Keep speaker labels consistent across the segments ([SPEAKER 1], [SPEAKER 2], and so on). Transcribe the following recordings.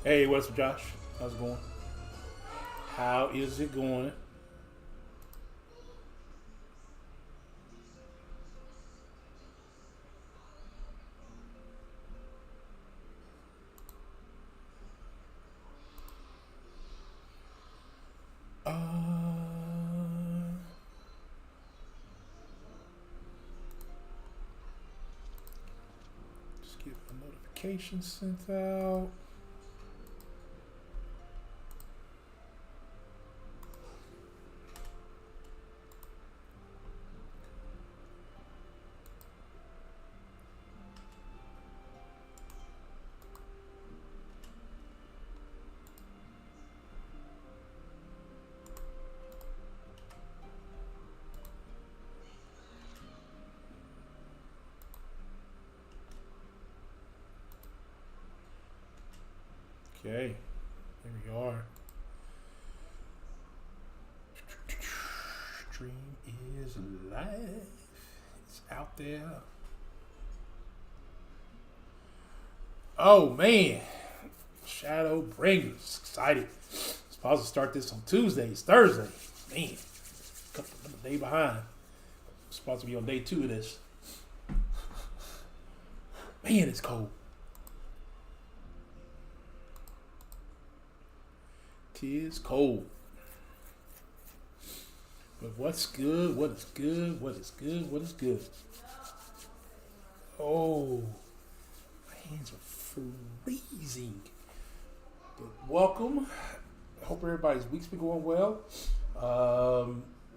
[SPEAKER 1] Hey, what's up, Josh? How's it going? How is it going? Just get a notification sent out. Okay, here we are. Stream is live. It's out there. Oh man, Shadowbringers. Excited. Supposed to start this on Tuesday. It's Thursday. Man, a day behind. Supposed to be on day 2 of this. Man, it's cold. Tis cold. But what's good? What is good? What is good? What is good? Oh, my hands are freezing. But welcome. I hope everybody's week's been going well.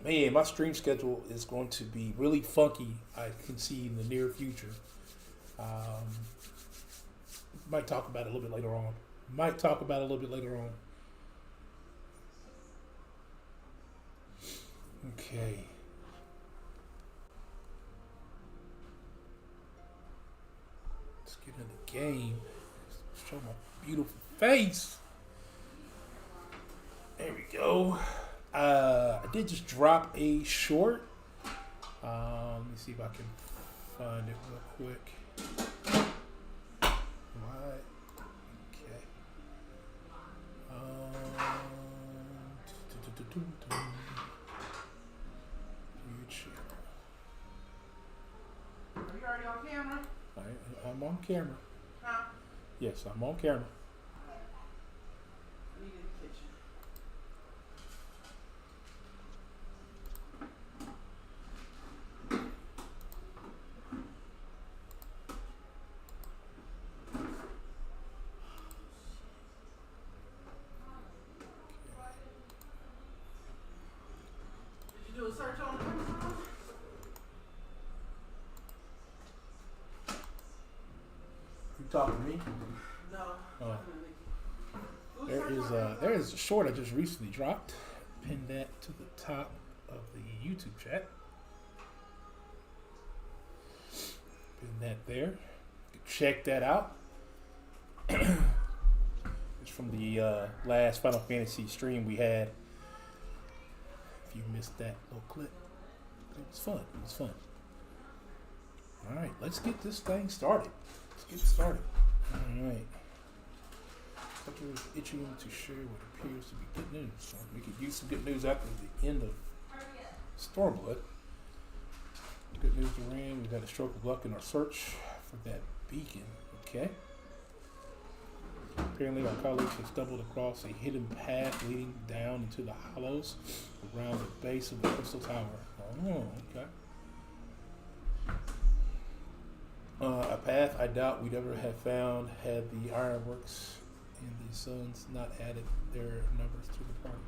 [SPEAKER 1] Man, my stream schedule is going to be really funky. I can see in the near future. Might talk about it a little bit later on. Okay. Let's get in the game. Show my beautiful face. There we go. I did just drop a short. Let me see if I can find it real quick. Right. Okay.
[SPEAKER 2] Are you already on camera?
[SPEAKER 1] I'm on camera.
[SPEAKER 2] Huh?
[SPEAKER 1] Yes, I'm on camera.
[SPEAKER 2] I need in the kitchen. Did you do a search on Amazon?
[SPEAKER 1] You talking to me?
[SPEAKER 2] No.
[SPEAKER 1] Oh. There is a short I just recently dropped. Pin that to the top of the YouTube chat. Pin that there. Check that out. It's from the last Final Fantasy stream we had. If you missed that little clip, it was fun. All right, let's get this thing started. All right. Tucker is itching to share what appears to be good news. So we could use some good news after the end of Stormblood. Good news to Rand. We've had a stroke of luck in our search for that beacon. Okay. Apparently our colleagues have stumbled across a hidden path leading down into the hollows around the base of the Crystal Tower. Oh, okay. A path I doubt we'd ever have found had the Ironworks and the Suns not added their numbers to the party.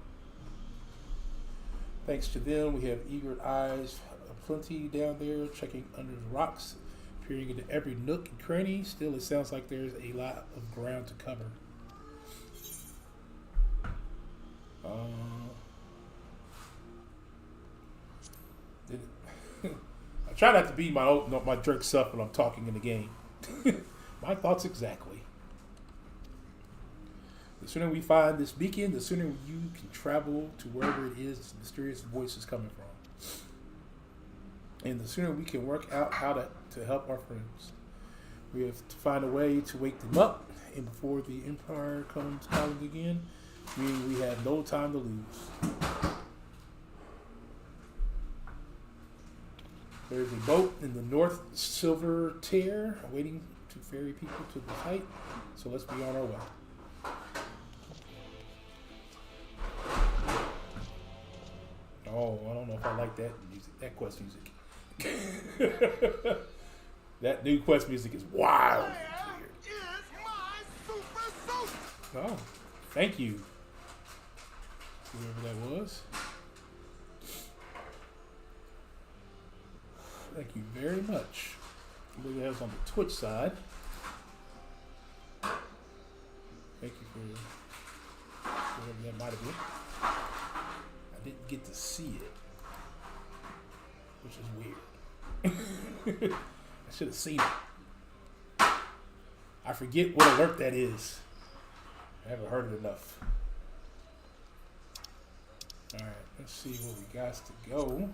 [SPEAKER 1] Thanks to them, we have eager eyes aplenty down there, checking under the rocks, peering into every nook and cranny. Still, it sounds like there's a lot of ground to cover. I try not to be my jerk self when I'm talking in the game. My thoughts exactly. The sooner we find this beacon, the sooner you can travel to wherever it is this mysterious voice is coming from. And the sooner we can work out how to help our friends. We have to find a way to wake them up and before the Empire comes calling again, meaning we have no time to lose. There's a boat in the North Silver Tear waiting to ferry people to the site, so let's be on our way. Oh, I don't know if I like that music, that quest music. That new quest music is wild. Oh, thank you, whoever that was. Thank you very much. I believe that was on the Twitch side. Thank you for whatever that might have been. I didn't get to see it, which is weird. I should have seen it. I forget what alert that is. I haven't heard it enough. Alright, let's see where we got to go.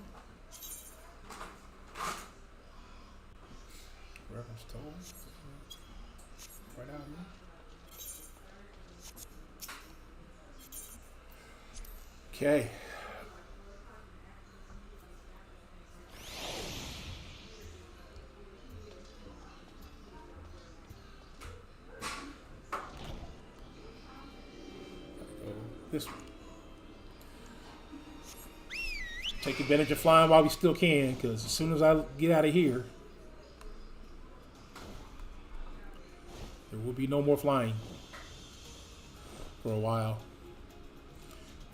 [SPEAKER 1] Reference toll. Right out here. Okay. This one. Take advantage of flying while we still can, because as soon as I get out of here, there will be no more flying for a while.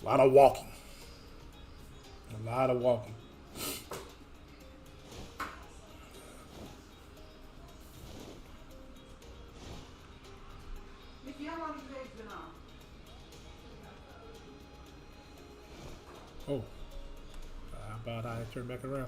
[SPEAKER 1] A lot of walking. A lot of walking.
[SPEAKER 2] Mickey, how long have your legs been on?
[SPEAKER 1] Oh. How about I turn back around?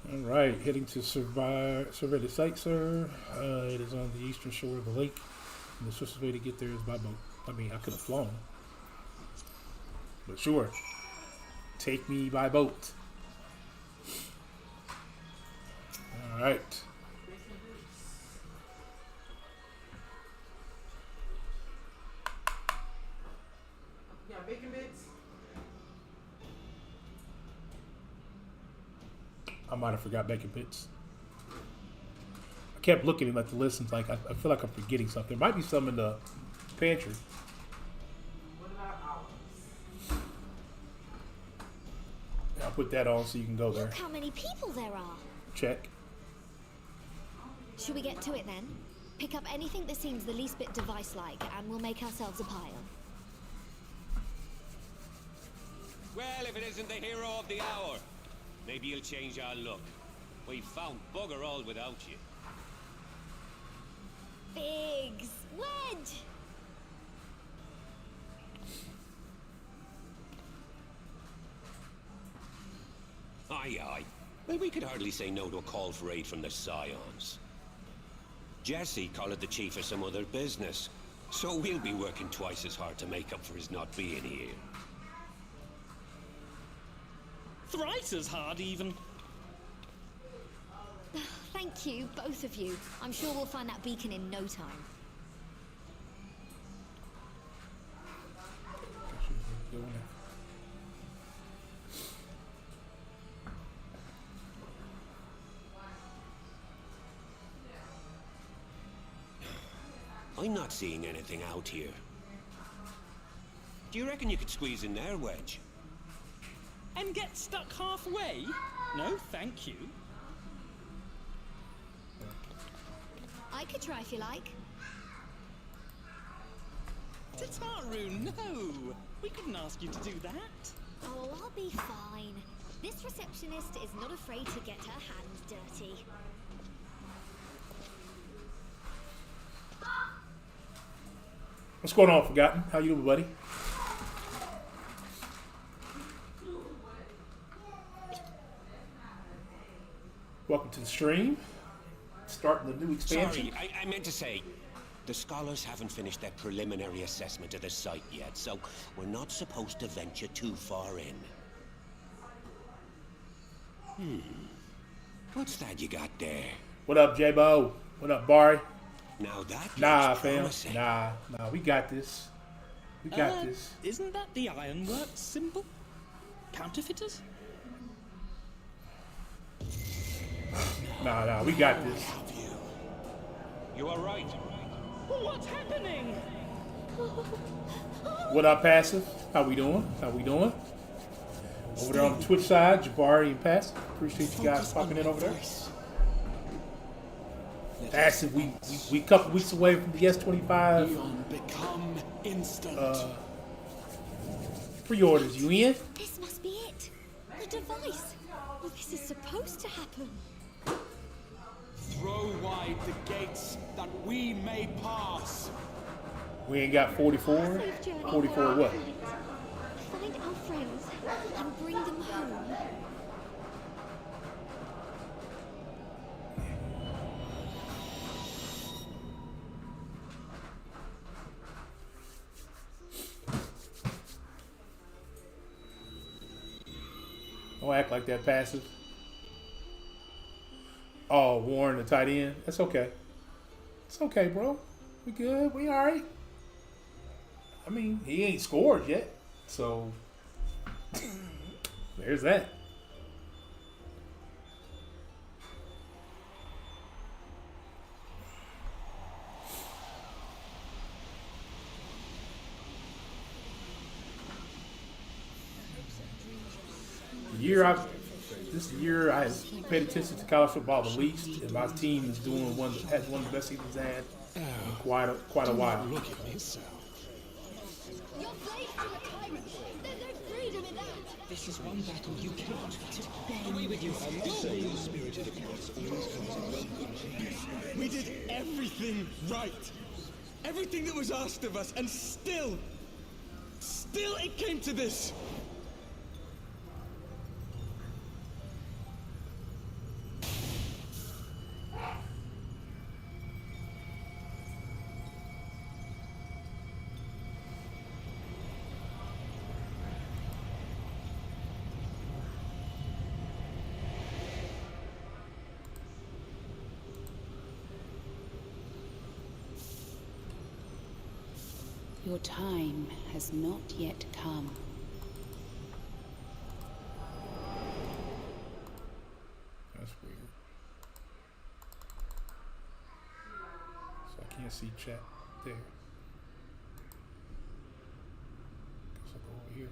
[SPEAKER 1] Alright, heading to survey the site, sir. It is on the eastern shore of the lake. And the swiftest way to get there is by boat. I mean, I could have flown. But sure. Take me by boat. Alright.
[SPEAKER 2] You got bacon bits?
[SPEAKER 1] I might have forgot bacon bits. I kept looking at the list and like I feel like I'm forgetting something. There might be some in the pantry.
[SPEAKER 2] What about olives?
[SPEAKER 1] I'll put that on so you can go there.
[SPEAKER 3] Look how many people there are.
[SPEAKER 1] Check.
[SPEAKER 3] Should we get to it then? Pick up anything that seems the least bit device-like, and we'll make ourselves a pile.
[SPEAKER 4] Well, if it isn't the hero of the hour, maybe you'll change our look. We've found bugger all without you.
[SPEAKER 3] Biggs! Wedge!
[SPEAKER 4] Aye, aye. Well, we could hardly say no to a call for aid from the Scions. Jesse called it the chief of some other business, so we'll be working twice as hard to make up for his not being here.
[SPEAKER 5] Thrice as hard, even.
[SPEAKER 3] Thank you, both of you. I'm sure we'll find that beacon in no time.
[SPEAKER 4] I'm not seeing anything out here. Do you reckon you could squeeze in there, Wedge?
[SPEAKER 5] And get stuck halfway? No, thank you.
[SPEAKER 3] I could try if you like.
[SPEAKER 5] Tataru, no! We couldn't ask you to do that.
[SPEAKER 3] Oh, I'll be fine. This receptionist is not afraid to get her hands dirty.
[SPEAKER 1] What's going on, Forgotten? How you doing, buddy? Welcome to the stream. Starting the new expansion.
[SPEAKER 4] Sorry, I meant to say, The scholars haven't finished their preliminary assessment of the site yet, so we're not supposed to venture too far in. What's that you got there?
[SPEAKER 1] What up, J-Bo? What up, Barry?
[SPEAKER 4] Now that
[SPEAKER 1] Nah,
[SPEAKER 4] looks
[SPEAKER 1] fam.
[SPEAKER 4] promising.
[SPEAKER 1] Nah, we got this. We got this.
[SPEAKER 5] Isn't that the ironworks symbol? Counterfeiters?
[SPEAKER 1] Nah, we got this.
[SPEAKER 4] You are right.
[SPEAKER 5] What's happening?
[SPEAKER 1] What up, Passive? How we doing? Over there on the Twitch side, Jabari and Passive. Appreciate you guys popping in over there. Passive, we couple weeks away from the S25
[SPEAKER 6] become instant.
[SPEAKER 1] pre-orders. You in?
[SPEAKER 3] This must be it. The device. Well, this is supposed to happen.
[SPEAKER 6] Throw wide the gates that we may pass.
[SPEAKER 1] We ain't got 44.
[SPEAKER 3] Safe journey.
[SPEAKER 1] 44 what?
[SPEAKER 3] Find our friends and bring them home.
[SPEAKER 1] Don't act like that, Passive. Oh, Warren, the tight end. That's okay. It's okay, bro. We good. We all right. I mean, he ain't scored yet, so there's that. This year I have paid attention to college football the least, and my has doing one of the best seasons it's had in quite a while.
[SPEAKER 6] Look at me, sir.
[SPEAKER 3] Your slaves to a tyrant. There's no freedom in that.
[SPEAKER 5] This is one battle you cannot bear me with you.
[SPEAKER 6] We did everything right. Everything that was asked of us, and still it came to this.
[SPEAKER 7] Your time has not yet come.
[SPEAKER 1] That's weird. So I can't see chat there. Guess I'll go over here.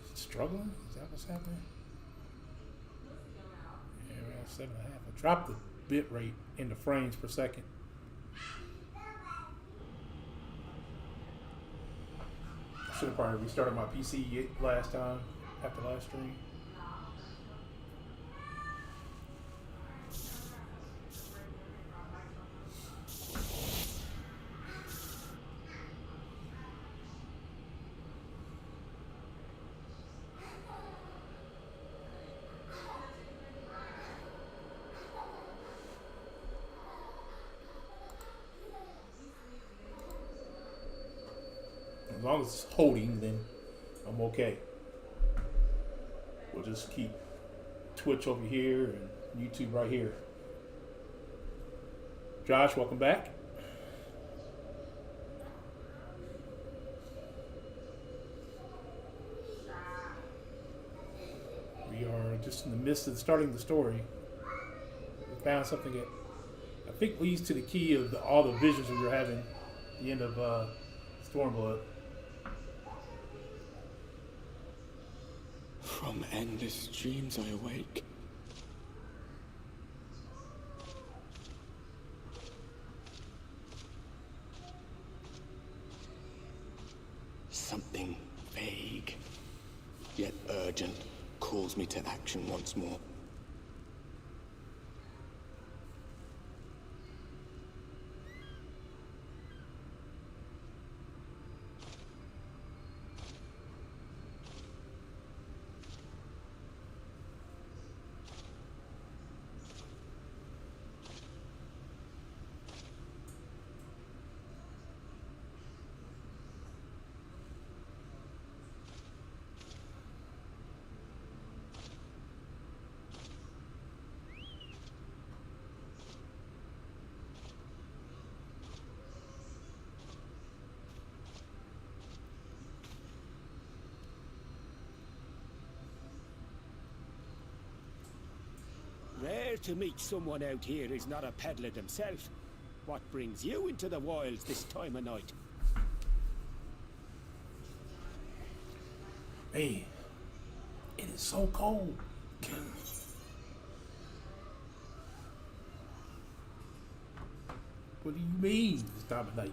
[SPEAKER 1] Is it struggling? Is that what's happening? Yeah, we're at 7.5. I dropped the bit rate into frames per second. I should have probably restarted my PC last time after last stream. As long as it's holding, then I'm okay. We'll just keep Twitch over here and YouTube right here. Josh, welcome back. We are just in the midst of starting the story. We found something that I think leads to the key of all the visions we were having at the end of Stormblood.
[SPEAKER 6] From endless dreams I awake. Something vague, yet urgent, calls me to action once more.
[SPEAKER 8] to meet someone out here who's not a peddler themselves. What brings you into the wilds this time of night?
[SPEAKER 1] Man, it is so cold. What do you mean this time of night?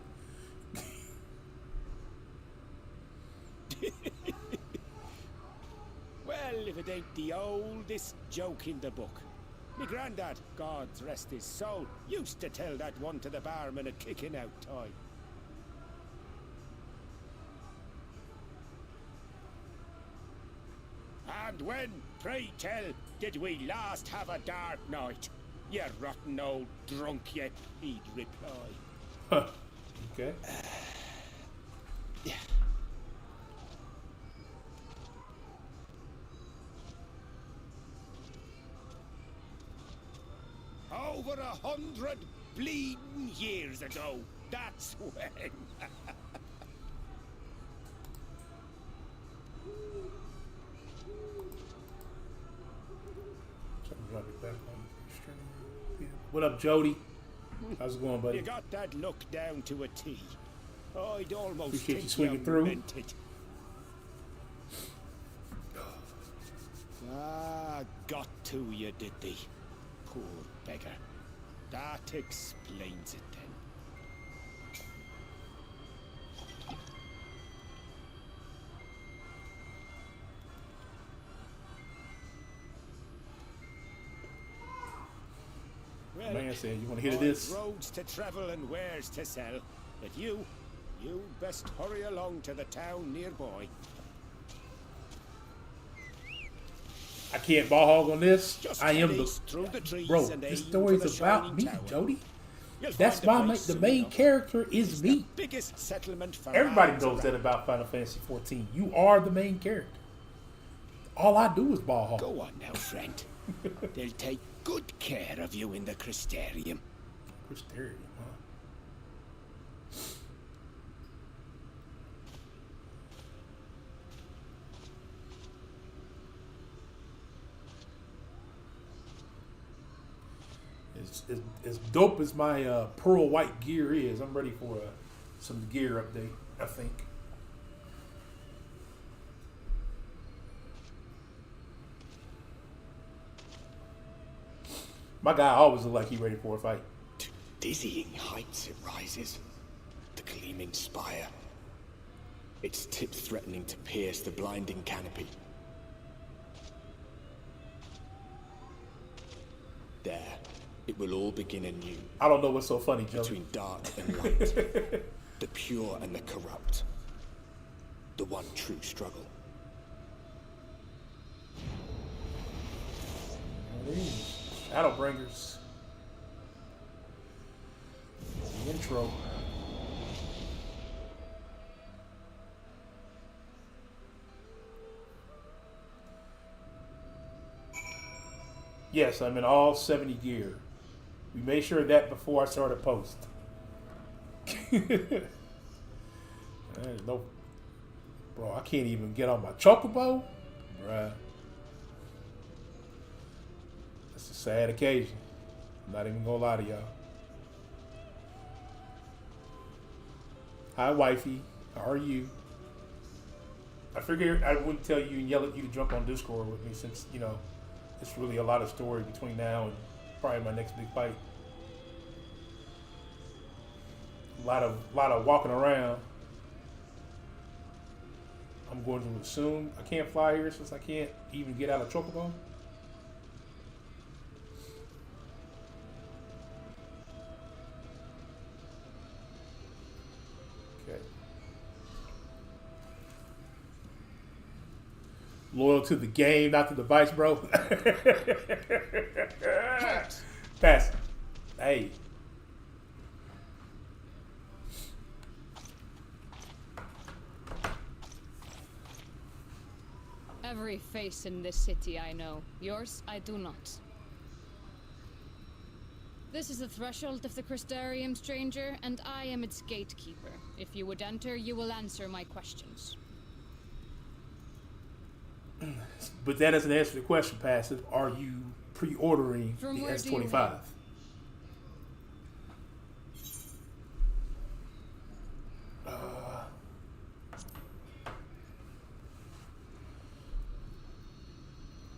[SPEAKER 8] Well, if it ain't the oldest joke in the book. Me granddad, God rest his soul, used to tell that one to the barman at kicking out time. And when, pray tell, did we last have a dark night? You rotten old drunk, you, he'd reply.
[SPEAKER 1] Huh. Okay.
[SPEAKER 8] Yeah. Over 100 bleeding years ago, that's when.
[SPEAKER 1] What up, Jody? How's it going, buddy?
[SPEAKER 8] You got that look down to a T. I'd almost
[SPEAKER 1] Appreciate
[SPEAKER 8] think
[SPEAKER 1] you swinging
[SPEAKER 8] you
[SPEAKER 1] through.
[SPEAKER 8] meant it. Ah, got to you, did they? Poor beggar. That explains it then. Well,
[SPEAKER 1] Man said, you want to hear
[SPEAKER 8] I've
[SPEAKER 1] this?
[SPEAKER 8] roads to travel and wares to sell, but you best hurry along to the town nearby.
[SPEAKER 1] I can't ball hog on this.
[SPEAKER 8] Just
[SPEAKER 1] I am
[SPEAKER 8] head
[SPEAKER 1] the
[SPEAKER 8] east through the trees
[SPEAKER 1] bro.
[SPEAKER 8] and
[SPEAKER 1] This
[SPEAKER 8] aim
[SPEAKER 1] story's
[SPEAKER 8] for the
[SPEAKER 1] about
[SPEAKER 8] shining
[SPEAKER 1] me,
[SPEAKER 8] tower.
[SPEAKER 1] Jody.
[SPEAKER 8] You'll
[SPEAKER 1] That's
[SPEAKER 8] find
[SPEAKER 1] my
[SPEAKER 8] place
[SPEAKER 1] the
[SPEAKER 8] soon
[SPEAKER 1] main
[SPEAKER 8] enough.
[SPEAKER 1] character is
[SPEAKER 8] It's
[SPEAKER 1] me.
[SPEAKER 8] the biggest settlement for
[SPEAKER 1] Everybody
[SPEAKER 8] miles
[SPEAKER 1] knows that
[SPEAKER 8] around.
[SPEAKER 1] about Final Fantasy 14. You are the main character. All I do is ball hog.
[SPEAKER 8] Go on now, friend. They'll take good care of you in the Crystarium.
[SPEAKER 1] Crystarium, huh? As dope as my pearl white gear is, I'm ready for some gear update, I think. My guy always look like he ready for a fight.
[SPEAKER 9] To dizzying heights it rises, the gleaming spire. Its tips threatening to pierce the blinding canopy. There, it will all begin anew.
[SPEAKER 1] I don't know what's so funny, Joe.
[SPEAKER 9] Between dark and light, the pure and the corrupt. The one true struggle.
[SPEAKER 1] Shadowbringers. The intro. Yes, I'm in all 70 gear. We made sure of that before I started post. No, bro, I can't even get on my chocobo, bruh. It's a sad occasion. I'm not even gonna lie to y'all. Hi, wifey. How are you? I figured I wouldn't tell you and yell at you to jump on Discord with me since, you know, it's really a lot of story between now and probably my next big fight. A lot of walking around. I'm going to assume I can't fly here since I can't even get out of Chocobo. Okay. Loyal to the game, not to the device, bro. Pass. Hey.
[SPEAKER 10] Every face in this city I know. Yours, I do not. This is the threshold of the Crystarium, stranger, and I am its gatekeeper. If you would enter, you will answer my questions.
[SPEAKER 1] But that doesn't answer the question, Passive. Are you pre-ordering
[SPEAKER 10] From
[SPEAKER 1] the
[SPEAKER 10] where do you
[SPEAKER 1] S25.
[SPEAKER 10] hail?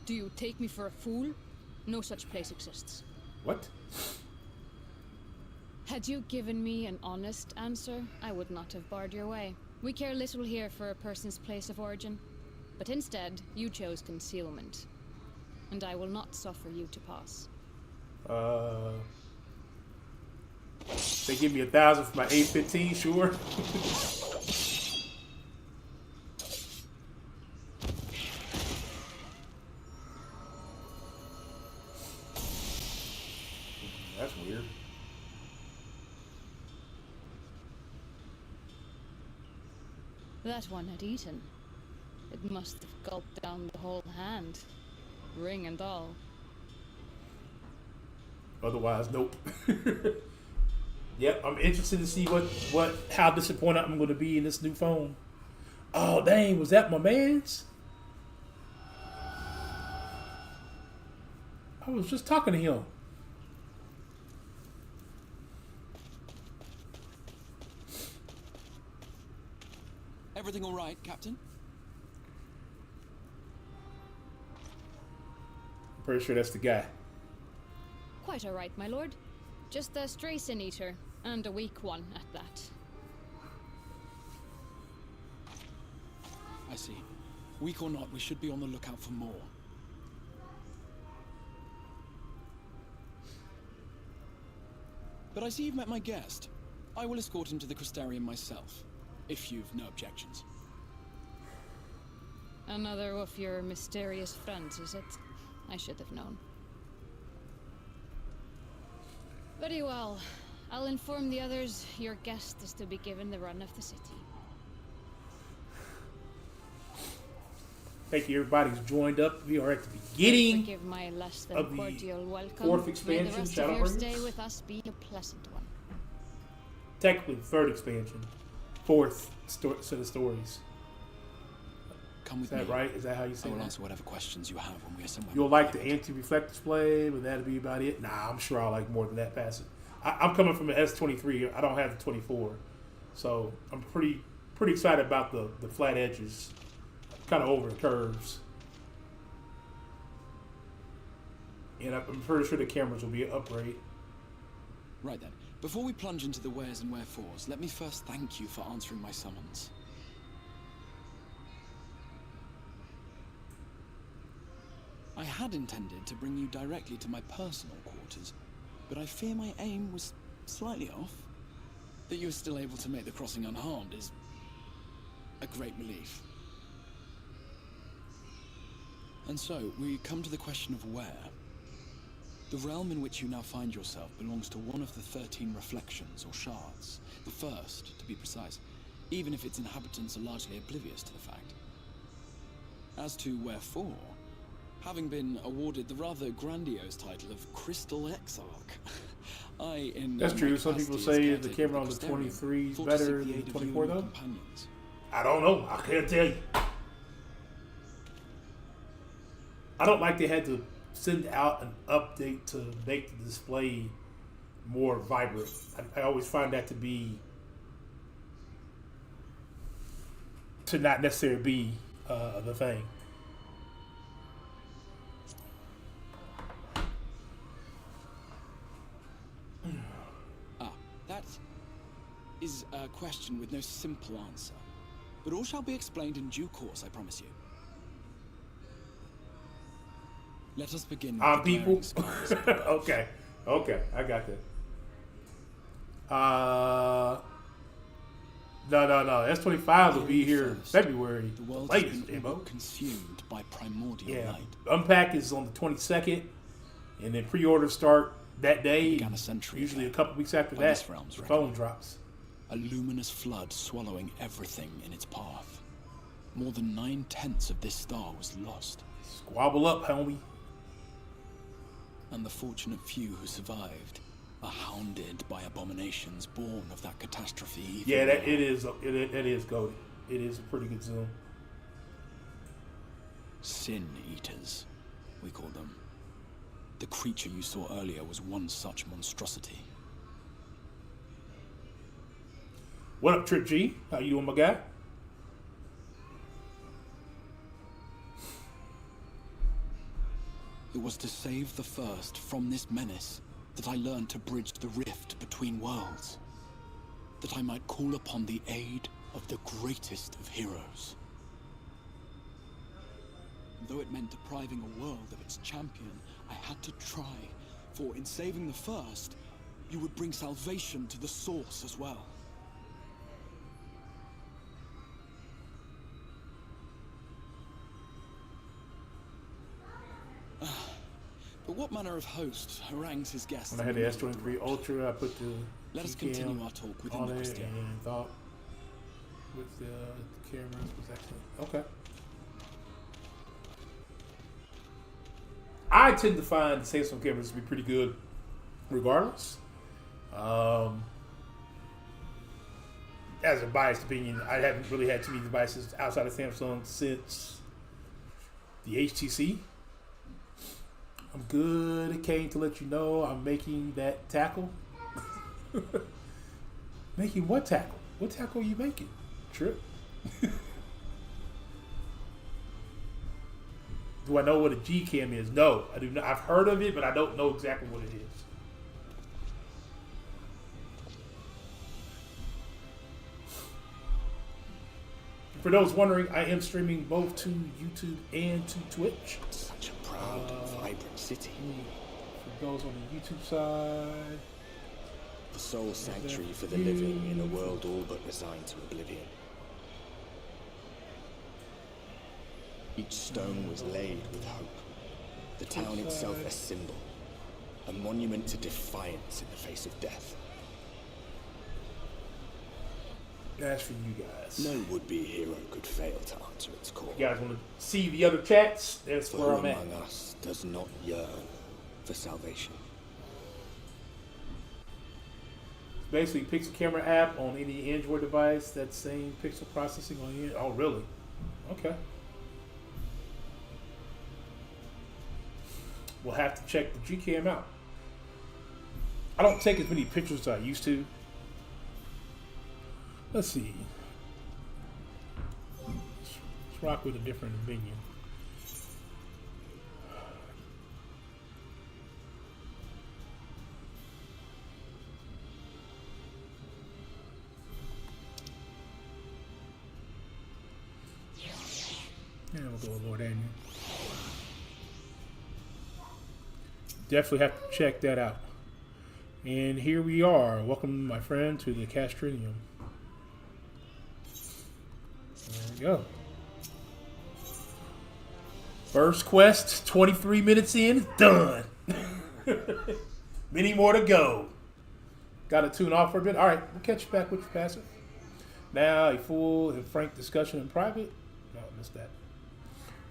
[SPEAKER 10] Do you take me for a fool? No such place exists.
[SPEAKER 1] What?
[SPEAKER 10] Had you given me an honest answer, I would not have barred your way. We care little here for a person's place of origin. But instead, you chose concealment. And I will not suffer you to pass.
[SPEAKER 1] They give me 1,000 for my A15, sure. That's weird.
[SPEAKER 10] That one had eaten. It must have gulped down the whole hand. Ring and all.
[SPEAKER 1] Otherwise, nope. Yep, I'm interested to see how disappointed I'm going to be in this new phone. Oh, dang, was that my man's? I was just talking to him.
[SPEAKER 6] Everything all right, Captain?
[SPEAKER 1] I'm pretty sure that's the guy.
[SPEAKER 10] Quite all right, my lord. Just a stray sin eater, and a weak one at that.
[SPEAKER 6] I see. Weak or not, we should be on the lookout for more. But I see you've met my guest. I will escort him to the Crystarium myself, if you've no objections.
[SPEAKER 10] Another of your mysterious friends, is it? I should have known. Very well. I'll inform the others your guest is to be given the run of the city.
[SPEAKER 1] Thank you, everybody who's joined up. We are at the beginning
[SPEAKER 10] Forgive my less than
[SPEAKER 1] of the
[SPEAKER 10] cordial welcome.
[SPEAKER 1] fourth
[SPEAKER 10] May
[SPEAKER 1] expansion,
[SPEAKER 10] the rest of your
[SPEAKER 1] Shadowbringers.
[SPEAKER 10] stay with us be a pleasant one.
[SPEAKER 1] Technically, the third expansion. Fourth set of stories.
[SPEAKER 6] Come with
[SPEAKER 1] Is that
[SPEAKER 6] me.
[SPEAKER 1] right? Is that how you say
[SPEAKER 6] I will
[SPEAKER 1] that?
[SPEAKER 6] answer whatever questions you have when we are somewhere.
[SPEAKER 1] You'll like the anti-reflect display, but that'll be about it. Nah, I'm sure I'll like more than that passive. I'm coming from an S23. I don't have the 24. So I'm pretty excited about the flat edges. Kind of over the curves. And I'm pretty sure the cameras will be an upgrade.
[SPEAKER 6] Right then. Before we plunge into the wheres and wherefores, let me first thank you for answering my summons. I had intended to bring you directly to my personal quarters, but I fear my aim was slightly off. That you were still able to make the crossing unharmed is a great relief. And so, we come to the question of where. The realm in which you now find yourself belongs to one of the 13 reflections, or shards. The first, to be precise, even if its inhabitants are largely oblivious to the fact. As to wherefore, having been awarded the rather grandiose title of Crystal Exarch, I, in
[SPEAKER 1] That's
[SPEAKER 6] my
[SPEAKER 1] true. Some people
[SPEAKER 6] capacity
[SPEAKER 1] say
[SPEAKER 6] as
[SPEAKER 1] the
[SPEAKER 6] caretaker
[SPEAKER 1] camera on
[SPEAKER 6] of
[SPEAKER 1] the
[SPEAKER 6] Crystarium,
[SPEAKER 1] 23 is
[SPEAKER 6] thought to
[SPEAKER 1] better
[SPEAKER 6] seek the
[SPEAKER 1] than
[SPEAKER 6] aid
[SPEAKER 1] the
[SPEAKER 6] of you
[SPEAKER 1] 24
[SPEAKER 6] and your
[SPEAKER 1] though.
[SPEAKER 6] companions.
[SPEAKER 1] I don't know. I can't tell you. I don't like they had to send out an update to make the display more vibrant. I always find that to not necessarily be the thing.
[SPEAKER 6] That is a question with no simple answer. But all shall be explained in due course, I promise you. Let us begin with the
[SPEAKER 1] People.
[SPEAKER 6] glaring scars of the earth.
[SPEAKER 1] Okay, I got that. No. S25 will be here in February.
[SPEAKER 6] The world
[SPEAKER 1] Latest,
[SPEAKER 6] has been
[SPEAKER 1] Ambo.
[SPEAKER 6] consumed by primordial
[SPEAKER 1] Yeah,
[SPEAKER 6] light.
[SPEAKER 1] Unpack is on the 22nd, and then pre-orders start that day.
[SPEAKER 6] Began a century
[SPEAKER 1] Usually a
[SPEAKER 6] ago,
[SPEAKER 1] couple weeks after
[SPEAKER 6] by
[SPEAKER 1] that,
[SPEAKER 6] this realm's
[SPEAKER 1] the
[SPEAKER 6] reckoning.
[SPEAKER 1] phone drops.
[SPEAKER 6] A luminous flood swallowing everything in its path. More than 9/10 of this star was lost.
[SPEAKER 1] Squabble up, homie.
[SPEAKER 6] And the fortunate few who survived are hounded by abominations born of that catastrophe.
[SPEAKER 1] Yeah, it is goated. It is a pretty good zoom.
[SPEAKER 6] Sin eaters, we call them. The creature you saw earlier was one such monstrosity.
[SPEAKER 1] What up, Trip G? How you doing, my guy?
[SPEAKER 6] It was to save the First from this menace that I learned to bridge the rift between worlds. That I might call upon the aid of the greatest of heroes. Though it meant depriving a world of its champion, I had to try, for in saving the First, you would bring salvation to the source as well. But what manner of host harangues his guests?
[SPEAKER 1] When I had the S23 Ultra, I put the
[SPEAKER 6] Let us continue our talk within the Christian.
[SPEAKER 1] And thought with the cameras was excellent. Okay. I tend to find the Samsung cameras to be pretty good, regardless. As a biased opinion, I haven't really had too many devices outside of Samsung since the HTC. I'm good. It came to let you know I'm making that tackle. Making what tackle? What tackle are you making? Trip? Do I know what a G-cam is? No, I do not. I've heard of it, but I don't know exactly what it is. For those wondering, I am streaming both to YouTube and to Twitch.
[SPEAKER 9] Such a proud and vibrant city.
[SPEAKER 1] For those on the YouTube side.
[SPEAKER 9] The sole sanctuary for the living in a world all but resigned to oblivion. Each stone was laid with hope. The town itself a symbol. A monument to defiance in the face of death.
[SPEAKER 1] That's for you guys.
[SPEAKER 9] No would-be hero could fail to answer its call.
[SPEAKER 1] You guys want to see the other chats? That's
[SPEAKER 9] For
[SPEAKER 1] where
[SPEAKER 9] who
[SPEAKER 1] I'm at.
[SPEAKER 9] among us does not yearn for salvation?
[SPEAKER 1] Basically, Pixel Camera app on any Android device. That same pixel processing on any. Oh, really? Okay. We'll have to check the Gcam out. I don't take as many pictures as I used to. Let's see. Let's rock with a different opinion. Yeah, we'll go with Lord Anya. Definitely have to check that out. And here we are. Welcome, my friend, to the Castrinium. There we go. First quest, 23 minutes in, done. Many more to go. Got to tune off for a bit. All right, we'll catch you back with your passive. Now, a full and frank discussion in private. No, I missed that.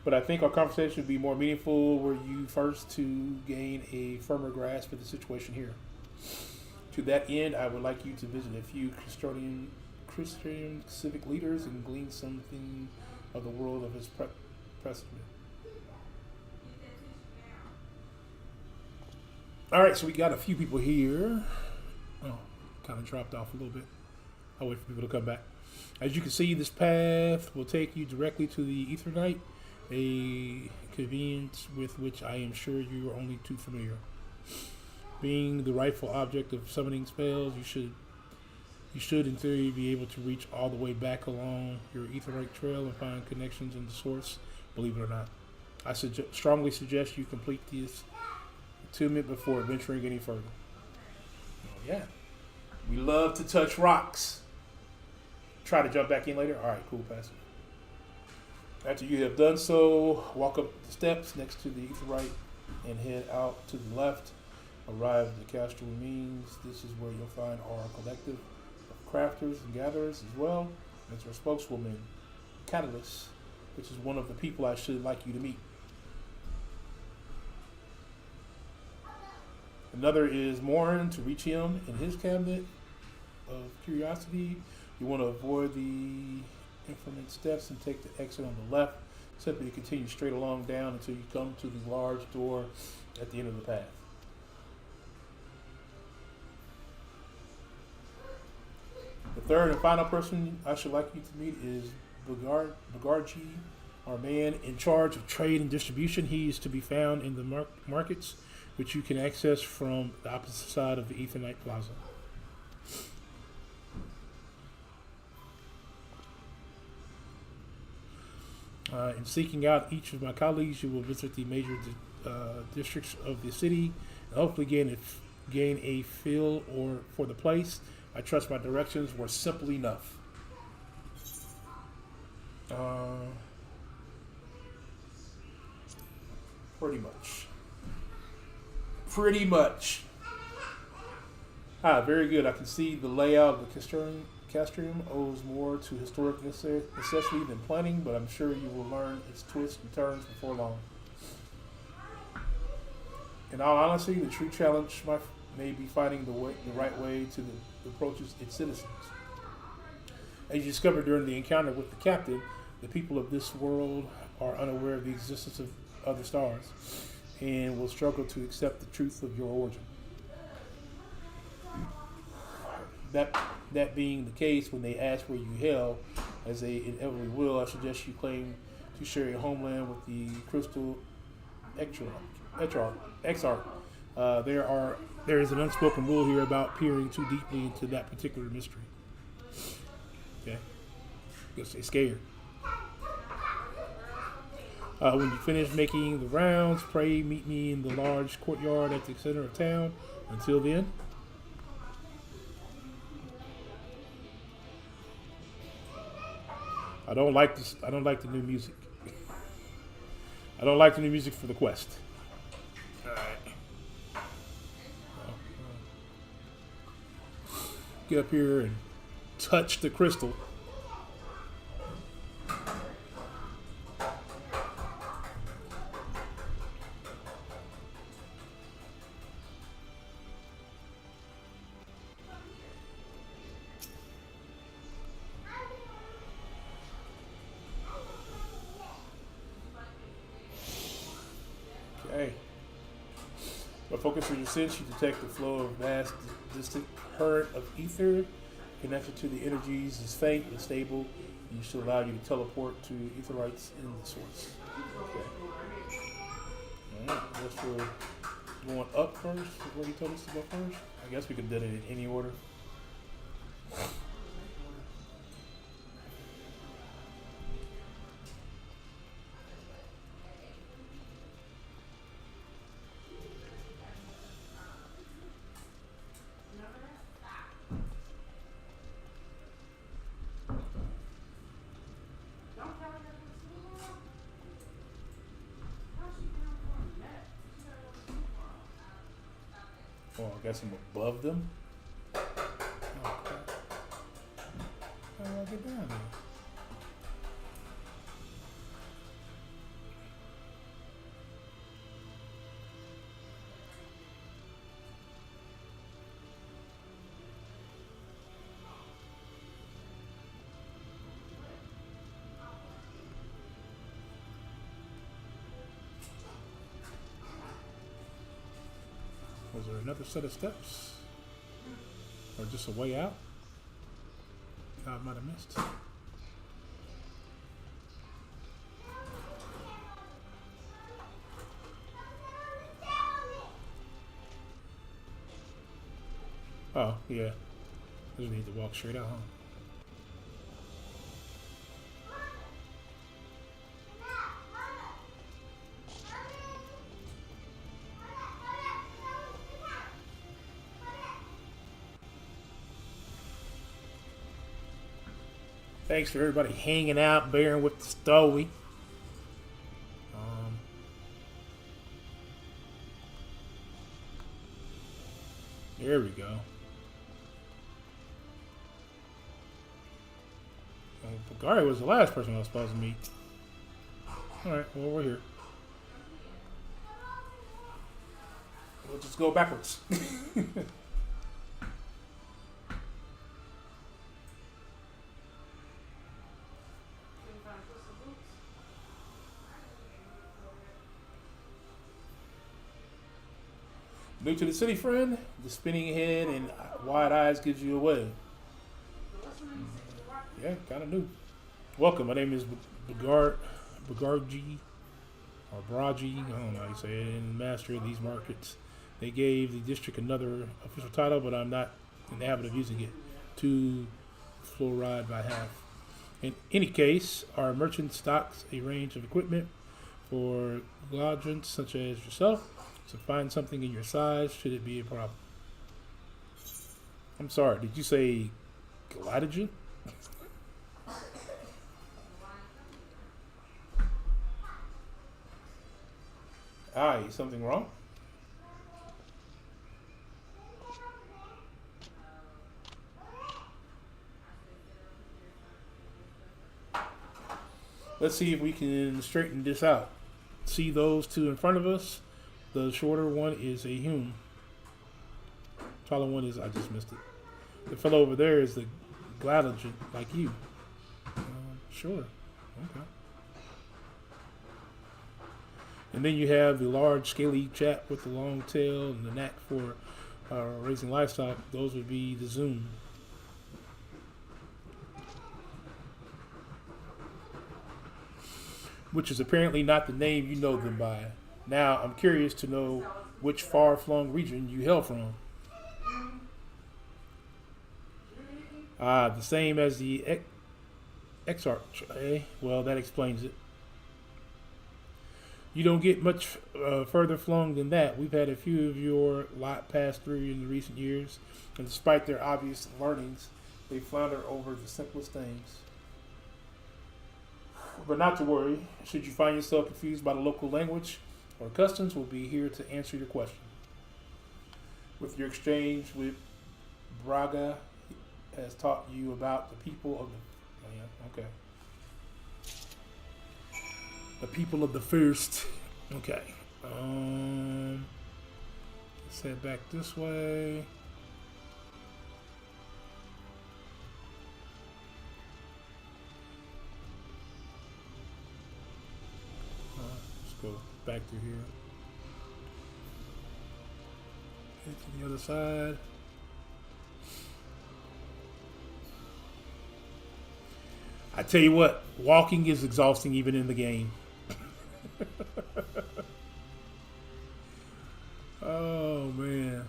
[SPEAKER 1] But I think our conversation would be more meaningful were you first to gain a firmer grasp of the situation here. To that end, I would like you to visit a few Christian civic leaders and glean something of the world of his precedent. All right, so we got a few people here. Oh, kind of dropped off a little bit. I'll wait for people to come back. As you can see, this path will take you directly to the Aetherite, a convenience with which I am sure you are only too familiar. Being the rightful object of summoning spells, you should in theory be able to reach all the way back along your Aetherite trail and find connections in the source, believe it or not. I strongly suggest you complete this attunement before venturing any further. Oh, yeah. We love to touch rocks. Try to jump back in later? Alright, cool, passive. After you have done so, walk up the steps next to the Aetherite and head out to the left. Arrive at the Castral Means. This is where you'll find our collective of crafters and gatherers as well as our spokeswoman, Catalyst, which is one of the people I should like you to meet. Another is Morin. To reach him in his cabinet of curiosity, you want to avoid the infinite steps and take the exit on the left. Simply continue straight along down until you come to the large door at the end of the path. The third and final person I should like you to meet is Bagarji, our man in charge of trade and distribution. He is to be found in the markets, which you can access from the opposite side of the Ethanite Plaza. In seeking out each of my colleagues, you will visit the major districts of the city and hopefully gain a feel for the place. I trust my directions were simple enough. Pretty much. Very good. I can see the layout of the Castrium owes more to historic necessity than planning, but I'm sure you will learn its twists and turns before long. In all honesty, the true challenge may be finding the right way to approach its citizens. As you discovered during the encounter with the captain, the people of this world are unaware of the existence of other stars and will struggle to accept the truth of your origin. That being the case, when they ask where you hail, as they inevitably will, I suggest you claim to share a homeland with the Crystal Exarch. There is an unspoken rule here about peering too deeply into that particular mystery. Okay, you'll stay scared. When you finish making the rounds, pray meet me in the large courtyard at the center of town. Until then. I don't like this. I don't like the new music. I don't like the new music for the quest. All right. Get up here and touch the crystal. Okay. By focusing your sense, you detect the flow of vast, distant current of ether. Connection to the energies is faint and stable. And should allow you to teleport to Etherites in the source. Okay. Alright, I guess we're going up first. Is what he told us to go first. I guess we could do it in any order. Oh, I guess I'm above them. Oh, crap. How do I get down there? Was there another set of steps? Or just a way out? I might have missed. Oh, yeah. I just need to walk straight out, huh? Thanks for everybody hanging out, bearing with the story. There we go. Gary was the last person I was supposed to meet. Alright, well, we're here. We'll just go backwards. New to the city, friend? The spinning head and wide eyes gives you away. Yeah, kind of new. Welcome. My name is Bagarji, or Braji. I don't know how you say it. And master of these markets. They gave the district another official title, but I'm not in the habit of using it. 2 fluoride by half. In any case, our merchant stocks a range of equipment for Gladrons such as yourself. So find something in your size should it be a problem. I'm sorry, did you say Gladrogen? Aye, something wrong? Let's see if we can straighten this out. See those 2 in front of us? The shorter one is a human. Taller one is, I just missed it. The fellow over there is the Gladrogen, like you. Sure. Okay. And then you have the large, scaly chap with the long tail and the knack for raising livestock. Those would be the Zoom. Which is apparently not the name you know them by. Now, I'm curious to know which far-flung region you hail from. The same as the XIV. Eh? Well, that explains it. You don't get much further flung than that. We've had a few of your lot pass through in the recent years, and despite their obvious learnings, they flounder over the simplest things. But not to worry. Should you find yourself confused by the local language or customs, we'll be here to answer your question. With your exchange with Braga has taught you about the people of the... okay. The people of the first. Okay. Let's head back this way. Let's go back through here. Head to the other side. I tell you what, walking is exhausting even in the game. Oh man.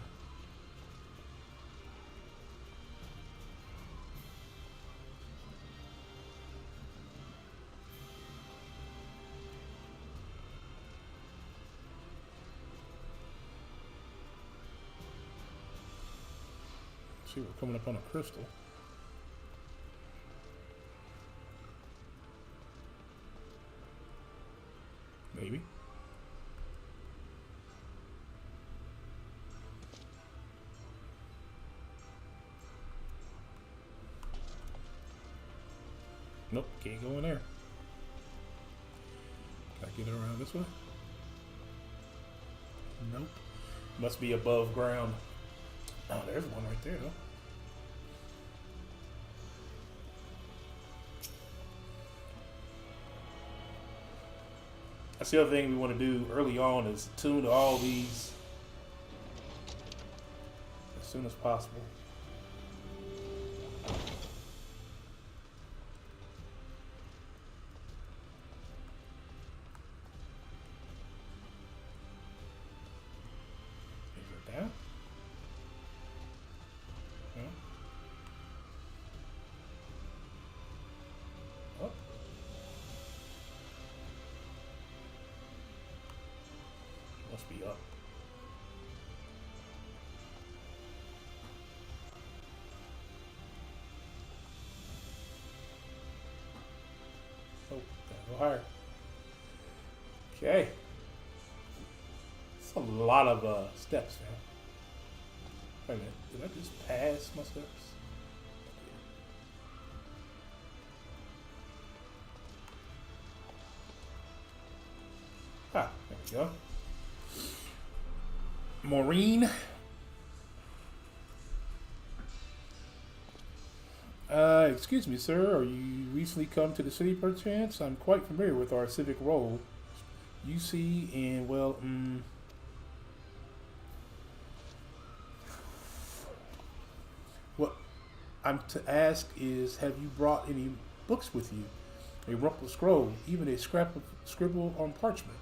[SPEAKER 1] See, we're coming up on a crystal. Maybe. Nope, can't go in there. Can I get it around this way? Nope. Must be above ground. Oh, there's one right there, though. That's the other thing we want to do early on is tune to all these as soon as possible. Is it down? No? Up? Must be up. Oh, gotta go higher. Okay. It's a lot of steps now. Wait a minute, did I just pass my steps? Ah, there we go. Maureen. Excuse me, sir. Are you recently come to the city, perchance? I'm quite familiar with our civic role. You see, and well, I'm to ask is, have you brought any books with you? A rumpled scroll, even a scrap of scribble on parchment.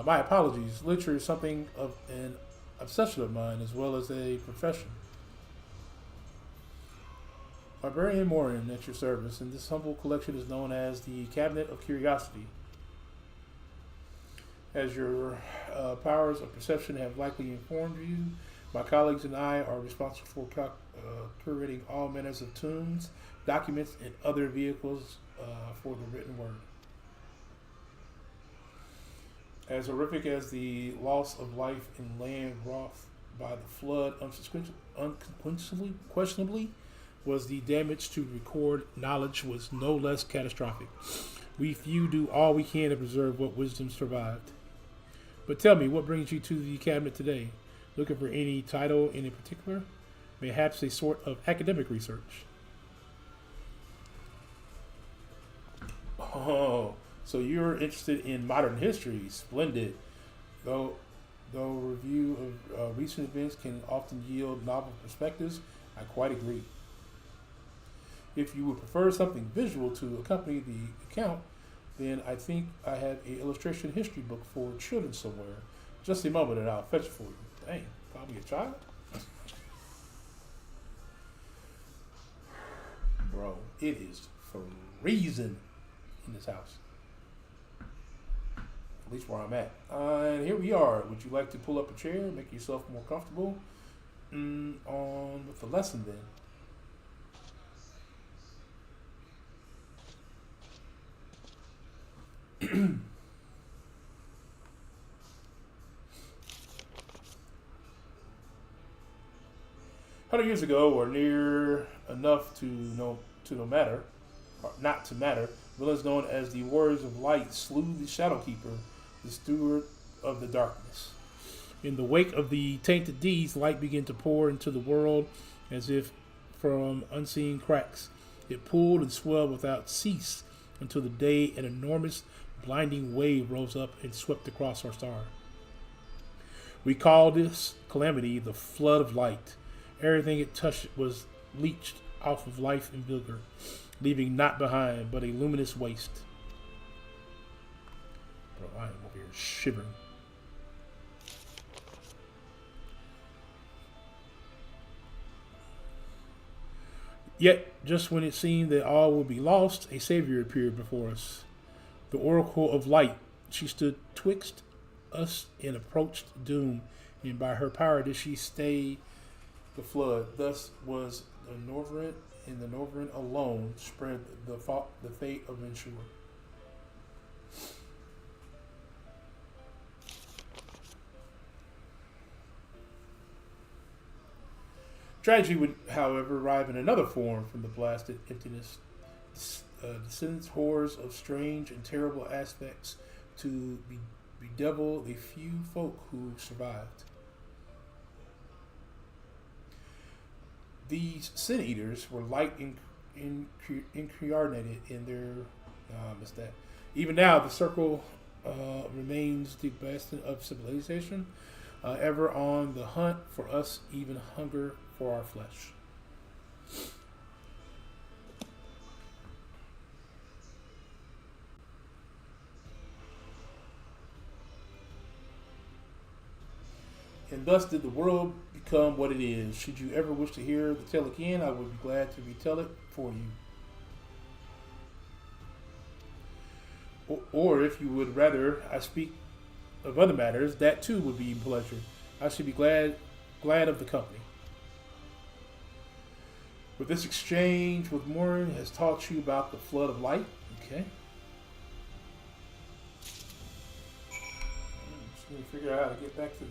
[SPEAKER 1] My apologies. Literature is something of an obsession of mine, as well as a profession. Librarian Morin at your service, and this humble collection is known as the Cabinet of Curiosity. As your powers of perception have likely informed you, my colleagues and I are responsible for curating all manners of tombs, documents, and other vehicles for the written word. As horrific as the loss of life in land wrought by the flood, unquestionably, was the damage to record knowledge was no less catastrophic. We few do all we can to preserve what wisdom survived. But tell me, what brings you to the cabinet today? Looking for any title in particular? Perhaps a sort of academic research? Oh, so you're interested in modern history. Splendid. Though review of recent events can often yield novel perspectives, I quite agree. If you would prefer something visual to accompany the account, then I think I have an illustration history book for children somewhere. Just a moment and I'll fetch it for you. Dang, call me a child? Bro, it is freezing in this house. At least where I'm at. And here we are. Would you like to pull up a chair, make yourself more comfortable? On with the lesson then. 100 years ago, or near enough to not to matter, villains known as the Warriors of Light slew the Shadowkeeper, the steward of the darkness. In the wake of the tainted deeds, light began to pour into the world as if from unseen cracks. It pulled and swelled without cease until the day an enormous, blinding wave rose up and swept across our star. We call this calamity the Flood of Light. Everything it touched was leached off of life and vigor, leaving naught behind but a luminous waste. Bro, I am over here shivering. Yet, just when it seemed that all would be lost, a savior appeared before us. The Oracle of Light. She stood twixt us and approached doom, and by her power did she stay the flood. Thus was the Norvrent, and the Norvrent alone spread the fate of Ensure. Tragedy would, however, arrive in another form from the blasted emptiness. Descendants horrors of strange and terrible aspects to bedevil the few folk who survived. These sin eaters were light incarnated in their. I missed that. Even now, the circle remains the bastion of civilization, ever on the hunt for us, even hunger for our flesh. And thus did the world become what it is. Should you ever wish to hear the tale again, I would be glad to retell it for you. Or if you would rather I speak of other matters, that too would be a pleasure. I should be glad of the company. But this exchange with Morin has taught you about the flood of light. Okay. I'm just going to figure out how to get back to the...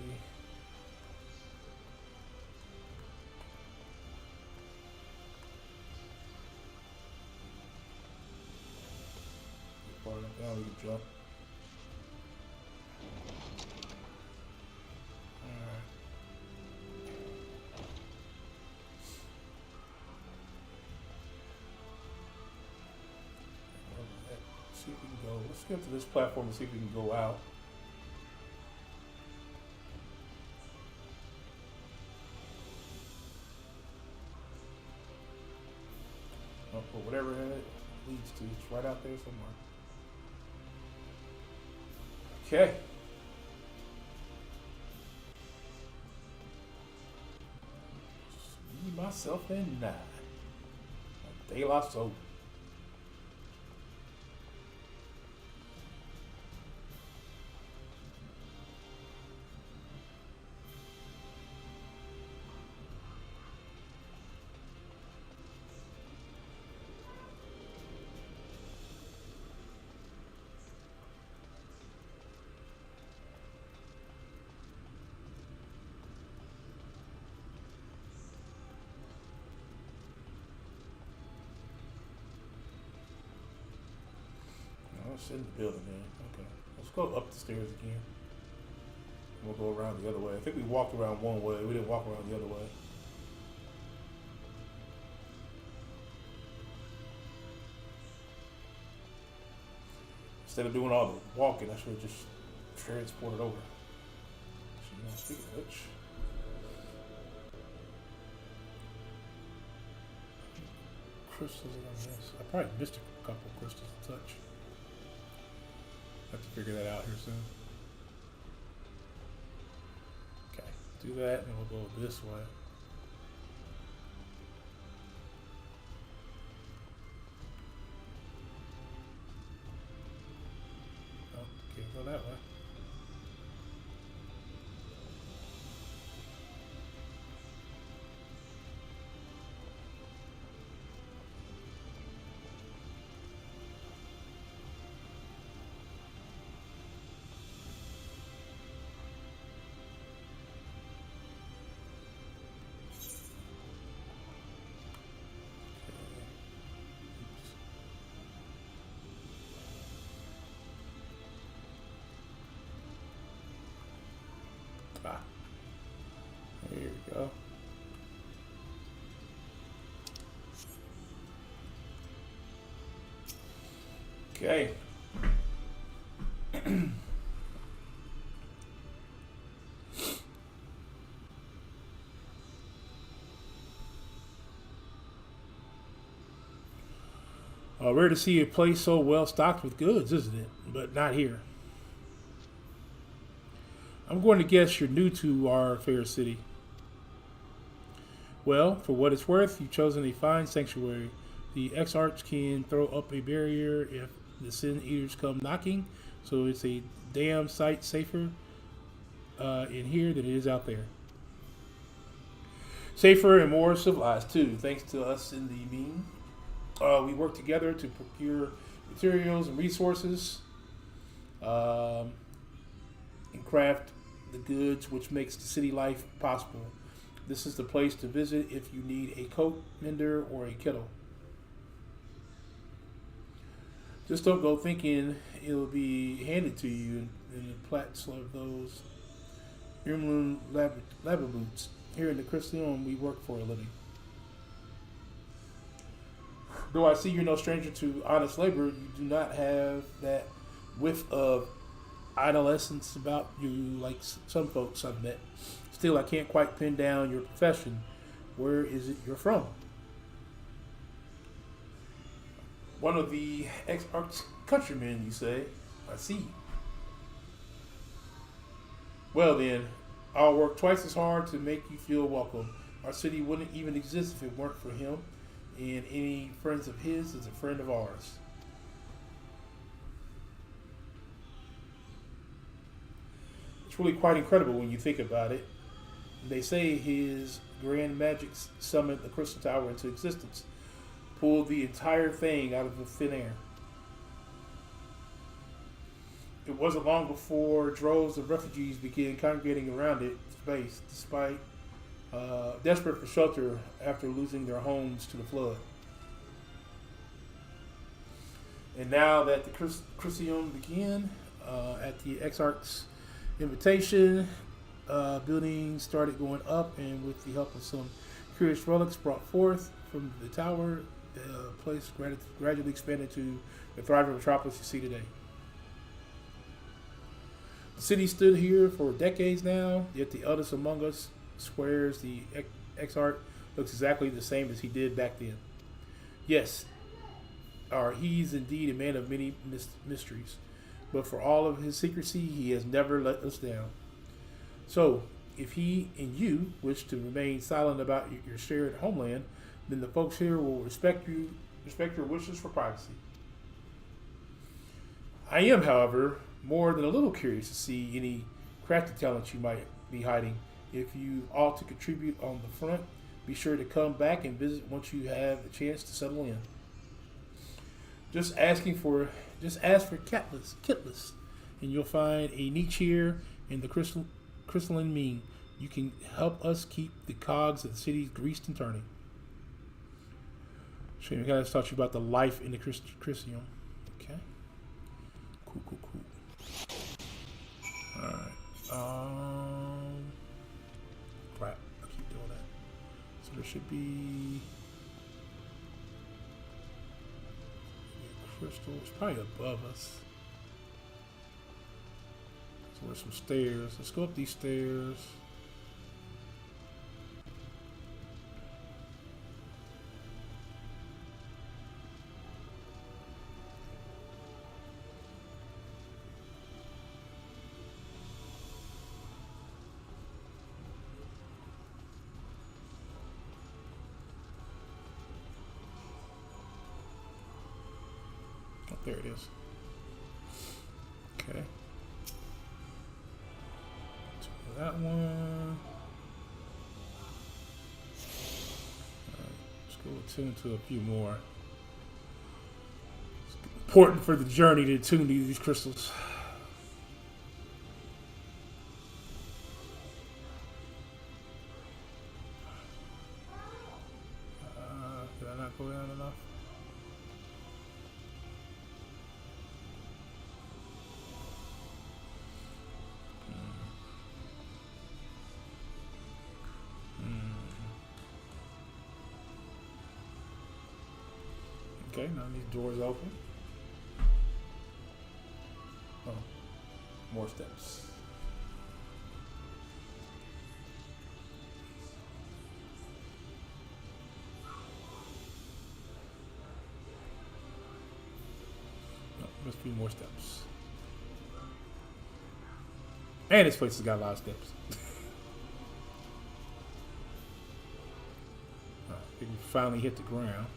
[SPEAKER 1] Now we can jump. Alright. See if we can go. Let's get to this platform and see if we can go out. or whatever it leads to. It's right out there somewhere. Okay. Me, myself, and nine. De La Soul. It's in the building, man. Okay. Let's go up the stairs again. We'll go around the other way. I think we walked around one way. We didn't walk around the other way. Instead of doing all the walking, I should have just transported over. So, you know, speaking of which, crystals on this. I probably missed a couple of crystals to touch. Have to figure that out here soon. Okay, do that, and we'll go this way. Oh, can't go that way. Ah, there we go. Okay. Rare to see a place so well stocked with goods, isn't it? But not here. I'm going to guess you're new to our fair city. Well, for what it's worth, you've chosen a fine sanctuary. The XIV can throw up a barrier if the Sin Eaters come knocking, so it's a damn sight safer in here than it is out there. Safer and more civilized, too, thanks to us in the mean. We work together to procure materials and resources and craft the goods which makes the city life possible. This is the place to visit if you need a coat, mender, or a kettle. Just don't go thinking it'll be handed to you in the plats of those Irmlun labor-boots. Here in the Christian, we work for a living. Though I see you're no stranger to honest labor, you do not have that whiff of adolescence about you like some folks I've met. Still, I can't quite pin down your profession. Where is it you're from? One of the ex-Arc's countrymen, you say? I see. Well then, I'll work twice as hard to make you feel welcome. Our city wouldn't even exist if it weren't for him, and any friends of his is a friend of ours. It's really quite incredible when you think about it. They say his grand magic summoned the Crystal Tower into existence, pulled the entire thing out of the thin air. It wasn't long before droves of refugees began congregating around its base, despite desperate for shelter after losing their homes to the flood. And now that the Crucium began, at the Exarch's invitation, buildings started going up, and with the help of some curious relics brought forth from the tower, the place gradually expanded to the thriving metropolis you see today. The city stood here for decades now, yet the eldest among us swears the Exarch looks exactly the same as he did back then. Yes, he's indeed a man of many mysteries, but for all of his secrecy, he has never let us down. So, if he and you wish to remain silent about your shared homeland, then the folks here will respect your wishes for privacy. I am, however, more than a little curious to see any crafty talents you might be hiding. If you ought to contribute on the front, be sure to come back and visit once you have a chance to settle in. Just ask for Kitless, and you'll find a niche here in the crystalline mean. You can help us keep the cogs of the city greased and turning. So we gotta talk to you about the life in the Christium. Okay. Cool. Alright. Crap. I keep doing that. So there should be a crystal. It's probably above us. So there's some stairs. Let's go up these stairs. There it is. Okay. That one. Let's go attune to a few more. It's important for the journey to attune to these crystals. Did I not go down enough? Okay, now these doors open. Oh, more steps. No, must be more steps. And this place has got a lot of steps. I think we finally hit the ground.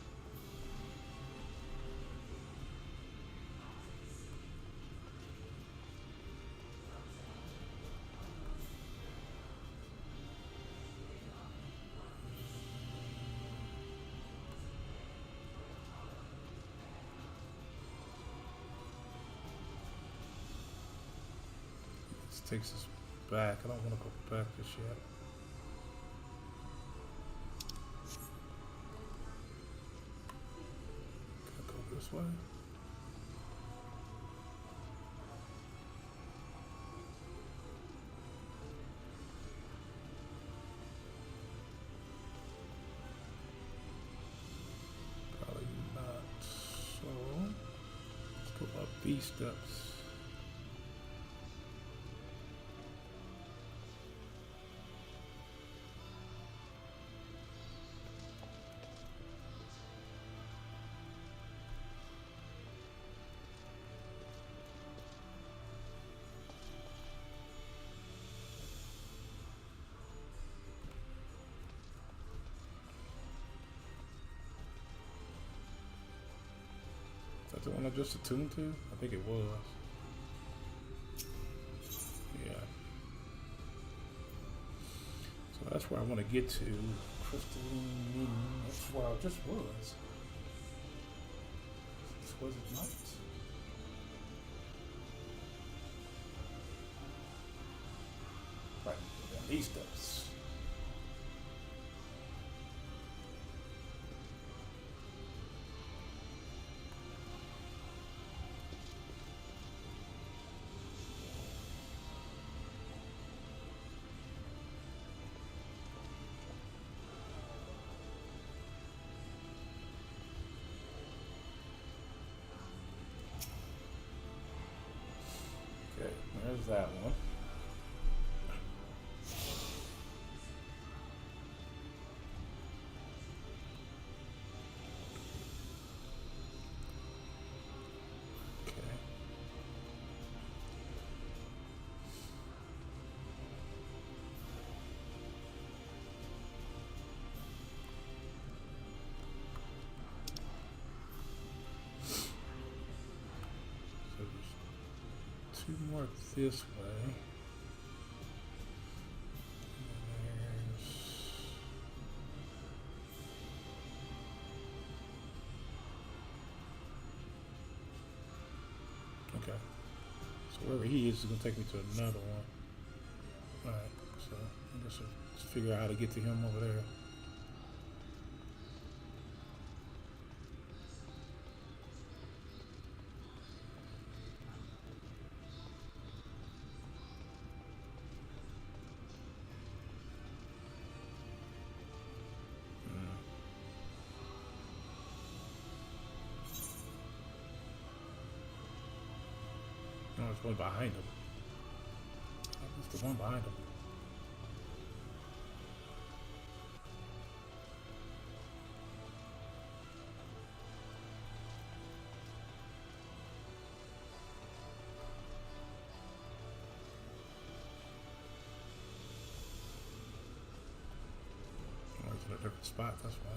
[SPEAKER 1] Takes us back. I don't want to go back just yet. Gotta go this way. Probably not. So let's go up these steps. Is that the one I just attuned to? I think it was. Yeah. So that's where I want to get to. Crystalline. That's where I just was. Was it not? Right. Down these steps. Okay, there's that one. 2 more this way. Okay. So wherever he is going to take me to another one. Alright, so I guess I'll just figure out how to get to him over there. No, there's one behind him. There's the one behind him. Oh, he's in a different spot, that's why.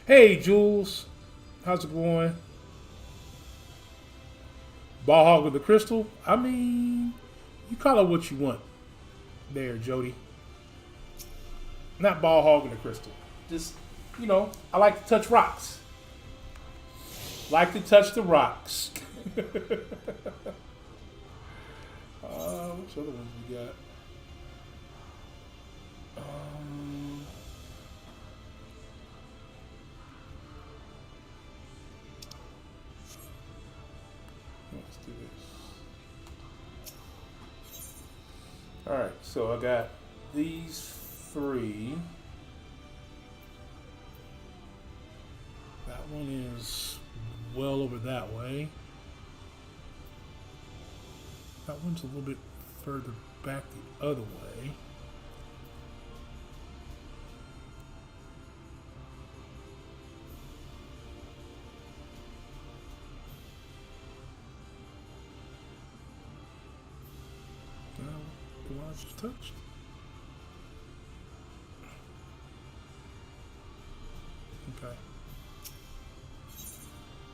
[SPEAKER 1] Hey, Jules. How's it going? Ball hog with the crystal? I mean, you call it what you want there, Jody. Not ball hog with the crystal. Just, you know, I like to touch rocks. Like to touch the rocks. Which other ones we got? Let's do this. All right, so I got these 3. That one is well over that way. That one's a little bit further back the other way. The one I just touched. Okay.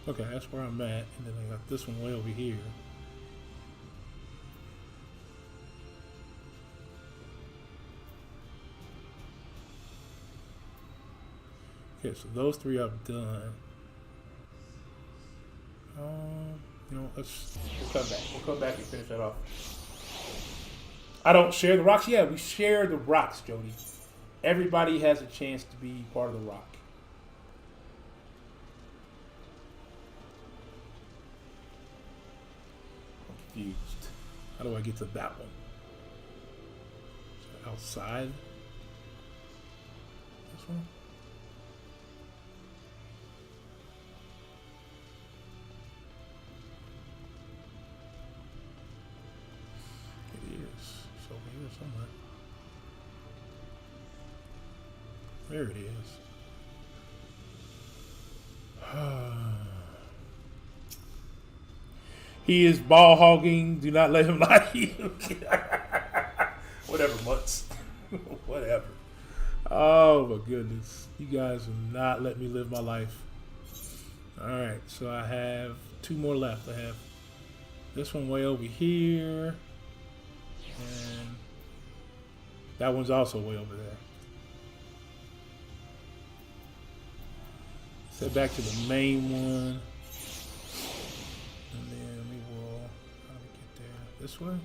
[SPEAKER 1] Okay, that's where I'm at, and then I got this one way over here. Okay, so those 3 I've done. You know, we'll come back. We'll come back and finish that off. I don't share the rocks. Yeah, we share the rocks, Jody. Everybody has a chance to be part of the rock. I'm confused. How do I get to that one? Is it outside? This one? Somewhere. There it is. He is ball hogging. Do not let him lie to you. Whatever, Mutts. Whatever. Oh my goodness. You guys will not let me live my life. Alright, so I have 2 more left. I have this one way over here. And that one's also way over there. So back to the main one. And then we will, how do we get there? This way?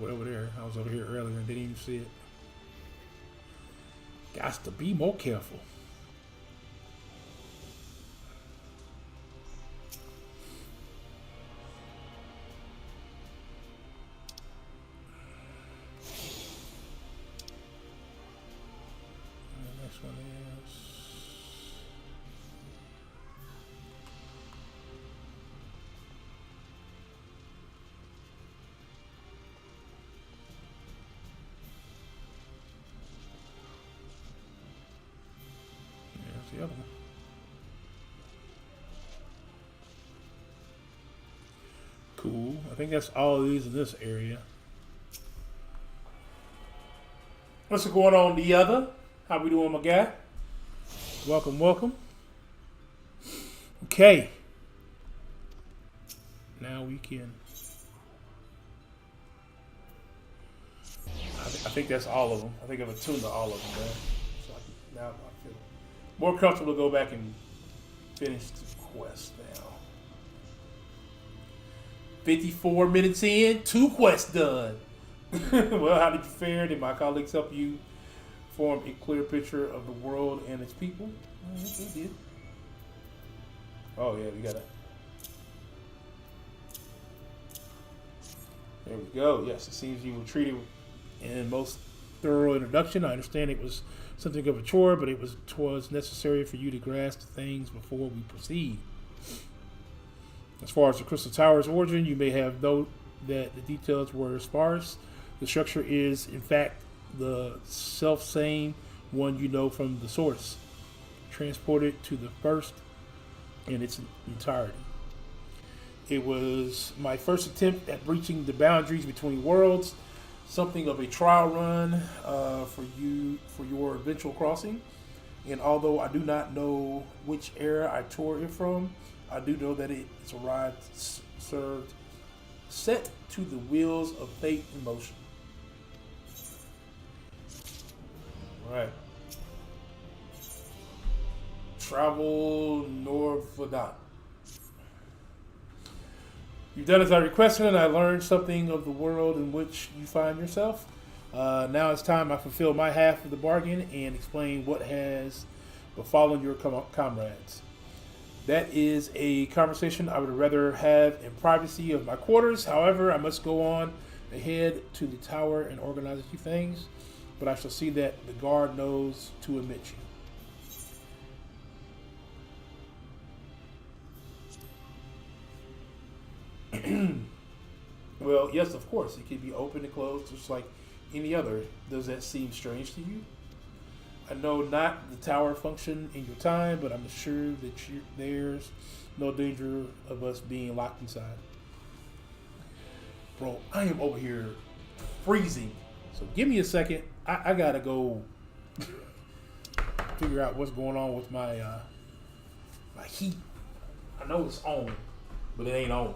[SPEAKER 1] Way over there. I was over here earlier and didn't even see it. Got to be more careful. And the next one is other one? Cool. I think that's all of these in this area. What's going on, the other? How we doing, my guy? Welcome, welcome. Okay. Now we can. I think that's all of them. I think I've attuned to all of them, man. So now I feel more comfortable to go back and finish the quest now. 54 minutes in, 2 quests done. Well, how did you fare? Did my colleagues help you form a clear picture of the world and its people? They did. Oh, yeah, we got it. There we go. Yes, it seems you were treated in most thorough introduction. I understand it was something of a chore, but it was necessary for you to grasp things before we proceed. As far as the Crystal Tower's origin, you may have known that the details were sparse. The structure is, in fact, the self-same one you know from the source, transported to the first in its entirety. It was my first attempt at breaching the boundaries between worlds, something of a trial run for your eventual crossing. And although I do not know which era I tore it from, I do know that it's arrived served set to the wheels of fate in motion. All right. Travel Norvadon. You've done as I requested, and I learned something of the world in which you find yourself. Now it's time I fulfill my half of the bargain and explain what has befallen your comrades. That is a conversation I would rather have in privacy of my quarters. However, I must go on ahead to the tower and organize a few things, but I shall see that the guard knows to admit you. Well, yes, of course. It can be open and closed just like any other. Does that seem strange to you? I know not the tower function in your time, but I'm sure that there's no danger of us being locked inside. Bro, I am over here freezing. So give me a second. I gotta go figure out what's going on with my my heat. I know it's on, but it ain't on.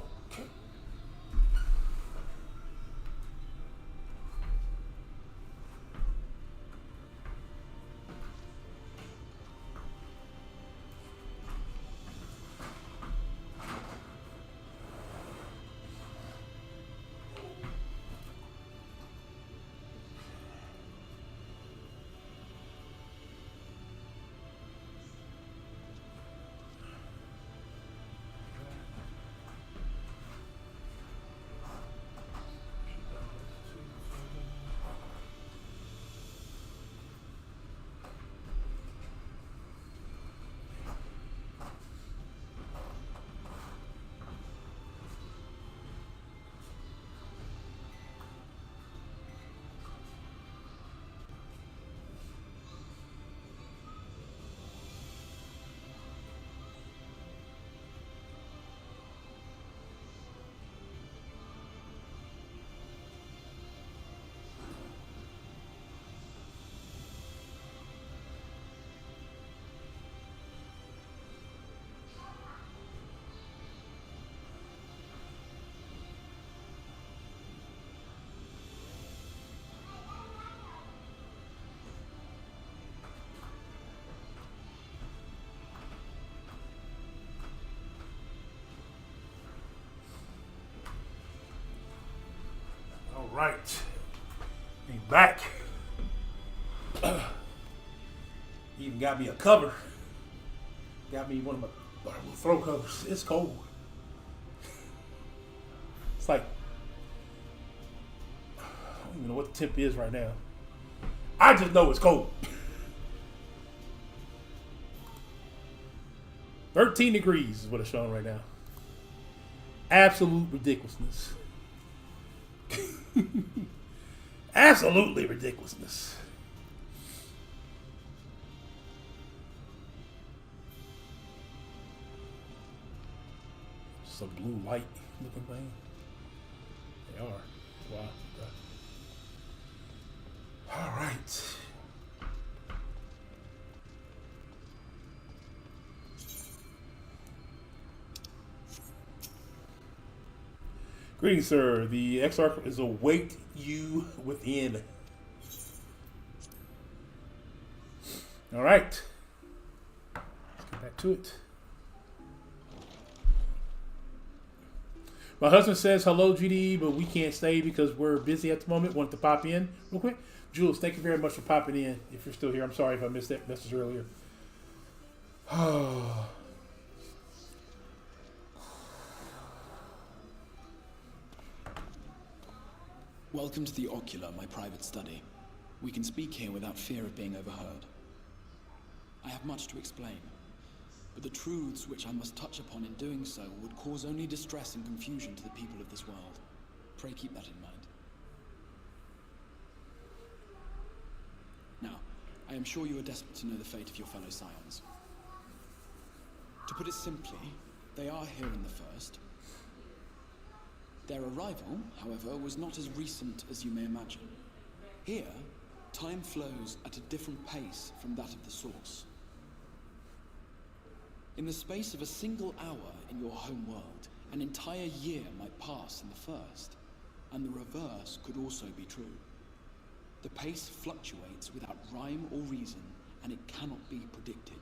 [SPEAKER 1] All right, he's back. Even got me a cover. Got me one of my little throw covers. It's cold. It's like, I don't even know what the temp is right now. I just know it's cold. 13 degrees is what it's showing right now. Absolute ridiculousness. Absolutely ridiculousness. It's a blue light looking thing. They are. Wow. All right. Greetings, sir. The XR is await you within. All right. Let's get back to it. My husband says hello, GD, but we can't stay because we're busy at the moment. Want to pop in real quick? Jules, thank you very much for popping in. If you're still here, I'm sorry if I missed that message earlier.
[SPEAKER 6] Welcome to the Ocular, my private study. We can speak here without fear of being overheard. I have much to explain, but the truths which I must touch upon in doing so would cause only distress and confusion to the people of this world. Pray keep that in mind. Now, I am sure you are desperate to know the fate of your fellow scions. To put it simply, they are here in the first. Their arrival, however, was not as recent as you may imagine. Here, time flows at a different pace from that of the source. In the space of a single hour in your home world, an entire year might pass in the first, and the reverse could also be true. The pace fluctuates without rhyme or reason, and it cannot be predicted.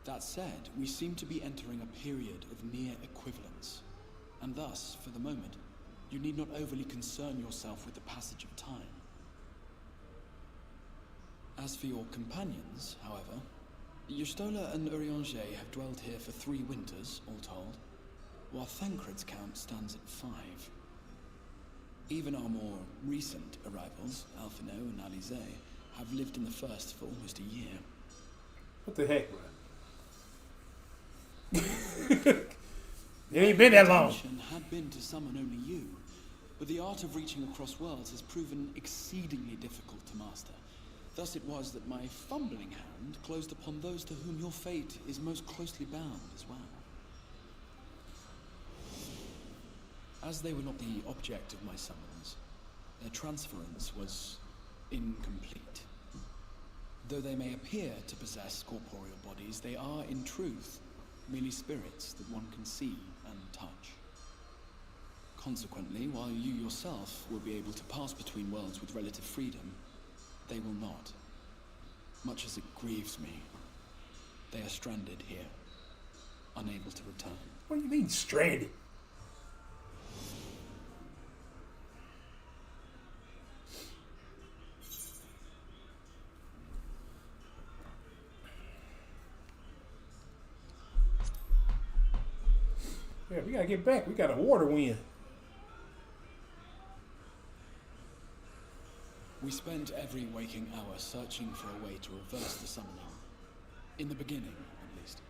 [SPEAKER 6] That said, we seem to be entering a period of near equivalence. And thus, for the moment, you need not overly concern yourself with the passage of time. As for your companions, however, Yustola and Urianger have dwelled here for 3 winters, all told, while Thancred's count stands at 5. Even our more recent arrivals, Alphino and Alize, have lived in the first for almost a year.
[SPEAKER 1] What the heck, bro? It ain't been that long.
[SPEAKER 6] My intention had been to summon only you, but the art of reaching across worlds has proven exceedingly difficult to master. Thus it was that my fumbling hand closed upon those to whom your fate is most closely bound as well. As they were not the object of my summons, their transference was incomplete. Though they may appear to possess corporeal bodies, they are, in truth, merely spirits that one can see and touch. Consequently, while you yourself will be able to pass between worlds with relative freedom, they will not. Much as it grieves me, they are stranded here, unable to return.
[SPEAKER 1] What do you mean, stranded? Yeah, we gotta get back. We got a water win.
[SPEAKER 6] We spent every waking hour searching for a way to reverse the summoning. In the beginning, at least.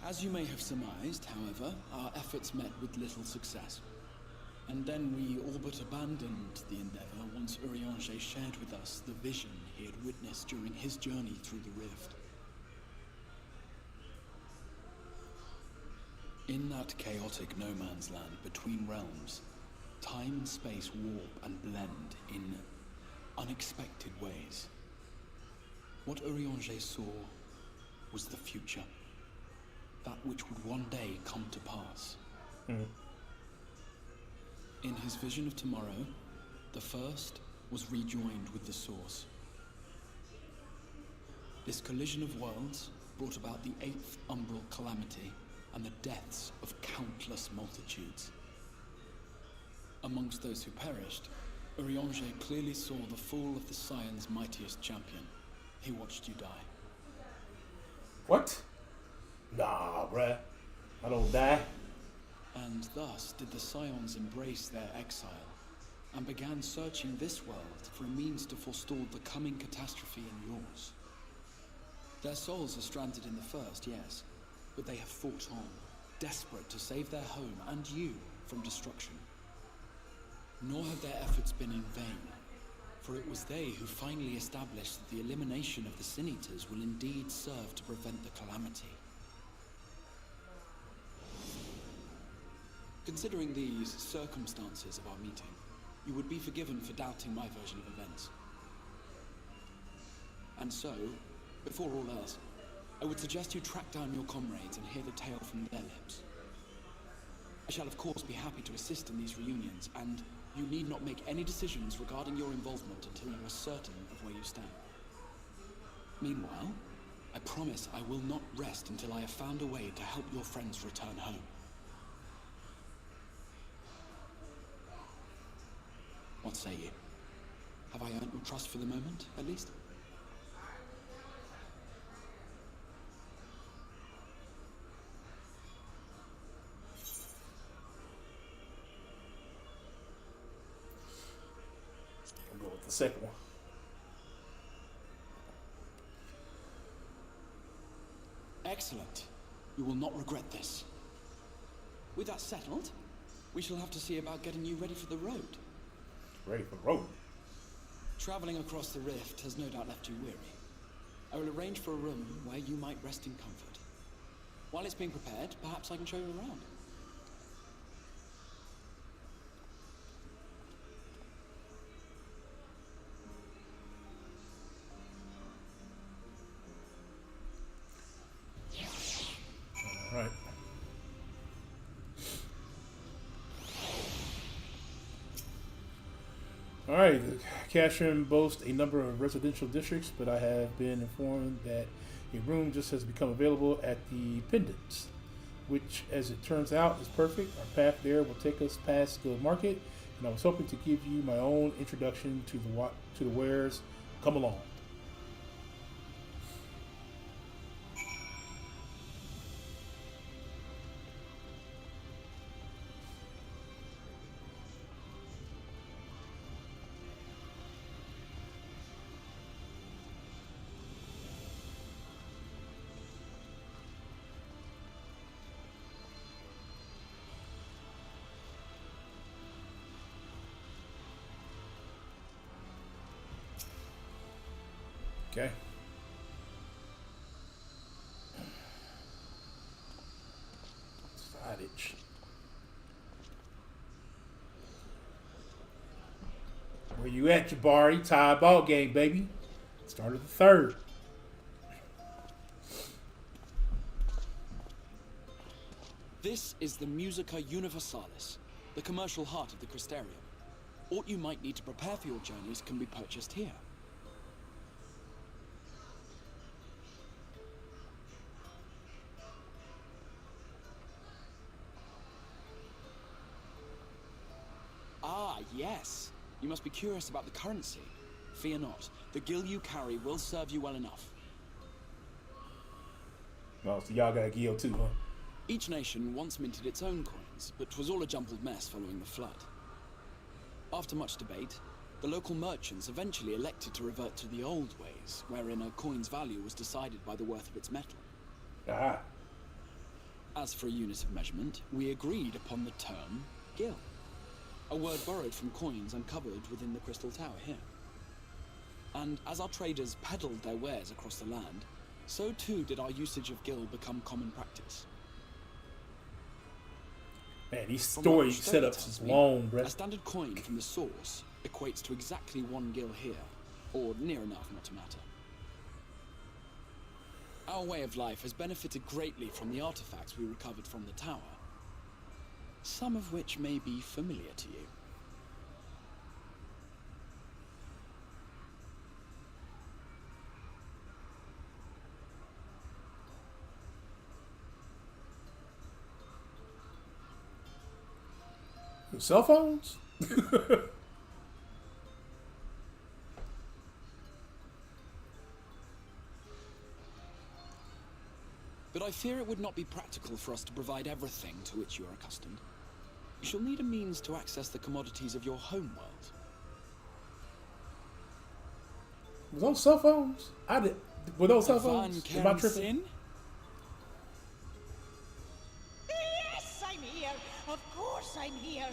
[SPEAKER 6] As you may have surmised, however, our efforts met with little success. And then we all but abandoned the endeavor once Urianger shared with us the vision he had witnessed during his journey through the rift. In that chaotic no-man's land between realms, time and space warp and blend in unexpected ways. What Urianger saw was the future, that which would one day come to pass. In his vision of tomorrow, the first was rejoined with the source. This collision of worlds brought about the 8th umbral calamity and the deaths of countless multitudes. Amongst those who perished, Urianger clearly saw the fall of the Scion's mightiest champion. He watched you die.
[SPEAKER 1] What? Nah, bruh. I don't die.
[SPEAKER 6] And thus did the Scions embrace their exile, and began searching this world for a means to forestall the coming catastrophe in yours. Their souls are stranded in the first, yes, but they have fought on, desperate to save their home and you from destruction. Nor have their efforts been in vain, for it was they who finally established that the elimination of the Sin Eaters will indeed serve to prevent the calamity. Considering the circumstances of our meeting, you would be forgiven for doubting my version of events. And so, before all else, I would suggest you track down your comrades and hear the tale from their lips. I shall of course be happy to assist in these reunions, and you need not make any decisions regarding your involvement until you are certain of where you stand. Meanwhile, I promise I will not rest until I have found a way to help your friends return home. What say you? Have I earned your trust for the moment, at least?
[SPEAKER 1] I'll go with the second one.
[SPEAKER 6] Excellent. You will not regret this. With that settled, we shall have to see about getting you ready for the road.
[SPEAKER 1] Ready for the road?
[SPEAKER 6] Traveling across the rift has no doubt left you weary. I will arrange for a room where you might rest in comfort. While it's being prepared, perhaps I can show you around.
[SPEAKER 1] Right. Alright, the Cashroom boasts a number of residential districts, but I have been informed that a room just has become available at the Pendants, which, as it turns out, is perfect. Our path there will take us past the market, and I was hoping to give you my own introduction to the wares. Come along. Okay. Sidage. Where you at, Jabari? Tie ball game, baby. Start of the third.
[SPEAKER 6] This is the Musica Universalis, the commercial heart of the Crystarium. What you might need to prepare for your journeys can be purchased here. Ah, yes. You must be curious about the currency. Fear not. The gil you carry will serve you well enough.
[SPEAKER 1] Oh, so y'all got a guild too, huh?
[SPEAKER 6] Each nation once minted its own coins, but 'twas all a jumbled mess following the flood. After much debate, the local merchants eventually elected to revert to the old ways, wherein a coin's value was decided by the worth of its metal.
[SPEAKER 1] Ah.
[SPEAKER 6] As for a unit of measurement, we agreed upon the term gil. A word borrowed from coins uncovered within the Crystal Tower here. And as our traders peddled their wares across the land, so too did our usage of gil become common practice.
[SPEAKER 1] Man, these story setups is long, bruh.
[SPEAKER 6] A standard coin from the source equates to exactly 1 gil here, or near enough not to matter. Our way of life has benefited greatly from the artifacts we recovered from the tower, some of which may be familiar to you.
[SPEAKER 1] Cell phones?
[SPEAKER 6] But I fear it would not be practical for us to provide everything to which you are accustomed. You shall need a means to access the commodities of your home world.
[SPEAKER 1] Was those cell phones? Were those cell phones? Am I tripping?
[SPEAKER 5] Sin?
[SPEAKER 11] Yes, I'm here. Of course I'm here.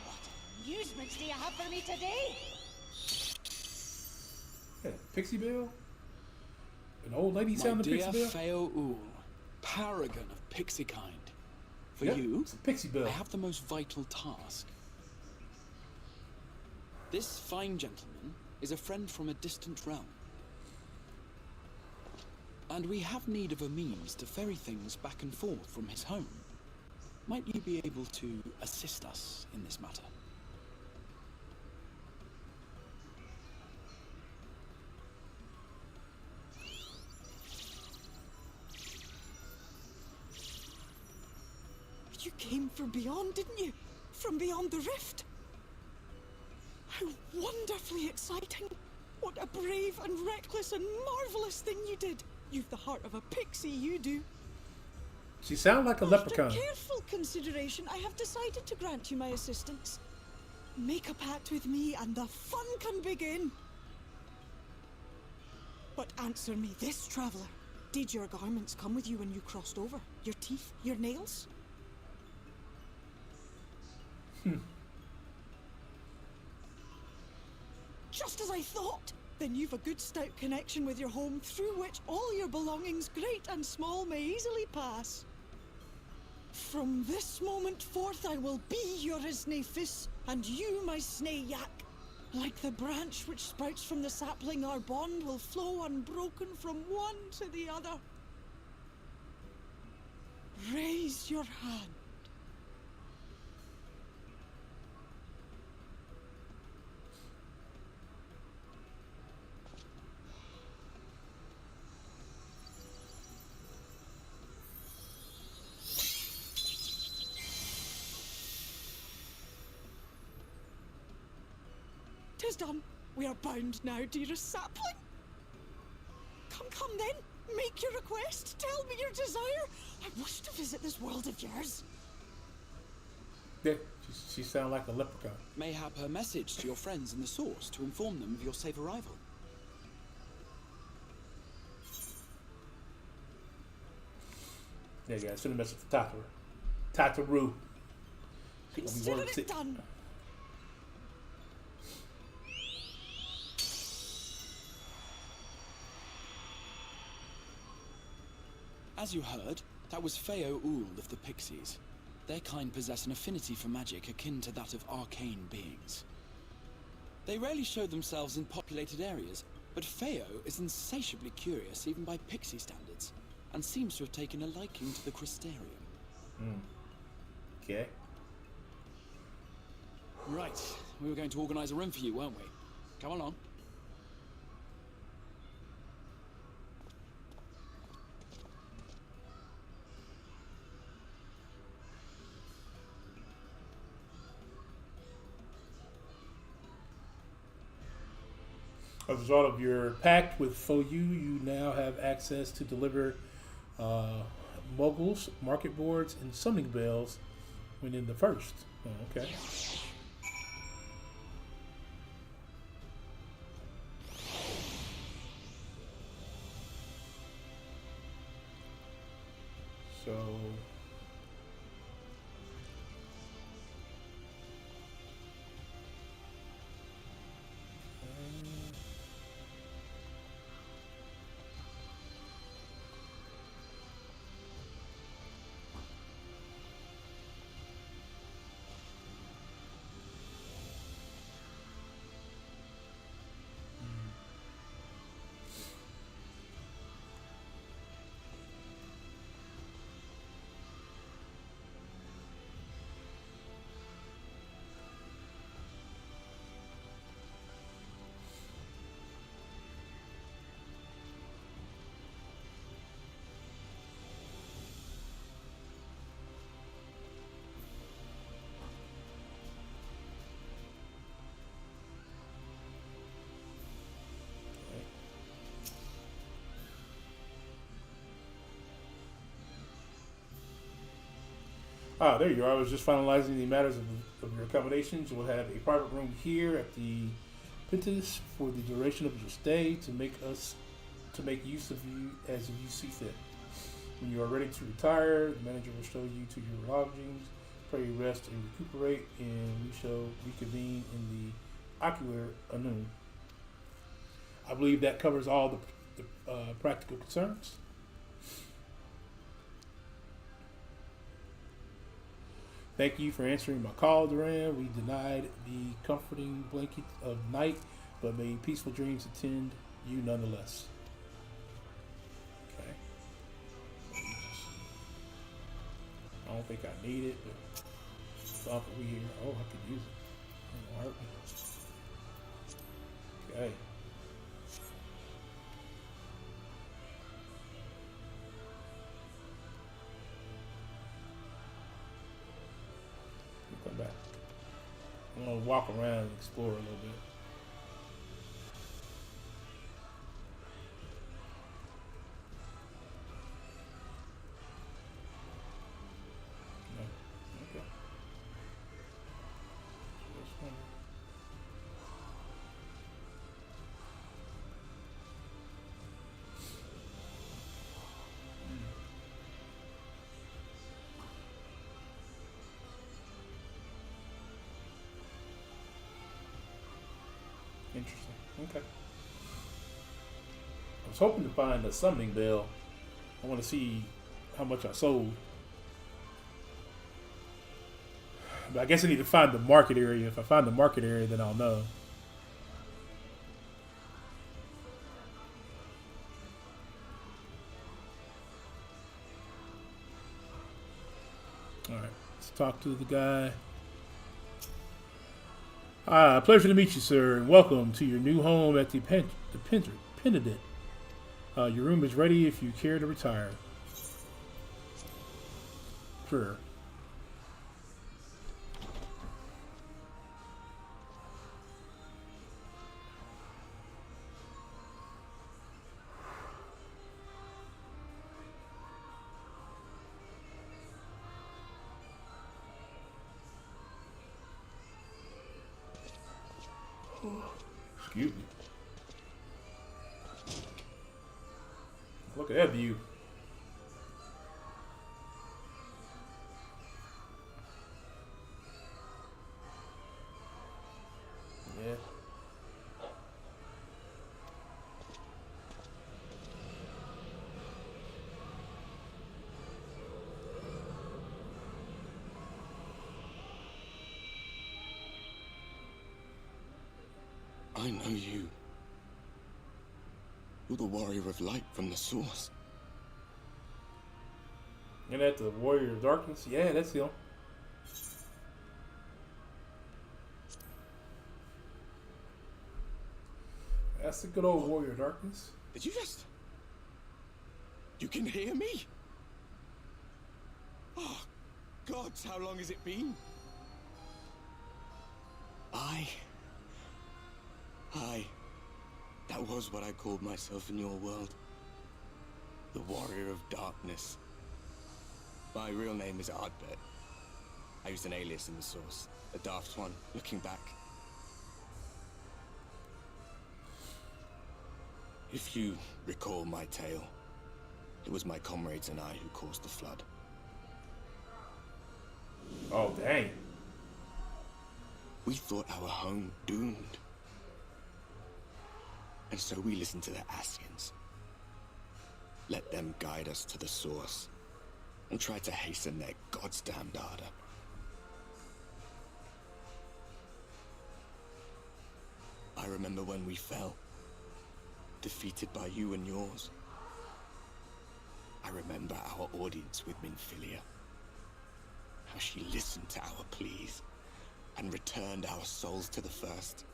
[SPEAKER 11] What amusements do you have for me today?
[SPEAKER 1] Yeah, Pixie Belle? An old lady
[SPEAKER 6] My
[SPEAKER 1] sounding
[SPEAKER 6] dear
[SPEAKER 1] Pixie Belle?
[SPEAKER 6] Feo Ool, paragon of pixie kind. For
[SPEAKER 1] Yep,
[SPEAKER 6] you,
[SPEAKER 1] it's a pixie bill.
[SPEAKER 6] I have the most vital task. This fine gentleman is a friend from a distant realm. And we have need of a means to ferry things back and forth from his home. Might you be able to assist us in this matter?
[SPEAKER 11] You came from beyond, didn't you? From beyond the rift? How wonderfully exciting! What a brave and reckless and marvelous thing you did! You've the heart of a pixie, you do.
[SPEAKER 1] She sounds like a leprechaun.
[SPEAKER 11] After careful consideration, I have decided to grant you my assistance. Make a pact with me and the fun can begin. But answer me this, traveller. Did your garments come with you when you crossed over? Your teeth? Your nails? Just as I thought! Then you've a good stout connection with your home through which all your belongings, great and small, may easily pass. From this moment forth I will be your Isne Fis, and you my Sne Yak. Like the branch which sprouts from the sapling, our bond will flow unbroken from one to the other. Raise your hand. Tis done. We are bound now, dearest sapling. Come then. Make your request. Tell me your desire. I wish to visit this world of yours.
[SPEAKER 1] Yeah, she sounds like a leprechaun.
[SPEAKER 6] Mayhap her message to your friends in the source to inform them of your safe arrival.
[SPEAKER 1] Yeah, guys, shouldn't mess with the Tataru.
[SPEAKER 11] Consider it done.
[SPEAKER 6] As you heard, that was Feo Uld of the Pixies. Their kind possess an affinity for magic akin to that of arcane beings. They rarely show themselves in populated areas, but Feo is insatiably curious even by Pixie standards, and seems to have taken a liking to the Crystarium.
[SPEAKER 1] Okay.
[SPEAKER 6] Right, we were going to organize a room for you, weren't we? Come along.
[SPEAKER 1] As a result of your pact with Foyu, you now have access to deliver moguls, market boards, and summoning bells when in the first. Oh, okay. So... Ah, there you are. I was just finalizing the matters of your accommodations. You will have a private room here at the Pintus for the duration of your stay to make use of you as you see fit. When you are ready to retire, the manager will show you to your lodgings, pray you rest and recuperate, and we shall reconvene in the ocular anew. I believe that covers all the practical concerns. Thank you for answering my call, Duran. We denied the comforting blanket of night, but made peaceful dreams attend you nonetheless. Okay. I don't think I need it, but fuck, we here. Oh, I could use it. It won't hurt me. Okay. Come back. I'm gonna walk around and explore a little bit. No. Okay. This one. Interesting. Okay. I was hoping to find a summoning bell. I want to see how much I sold. But I guess I need to find the market area. If I find the market area, then I'll know. Alright. Let's talk to the guy. Pleasure to meet you, sir, and welcome to your new home at the Pendant. Your room is ready if you care to retire. Sure. Excuse me. Look at that view. Yeah.
[SPEAKER 9] I know you. You're the warrior of light from the source.
[SPEAKER 1] And that the warrior of darkness? Yeah, that's him. That's the good old warrior of darkness.
[SPEAKER 9] Did you just... You can hear me? Oh, gods, how long has it been? That was what I called myself in your world. The warrior of darkness. My real name is Ardbert. I used an alias in the source. A daft one, looking back. If you recall my tale, it was my comrades and I who caused the flood.
[SPEAKER 1] Oh, dang.
[SPEAKER 9] We thought our home doomed. And so we listened to the Ascians. Let them guide us to the source, and tried to hasten their god's damned ardor. I remember when we fell, defeated by you and yours. I remember our audience with Minfilia. How she listened to our pleas, and returned our souls to the first.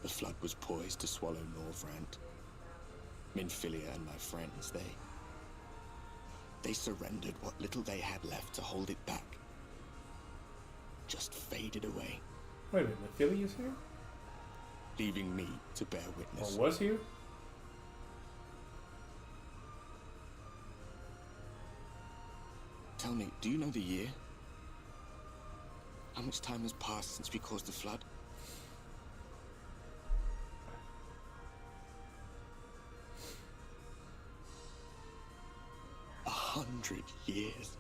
[SPEAKER 9] The flood was poised to swallow Norvrant. Minfilia and my friends, they surrendered what little they had left to hold it back. Just faded away.
[SPEAKER 1] Wait a minute, Minfilia's here?
[SPEAKER 9] Leaving me to bear witness.
[SPEAKER 1] Or was here?
[SPEAKER 9] Tell me, do you know the year? How much time has passed since we caused the flood? $100 years.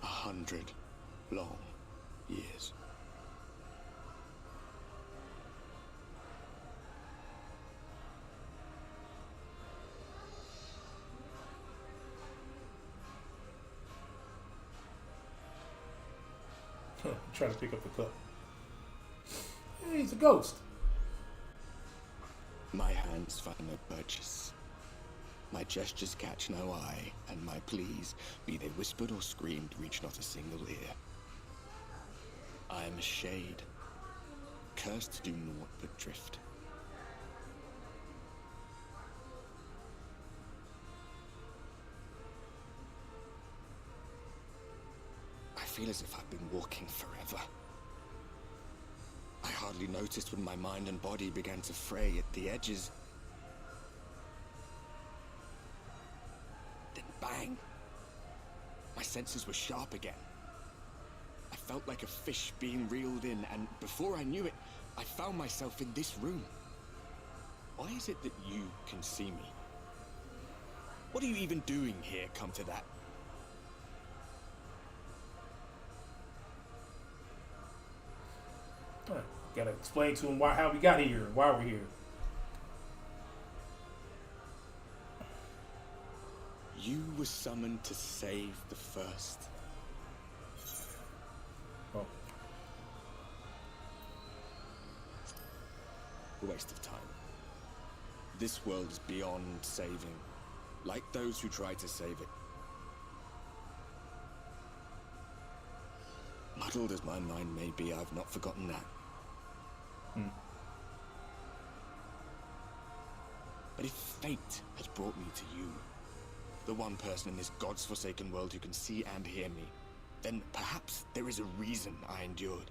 [SPEAKER 9] 100 long years.
[SPEAKER 1] Trying to pick up the cup. Hey, he's a ghost.
[SPEAKER 9] My hands find no purchase. My gestures catch no eye, and my pleas, be they whispered or screamed, reach not a single ear. I am a shade, cursed to do naught but drift. I feel as if I've been walking forever. I hardly noticed when my mind and body began to fray at the edges. Then bang! My senses were sharp again. I felt like a fish being reeled in, and before I knew it, I found myself in this room. Why is it that you can see me? What are you even doing here, come to that?
[SPEAKER 1] Alright, gotta explain to him how we got here and why we're here.
[SPEAKER 9] You were summoned to save the first.
[SPEAKER 1] Oh.
[SPEAKER 9] A waste of time. This world is beyond saving, like those who try to save it. Muddled as my mind may be, I've not forgotten that. But if fate has brought me to you, the one person in this God's forsaken world who can see and hear me, then perhaps there is a reason I endured.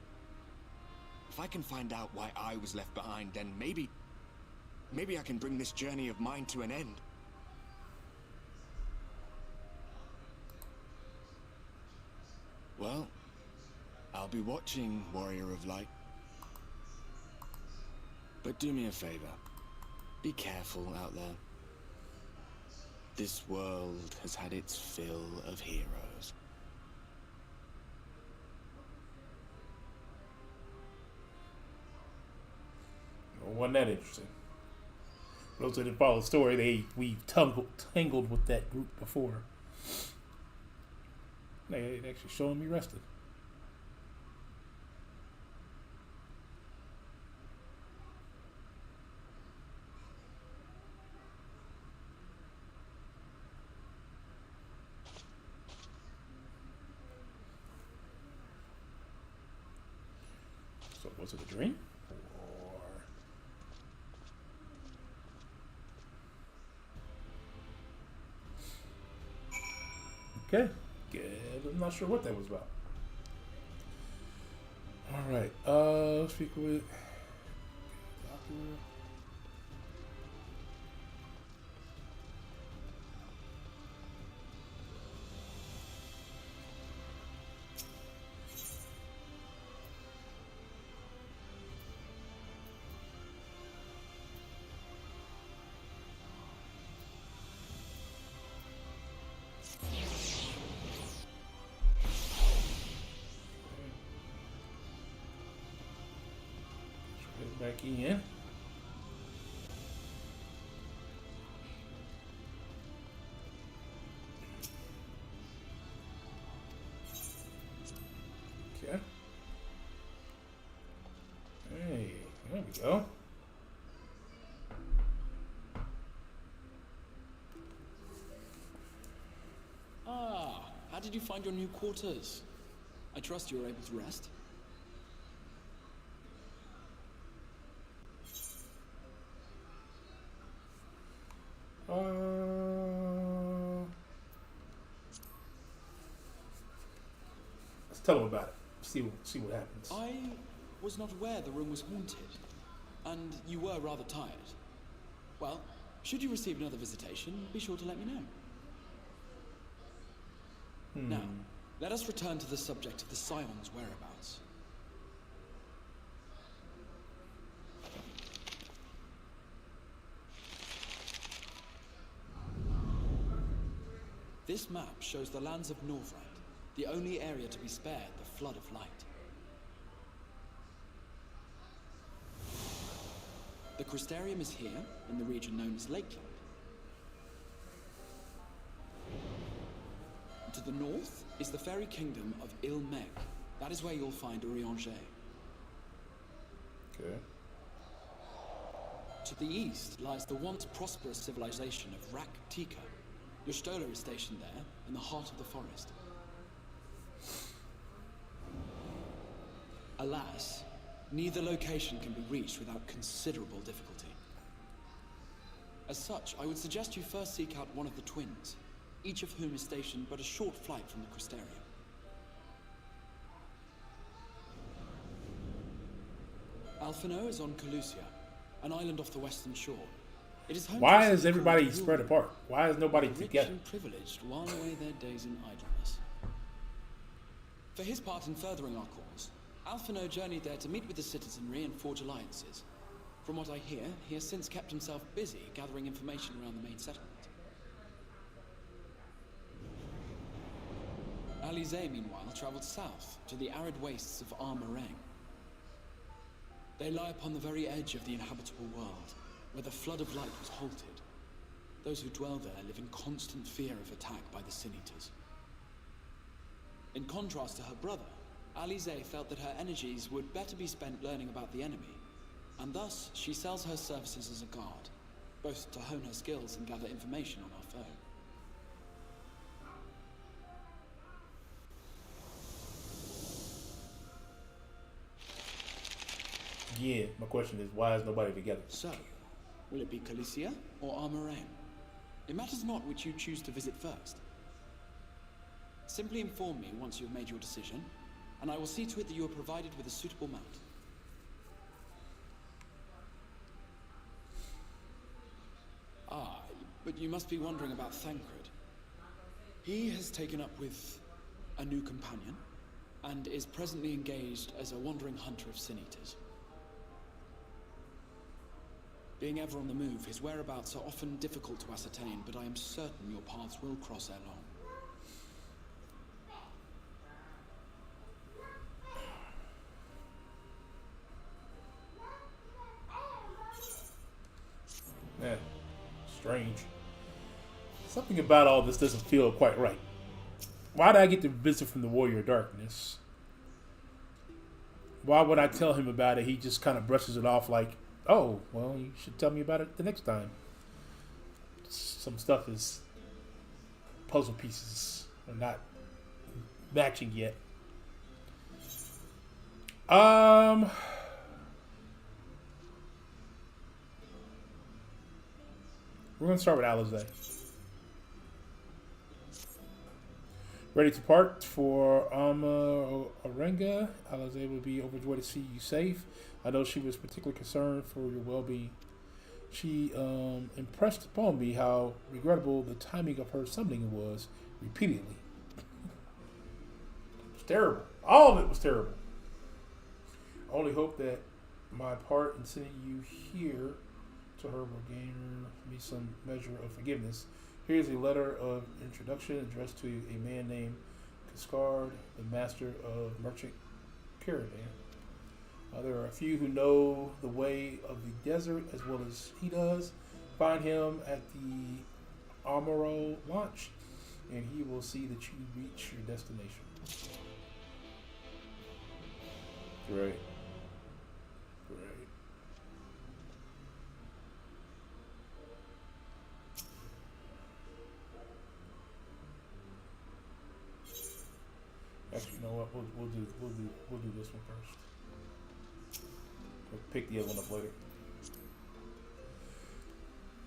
[SPEAKER 9] If I can find out why I was left behind, then maybe I can bring this journey of mine to an end. Well, I'll be watching, Warrior of Light. But do me a favor. Be careful out there. This world has had its fill of heroes.
[SPEAKER 1] Well, wasn't that interesting? For those that didn't follow the story, we tangled with that group before. They actually showing me rested. So was it a dream? Okay, good. I'm not sure what that was about. All right, speak with Doctor. Back in. Okay. Hey, there we go.
[SPEAKER 6] Ah, how did you find your new quarters? I trust you were able to rest.
[SPEAKER 1] Let's tell him about it. See what happens.
[SPEAKER 6] I was not aware the room was haunted, and you were rather tired. Well, should you receive another visitation, be sure to let me know. Now, let us return to the subject of the Scion's whereabouts. This map shows the lands of Northrend, the only area to be spared the flood of light. The Crystarium is here, in the region known as Lakeland. To the north is the fairy kingdom of Ilmeg, That is where you'll find Urianger.
[SPEAKER 1] Okay.
[SPEAKER 6] To the east lies the once prosperous civilization of Rak-Tika. Your Stola is stationed there, in the heart of the forest. Alas, neither location can be reached without considerable difficulty. As such, I would suggest you first seek out one of the twins, each of whom is stationed but a short flight from the Crystarium. Alphino is on Calusia, an island off the western shore. It is home to
[SPEAKER 1] Why
[SPEAKER 6] a
[SPEAKER 1] is
[SPEAKER 6] city
[SPEAKER 1] everybody
[SPEAKER 6] called
[SPEAKER 1] spread
[SPEAKER 6] Yulin,
[SPEAKER 1] apart? Why is nobody
[SPEAKER 6] where the
[SPEAKER 1] together?
[SPEAKER 6] rich and privileged while away their days in idleness. For his part in furthering our cause, Alphino journeyed there to meet with the citizenry and forge alliances. From what I hear, he has since kept himself busy gathering information around the main settlement. Alize, meanwhile, traveled south to the arid wastes of Armarang. They lie upon the very edge of the inhabitable world, where the flood of light was halted. Those who dwell there live in constant fear of attack by the Sin Eaters. In contrast to her brother, Alize felt that her energies would better be spent learning about the enemy, and thus she sells her services as a guard, both to hone her skills and gather information on our foe.
[SPEAKER 1] Yeah, my question is, why is nobody together?
[SPEAKER 6] So, will it be Calicia or Armarang? It matters not which you choose to visit first. Simply inform me once you have made your decision, and I will see to it that you are provided with a suitable mount. Ah, but you must be wondering about Thancred. He has taken up with a new companion, and is presently engaged as a wandering hunter of Sin Eaters. Being ever on the move, his whereabouts are often difficult to ascertain, but I am certain your paths will cross ere long.
[SPEAKER 1] Yeah, strange. Something about all this doesn't feel quite right. Why did I get to visit from the Warrior of Darkness? Why would I tell him about it? He just kind of brushes it off like, oh, well, you should tell me about it the next time. Some stuff is puzzle pieces are not matching yet. We're going to start with Alize. Ready to part for Arenga. Alize will be overjoyed to see you safe. I know she was particularly concerned for your well-being. She impressed upon me how regrettable the timing of her summoning was repeatedly. It was terrible. All of it was terrible. I only hope that my part in sending you here to her will gain me some measure of forgiveness. Here's a letter of introduction addressed to a man named Cascard, the master of merchant caravan. There are a few who know the way of the desert as well as he does. Find him at the Amaro launch, and he will see that you reach your destination. Great. Great. Actually, you know what? We'll do this one first. We'll pick the other one up later.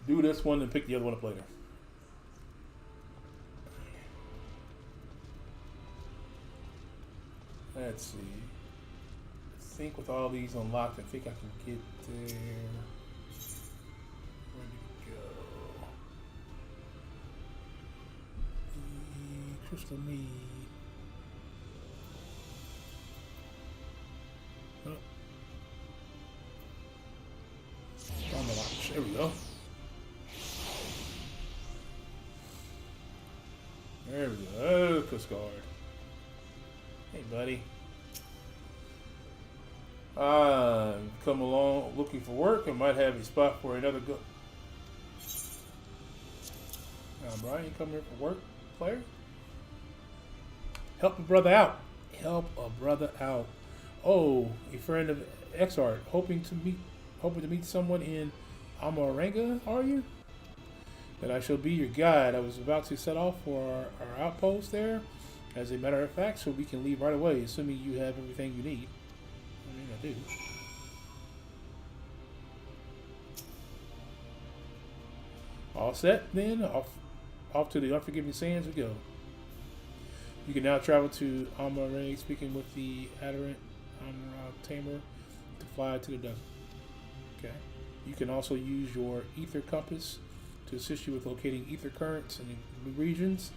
[SPEAKER 1] Do this one and pick the other one up later. Let's see. I think with all these unlocked, I think I can get there. Where did it go? The crystal mead. Oh. There we go. There we go. Oh, Coast Guard. Hey, buddy. Come along looking for work. I might have a spot for another go. Brian, you come here for work, player? Help a brother out. Help a brother out. Oh, a friend of XIV, hoping to meet someone in Amaranga, are you? Then I shall be your guide. I was about to set off for our outpost there, as a matter of fact, so we can leave right away, assuming you have everything you need. I mean, I do. All set, then. Off to the Unforgiving Sands we go. You can now travel to Amarang, speaking with the Adirant Tamer, to fly to the desert. Okay. You can also use your ether compass to assist you with locating ether currents in the regions.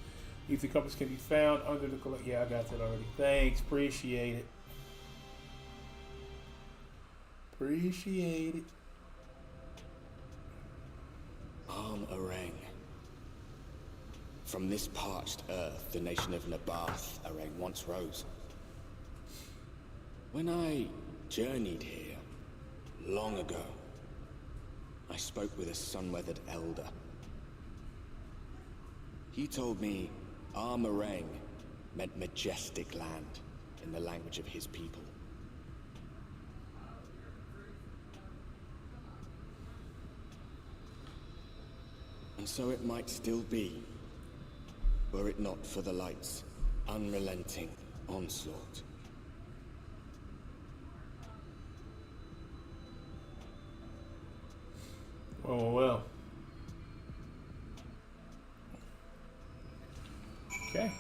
[SPEAKER 1] Ether compass can be found under the... Yeah, I got that already. Thanks. Appreciate it. Appreciate it.
[SPEAKER 9] Arang. From this parched earth, the nation of Nabath, Arang, once rose. When I journeyed here, long ago, I spoke with a sun-weathered elder. He told me Armarang meant majestic land in the language of his people. And so it might still be, were it not for the light's unrelenting onslaught.
[SPEAKER 1] Well. Okay.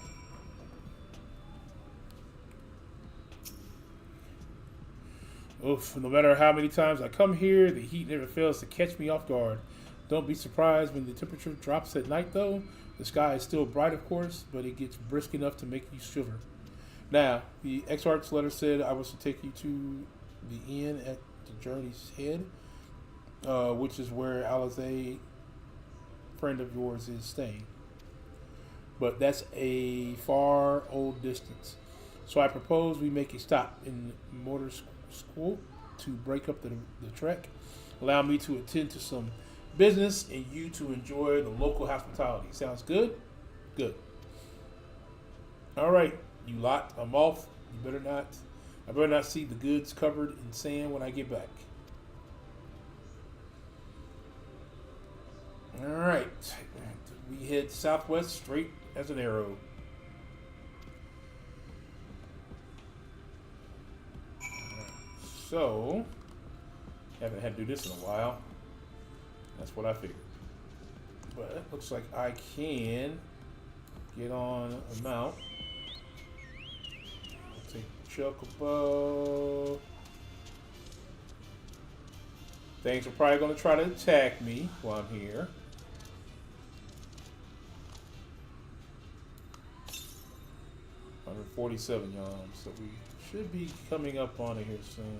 [SPEAKER 1] Oof, no matter how many times I come here, the heat never fails to catch me off guard. Don't be surprised when the temperature drops at night, though. The sky is still bright, of course, but it gets brisk enough to make you shiver. Now, the Exarch's letter said I was to take you to the inn at the journey's head, which is where Alizé, friend of yours, is staying. But that's a far old distance. So I propose we make a stop in Motor School to break up the trek. Allow me to attend to some business and you to enjoy the local hospitality. Sounds good? Good. All right, you lot. I'm off. I better not see the goods covered in sand when I get back. All right. We head southwest straight as an arrow. So, haven't had to do this in a while. That's what I figured. But it looks like I can get on a mount. I'll take Chocobo. Things are probably going to try to attack me while I'm here. $147 yawns, so we should be coming up on it here soon.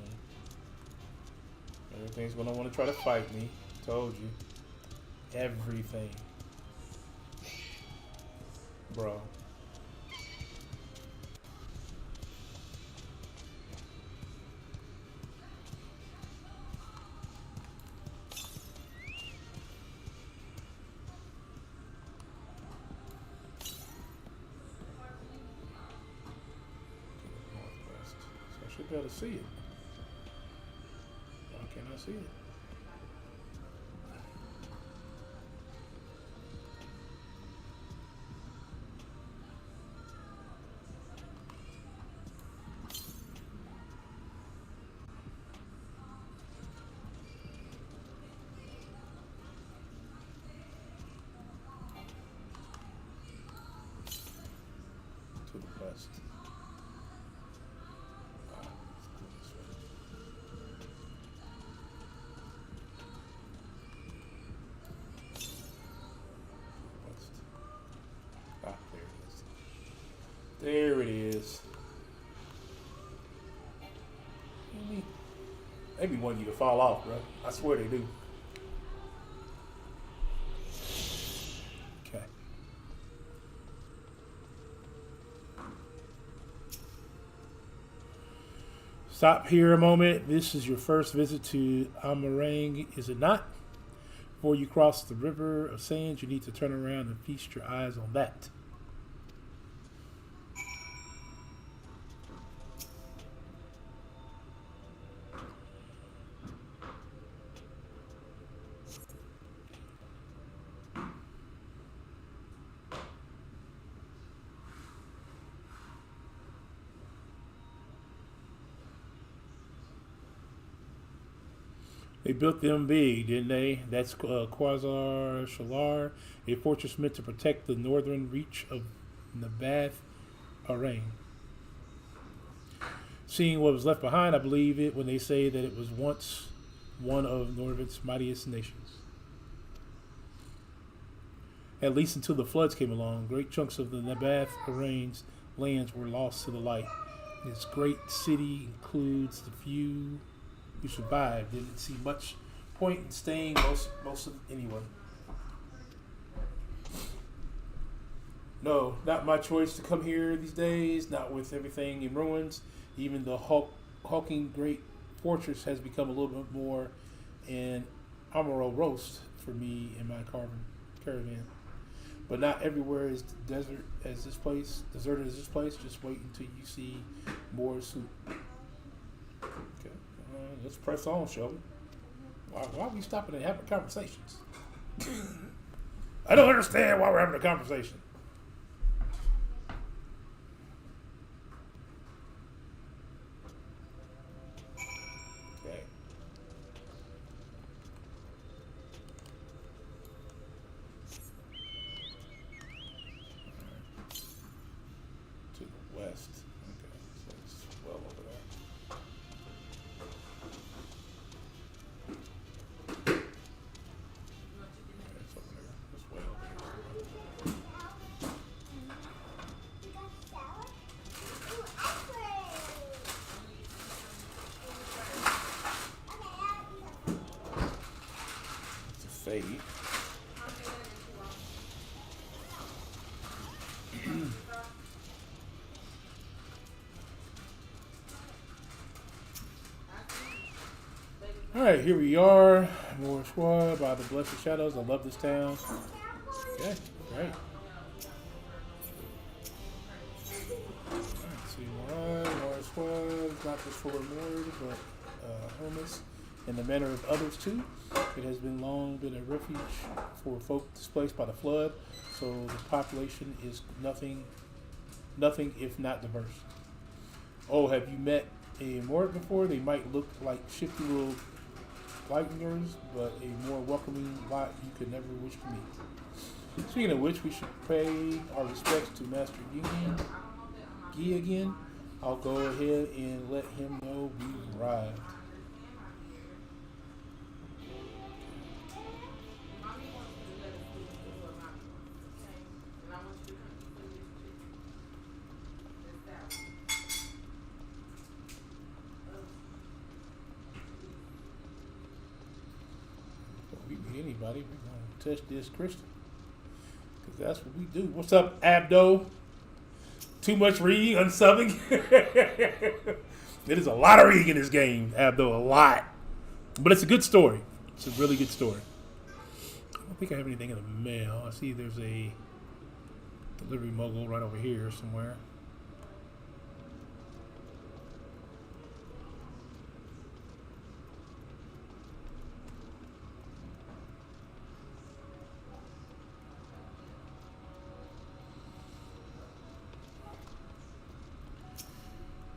[SPEAKER 1] Everything's going to want to try to fight me. Told you. Everything. Bro. I should be able to see it. Why can't I see it? To the west. There it is. They be wanting you to fall off, bro. I swear they do. Okay. Stop here a moment. This is your first visit to Amarang, is it not? Before you cross the river of sands, you need to turn around and feast your eyes on that. They built them big, didn't they? That's Quasar Shalar, a fortress meant to protect the northern reach of Nabath Arain. Seeing what was left behind, I believe it when they say that it was once one of Norvid's mightiest nations. At least until the floods came along, great chunks of the Nabath Arain's lands were lost to the light. This great city includes the few who survived. Didn't see much point in staying most of anyway. No, not my choice to come here these days, not with everything in ruins. Even the hulking great fortress has become a little bit more an Amaro roast for me in my caravan. But not everywhere is deserted as this place. Just wait until you see more soup. Okay, let's press on, shall we? Why are we stopping and having conversations? I don't understand why we're having a conversation. Okay. To the west. Okay, so it's well over there. It's over there. It's way over there. It's a fade. Alright, here we are. More squad by the Blessed Shadows. I love this town. Okay, great. Alright, see more squad. Not just for Lord, but homeless. In the manner of others too. It has been long been a refuge for folk displaced by the flood, so the population is nothing if not diverse. Oh, have you met a Mort before? They might look like shifty little lightningers, but a more welcoming lot you could never wish to meet. Speaking of which, we should pay our respects to Master Guy again. I'll go ahead and let him know we've arrived. Anybody, we're gonna touch this crystal because that's what we do. What's up, Abdo? Too much reading, unsubbing. It is a lot of reading in this game, Abdo, a lot, but it's a good story. It's a really good story. I don't think I have anything in the mail. I see there's a delivery mogul right over here somewhere.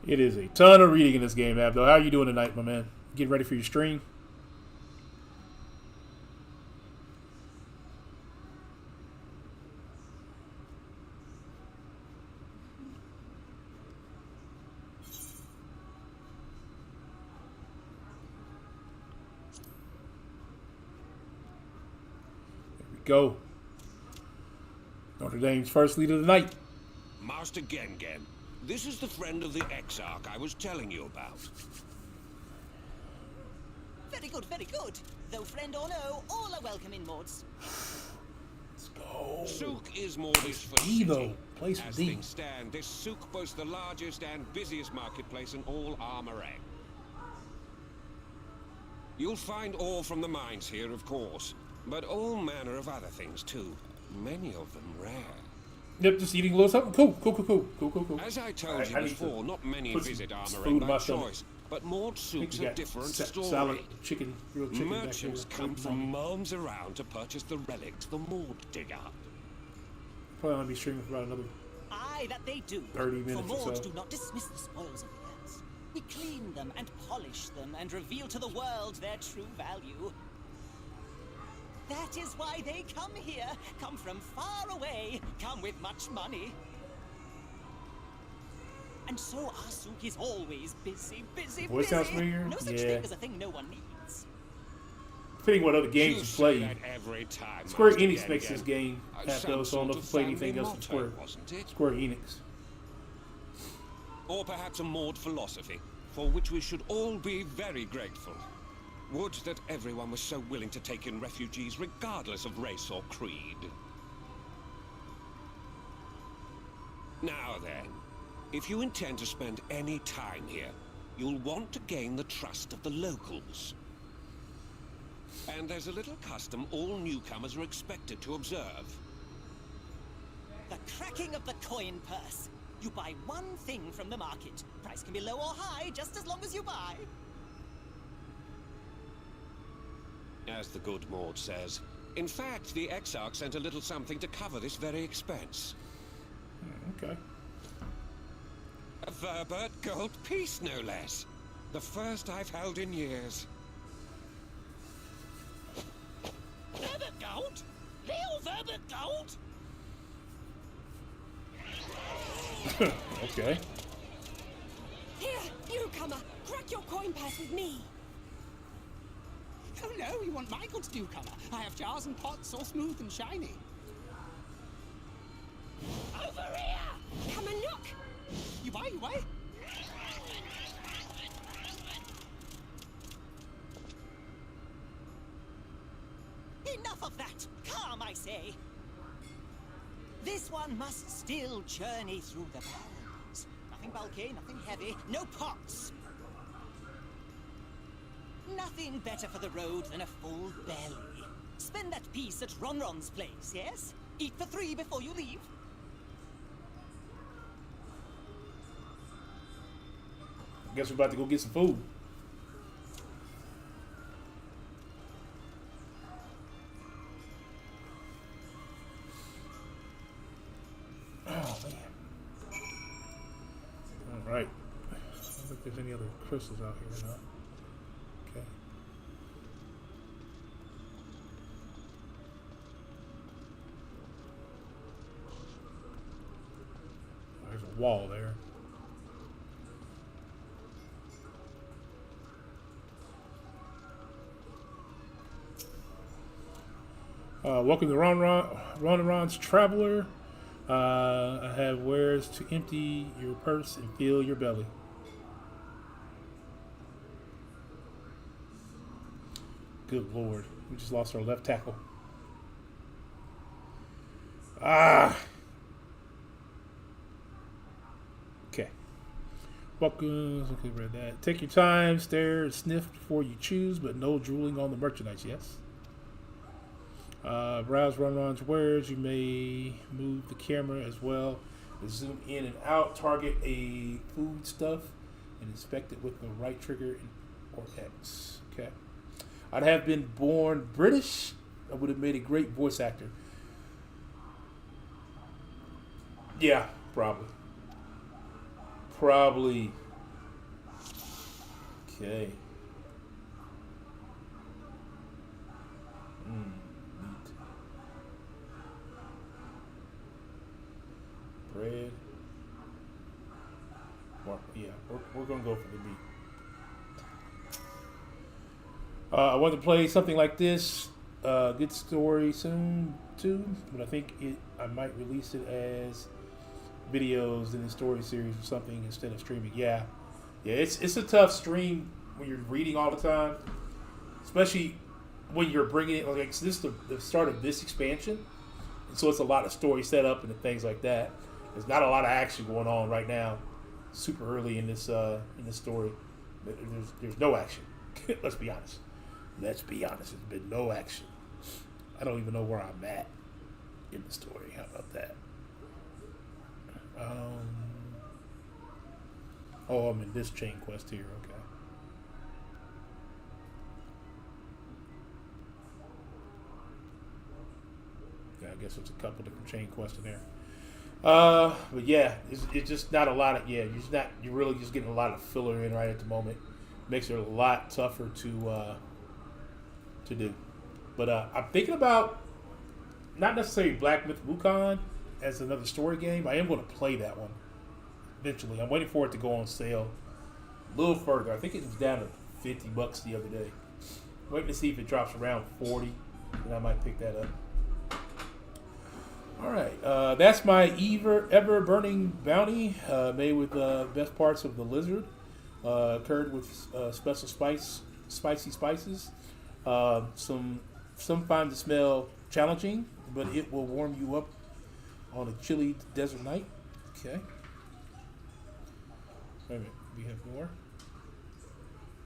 [SPEAKER 1] It is a ton of reading in this game, Abdo. How are you doing tonight, my man? Getting ready for your stream? There we go. Notre Dame's first lead of the night.
[SPEAKER 4] Master Gengen. This is the friend of the Exarch I was telling you about.
[SPEAKER 12] Very good, very good. Though friend or no, all are welcome in mods.
[SPEAKER 1] Let's go.
[SPEAKER 4] Souk is Mordi's first city.
[SPEAKER 1] Place
[SPEAKER 4] As
[SPEAKER 1] D.
[SPEAKER 4] things stand, this souk boasts the largest and busiest marketplace in all Armorang. You'll find ore from the mines here, of course, but all manner of other things too. Many of them rare.
[SPEAKER 1] Yep, just eating a little something. Cool.
[SPEAKER 4] As I told you before, not many visit Armorang by choice, but Mord Soup's a different story.
[SPEAKER 1] Salad, chicken, grilled chicken.
[SPEAKER 4] Merchants come from miles around to purchase the relics the Mord dig up.
[SPEAKER 1] Probably gonna be streaming for about another
[SPEAKER 12] Aye, that they do.
[SPEAKER 1] 30 minutes
[SPEAKER 12] For
[SPEAKER 1] or
[SPEAKER 12] Mords
[SPEAKER 1] so.
[SPEAKER 12] do not dismiss the spoils of the earth. We clean them and polish them and reveal to the world their true value. That is why they come here, come from far away, come with much money. And so our souk is always busy, busy,
[SPEAKER 1] Voice
[SPEAKER 12] busy.
[SPEAKER 1] sounds familiar?
[SPEAKER 12] No such
[SPEAKER 1] Yeah.
[SPEAKER 12] thing as a thing no one needs.
[SPEAKER 1] Depending what other games you play.
[SPEAKER 4] Every time,
[SPEAKER 1] Square
[SPEAKER 4] Master
[SPEAKER 1] Enix makes
[SPEAKER 4] Gengen.
[SPEAKER 1] this game
[SPEAKER 4] Some
[SPEAKER 1] after, so I don't know
[SPEAKER 4] sort
[SPEAKER 1] if you
[SPEAKER 4] of
[SPEAKER 1] played anything
[SPEAKER 4] family
[SPEAKER 1] else from
[SPEAKER 4] motto,
[SPEAKER 1] Square.
[SPEAKER 4] wasn't it?
[SPEAKER 1] Square Enix.
[SPEAKER 4] Or perhaps a Maud philosophy, for which we should all be very grateful. Would that everyone was so willing to take in refugees regardless of race or creed. Now then, if you intend to spend any time here, you'll want to gain the trust of the locals. And there's a little custom all newcomers are expected to observe.
[SPEAKER 12] The cracking of the coin purse. You buy one thing from the market. Price can be low or high, just as long as you buy.
[SPEAKER 4] As the good Maud says, in fact, the Exarch sent a little something to cover this very expense.
[SPEAKER 1] Okay.
[SPEAKER 4] A Verbert gold piece, no less. The first I've held in years.
[SPEAKER 12] Verbert gold? Real Verbert gold?
[SPEAKER 1] Okay.
[SPEAKER 11] Here, newcomer, crack your coin purse with me.
[SPEAKER 5] Oh no, you want my goods, newcomer. I have jars and pots all smooth and shiny.
[SPEAKER 11] Over here! Come and look!
[SPEAKER 5] You buy?
[SPEAKER 12] Enough of that! Calm, I say! This one must still journey through the barrens. Nothing bulky, nothing heavy, no pots. Nothing better for the road than a full belly. Spend that piece at Ronron's place, yes? Eat for 3 before you leave.
[SPEAKER 1] I guess we're about to go get some food. Oh, man. Alright. I don't think there's any other crystals out here or not. Okay. There's a wall there. Welcome to Ronron's Traveler. I have wares to empty your purse and fill your belly. Good lord. We just lost our left tackle. Ah! Okay. Welcome. Okay, read that. Take your time, stare, and sniff before you choose, but no drooling on the merchandise, yes? Browse Ronron's wares. You may move the camera as well. Zoom in and out. Target a food stuff and inspect it with the right trigger or X. Okay. I'd have been born British. I would have made a great voice actor. Yeah, probably. Probably. Okay. Meat. Bread. Yeah, we're gonna go for the meat. I want to play something like this. Good story soon too, but I think I might release it as videos in the story series or something instead of streaming. Yeah, it's a tough stream when you're reading all the time, especially when you're bringing it. Like so this is the start of this expansion, and so it's a lot of story setup and things like that. There's not a lot of action going on right now. Super early in this story, there's no action. Let's be honest. There's been no action. I don't even know where I'm at in the story. How about that? Oh, I'm in this chain quest here. Okay. Yeah, I guess there's a couple different chain quests in there. But yeah, it's just not a lot of you're really just getting a lot of filler in right at the moment. Makes it a lot tougher to do. But I'm thinking about not necessarily Black Myth Wukong as another story game. I am going to play that one eventually. I'm waiting for it to go on sale a little further. I think it was down to $50 the other day. Waiting to see if it drops around 40, and I might pick that up. All right, that's my ever burning bounty, made with best parts of the lizard, curd with special spicy spices. Some find the smell challenging, but it will warm you up on a chilly desert night. Okay. Wait a minute, we have more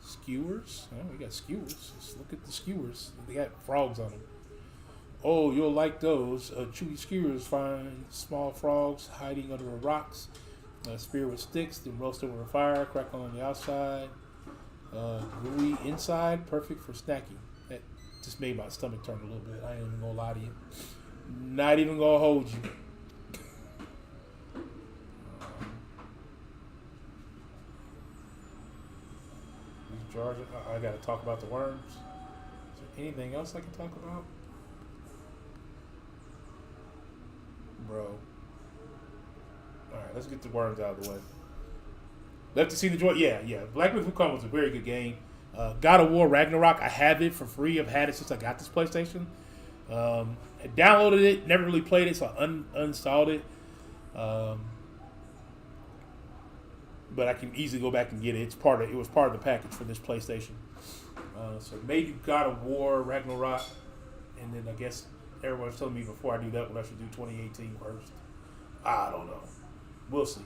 [SPEAKER 1] skewers. Oh, we got skewers. Let's look at the skewers. They got frogs on them. Oh, you'll like those. Chewy skewers find small frogs hiding under the rocks. Spear with sticks, then roast over a fire, crackle on the outside. Gooey inside, perfect for snacking. That just made my stomach turn a little bit. I ain't even gonna lie to you. Not even gonna hold you. These jars, I gotta talk about the worms. Is there anything else I can talk about? Bro. Alright, let's get the worms out of the way. Left to see the joy. Yeah. Black Myth Wukong was a very good game. God of War Ragnarok, I have it for free. I've had it since I got this PlayStation. I downloaded it, never really played it, so I uninstalled it. But I can easily go back and get it. It was part of the package for this PlayStation. So maybe God of War Ragnarok, and then I guess everyone's telling me before I do that one I should do 2018 first. I don't know. We'll see.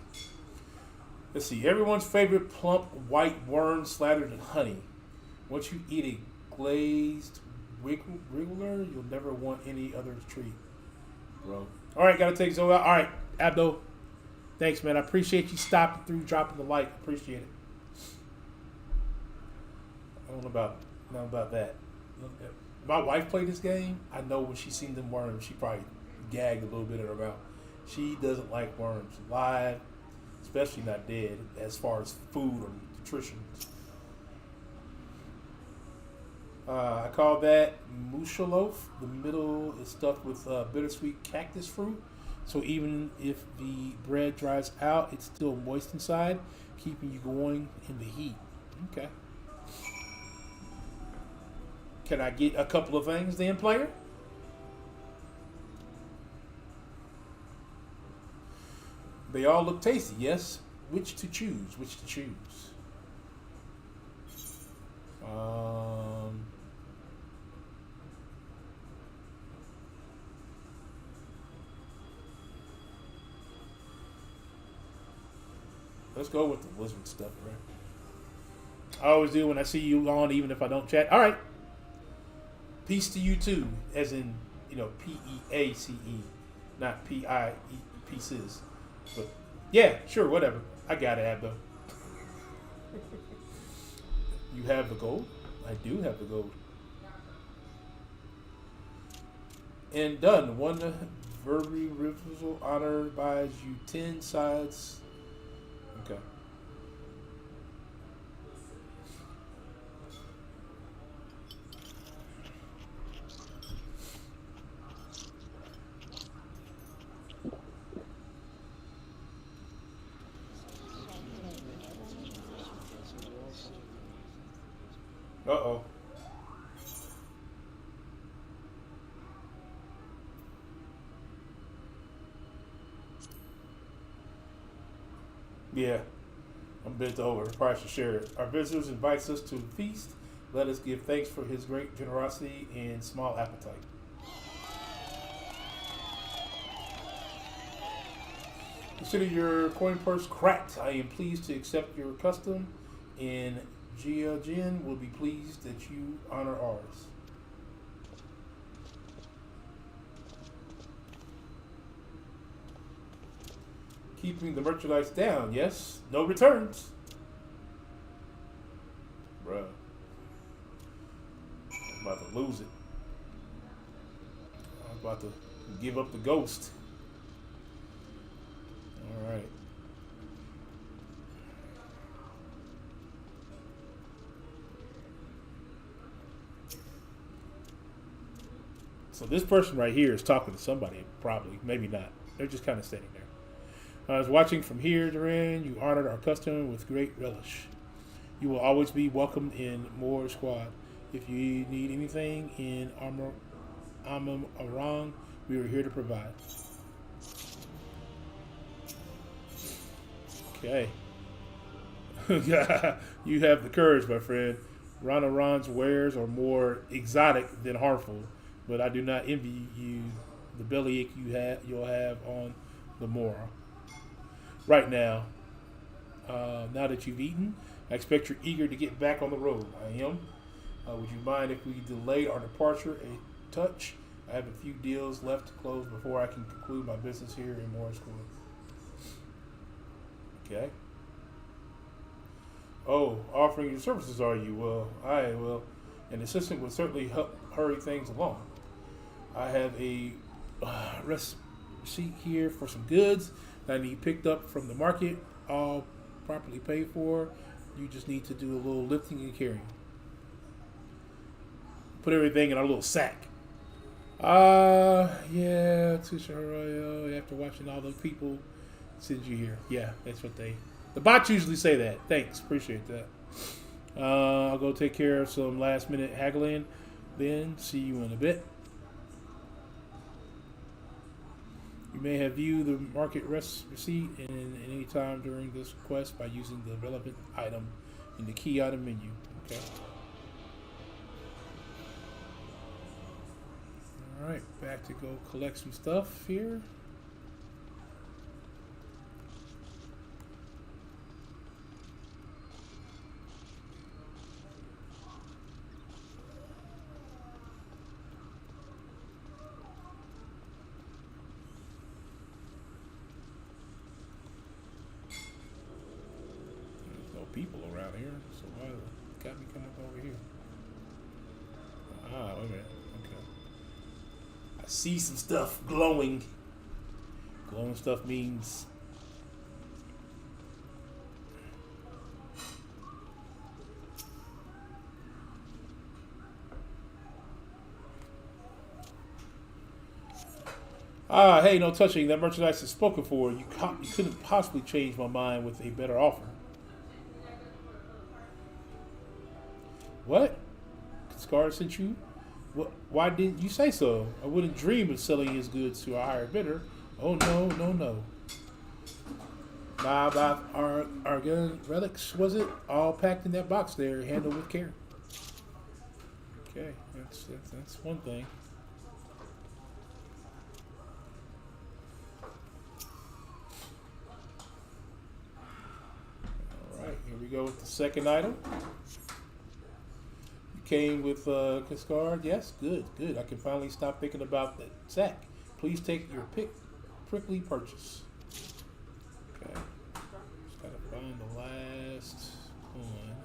[SPEAKER 1] Let's see. Everyone's favorite plump white worm slathered in honey. Once you eat a glazed wriggler, you'll never want any other treat, bro. All right, gotta take Zoe out. All right, Abdo. Thanks, man. I appreciate you stopping through, dropping the like. Appreciate it. I don't know about that. My wife played this game. I know when she seen them worms, she probably gagged a little bit in her mouth. She doesn't like worms live, especially not dead, as far as food or nutrition. I call that mushaloaf. The middle is stuffed with bittersweet cactus fruit. So even if the bread dries out, it's still moist inside, keeping you going in the heat. Okay. Can I get a couple of things then, player? They all look tasty, yes. Which to choose? Let's go with the lizard stuff, right? I always do when I see you on, even if I don't chat. All right. Peace to you too, as in, Peace, not Pie pieces. But yeah, sure, whatever. I got it, Abdo. You have the gold? I do have the gold. And done. One verbally refusal honor buys you 10 sides. Okay. Uh-oh. Yeah. I'm bent over. Probably should share it. Our visitors invites us to a feast. Let us give thanks for his great generosity and small appetite. Consider your coin purse cracked. I am pleased to accept your custom, and Jia Jin will be pleased that you honor ours. Keeping the merchandise down, yes? No returns. Bruh. I'm about to lose it. I'm about to give up the ghost. So this person right here is talking to somebody, probably, maybe not. They're just kind of standing there. I was watching from here, Duran. You honored our custom with great relish. You will always be welcomed in Moore Squad. If you need anything in Arang, we are here to provide. Okay. You have the courage, my friend. Ranaran's wares are more exotic than harmful, but I do not envy you the bellyache you'll have on the morrow. Right now, now that you've eaten, I expect you're eager to get back on the road. I am. Would you mind if we delay our departure a touch? I have a few deals left to close before I can conclude my business here in Morris Court. Okay. Oh, offering your services, are you? Well, I will. An assistant would certainly help hurry things along. I have a receipt here for some goods that I need picked up from the market, all properly paid for. You just need to do a little lifting and carrying. Put everything in our little sack. Yeah, Tusha Arroyo, after watching all those people send you here. Yeah, that's what the bots usually say that. Thanks, appreciate that. I'll go take care of some last minute haggling. Then see you in a bit. You may have viewed the market receipt in any time during this quest by using the relevant item in the key item menu. Okay. Alright, back to go collect some stuff here. People around here, so why got me coming up over here? Ah, wait a minute. Okay. I see some stuff glowing. Glowing stuff means hey, no touching. That merchandise is spoken for. You couldn't possibly change my mind with a better offer. What? Scar sent you? What? Why didn't you say so? I wouldn't dream of selling his goods to a higher bidder. Oh, no. Nah, about our gun relics, was it? All packed in that box there, handled with care. Okay, that's one thing. Alright, here we go with the second item. Came with Kaskar. Yes, good. I can finally stop thinking about that sack. Please take your prickly purchase. Okay. Just gotta find the last one.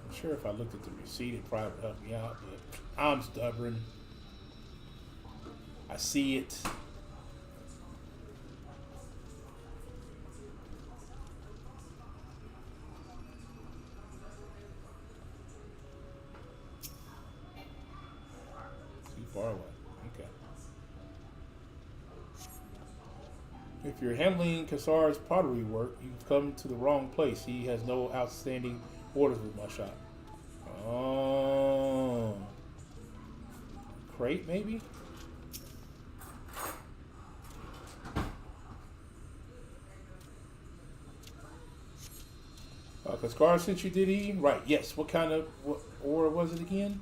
[SPEAKER 1] I'm sure if I looked at the receipt, it probably would help me out, but I'm stubborn. I see it. Far away. Okay. If you're handling Kassar's pottery work, you've come to the wrong place. He has no outstanding orders with my shop. Oh. Crate, maybe? Kaskar sent you, did he? Right, yes. What kind of order was it again?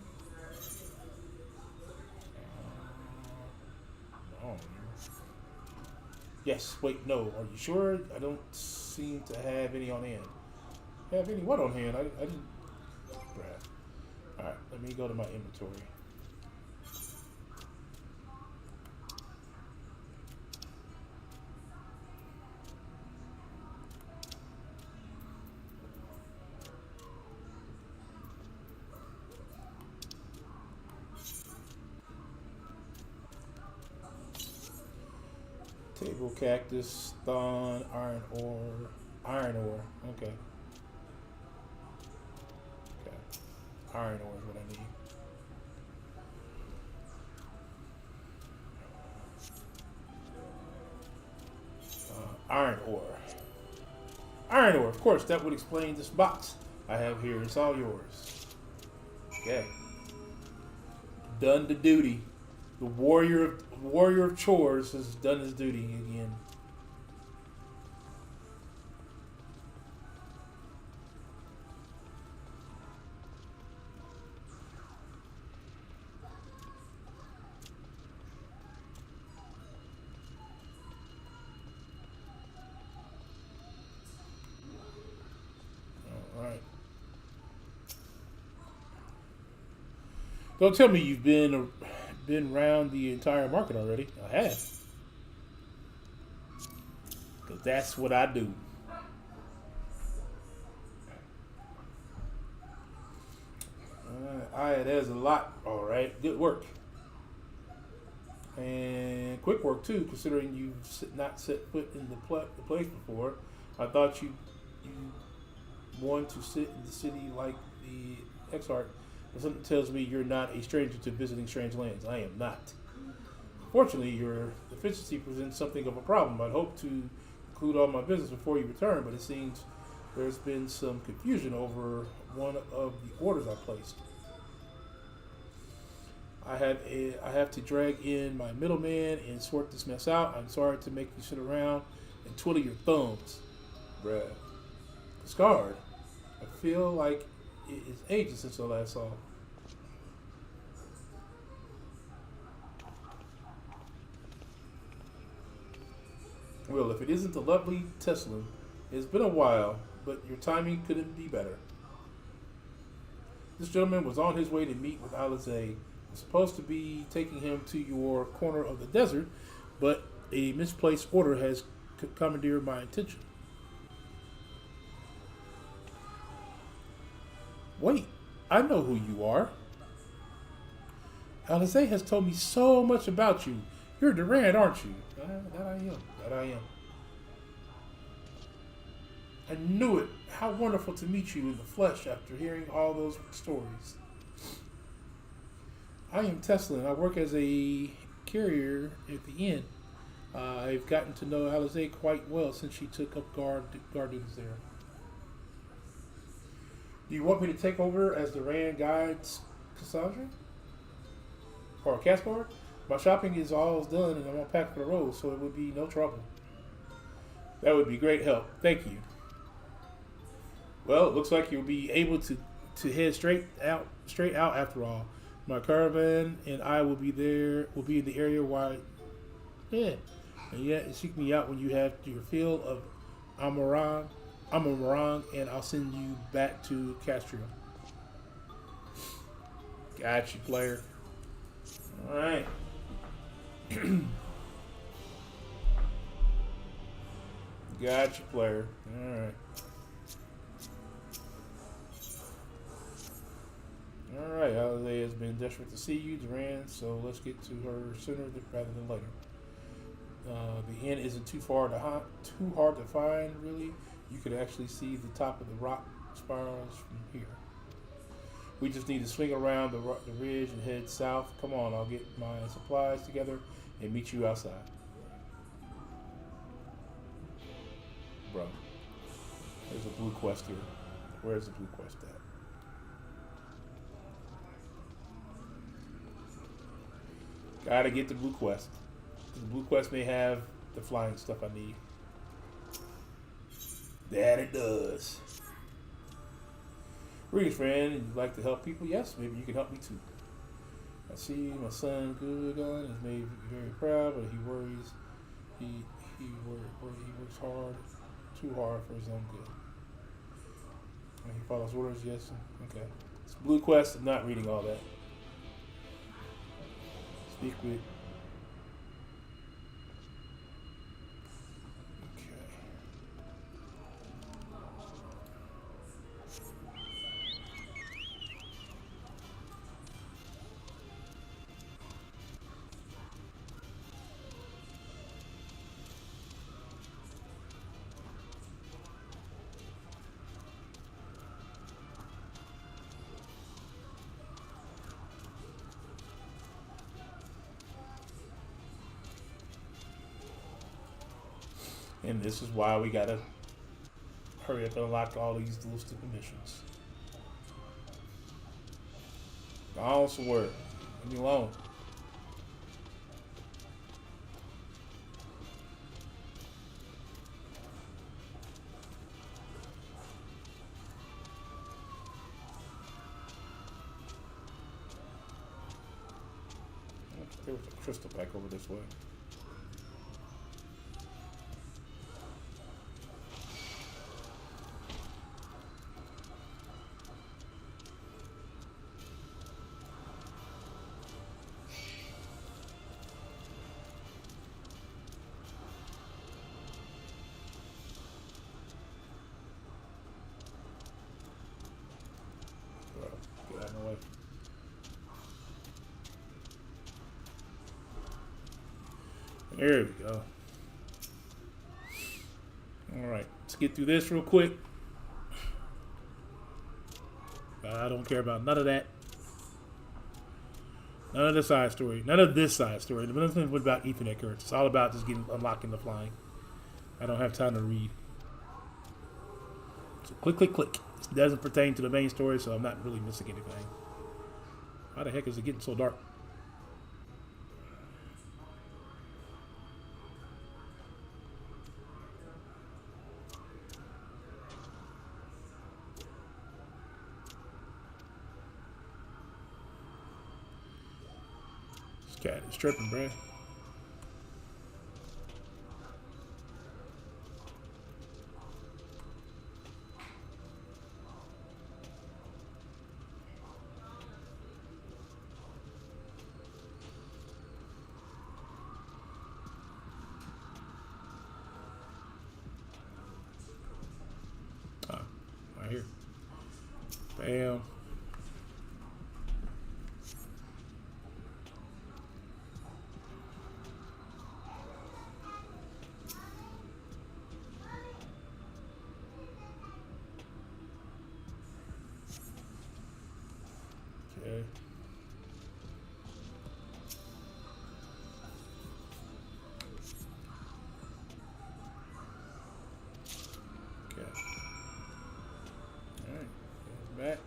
[SPEAKER 1] Yes, wait, no. Are you sure? I don't seem to have any on hand. Have any what on hand? I didn't. Alright, let me go to my inventory. Table cactus, thorn, iron ore. Okay. Iron ore is what I need. Iron ore. Iron ore, of course, that would explain this box I have here. It's all yours. Okay. Done the duty. The warrior of chores has done his duty again. All right. Don't tell me you've been around the entire market already. I have. Because that's what I do. There's a lot. All right. Good work. And quick work, too, considering you've not set foot in the place before. I thought you wanted to sit in the city like the XIV. But something tells me you're not a stranger to visiting strange lands. I am not. Fortunately, your deficiency presents something of a problem. I'd hoped to conclude all my business before you return, but it seems there's been some confusion over one of the orders I placed. I have to drag in my middleman and sort this mess out. I'm sorry to make you sit around and twiddle your thumbs, bruh. Scarred. I feel like it's ages since I last saw. Well, if it isn't the lovely Tesla, it's been a while, but your timing couldn't be better. This gentleman was on his way to meet with Alizé. I'm supposed to be taking him to your corner of the desert, but a misplaced order has commandeered my attention. Wait, I know who you are. Alizé has told me so much about you. You're Durand, aren't you? That I am. That I am. I knew it. How wonderful to meet you in the flesh after hearing all those stories. I am Tesla, and I work as a carrier at the inn. I've gotten to know Alizé quite well since she took up guard duties there. Do you want me to take over as the Rand guides Cassandra? Or Caspar? My shopping is all done and I'm on pack for the road, so it would be no trouble. That would be great help. Thank you. Well, it looks like you'll be able to head straight out after all. My caravan and I will be in the area while seek me out when you have your fill of Amarang, and I'll send you back to Castro. Got you, player. Alright. Got you, player. Alright. Alright, Alizé has been desperate to see you, Durand, so let's get to her sooner rather than later. The inn isn't too hard to find, really. You could actually see the top of the rock spirals from here. We just need to swing around the ridge and head south. Come on, I'll get my supplies together and meet you outside. Bro, there's a blue quest here. Where's the blue quest at? Gotta get the blue quest. The blue quest may have the flying stuff I need. That it does. Greetings, friend. You'd like to help people? Yes, maybe you can help me too. I see my son Gugan has made me very proud, but he worries. He works hard, too hard for his own good. And he follows orders. Yes. Okay. It's blue quest. I'm not reading all that. Speak with. And this is why we gotta hurry up and unlock all these little stupid missions. Gone somewhere. Leave me alone. There was a crystal back over this way. Get out of my way. There we go. Alright, let's get through this real quick. I don't care about none of that. None of the side story. None of this side story. Nothing about Ethernet currents. It's all about just unlocking the flying. I don't have time to read. So click, click, click. This doesn't pertain to the main story, so I'm not really missing anything. Why the heck is it getting so dark? Cat is tripping, bruh. Right here. Bam. Okay. Okay. All right. Back.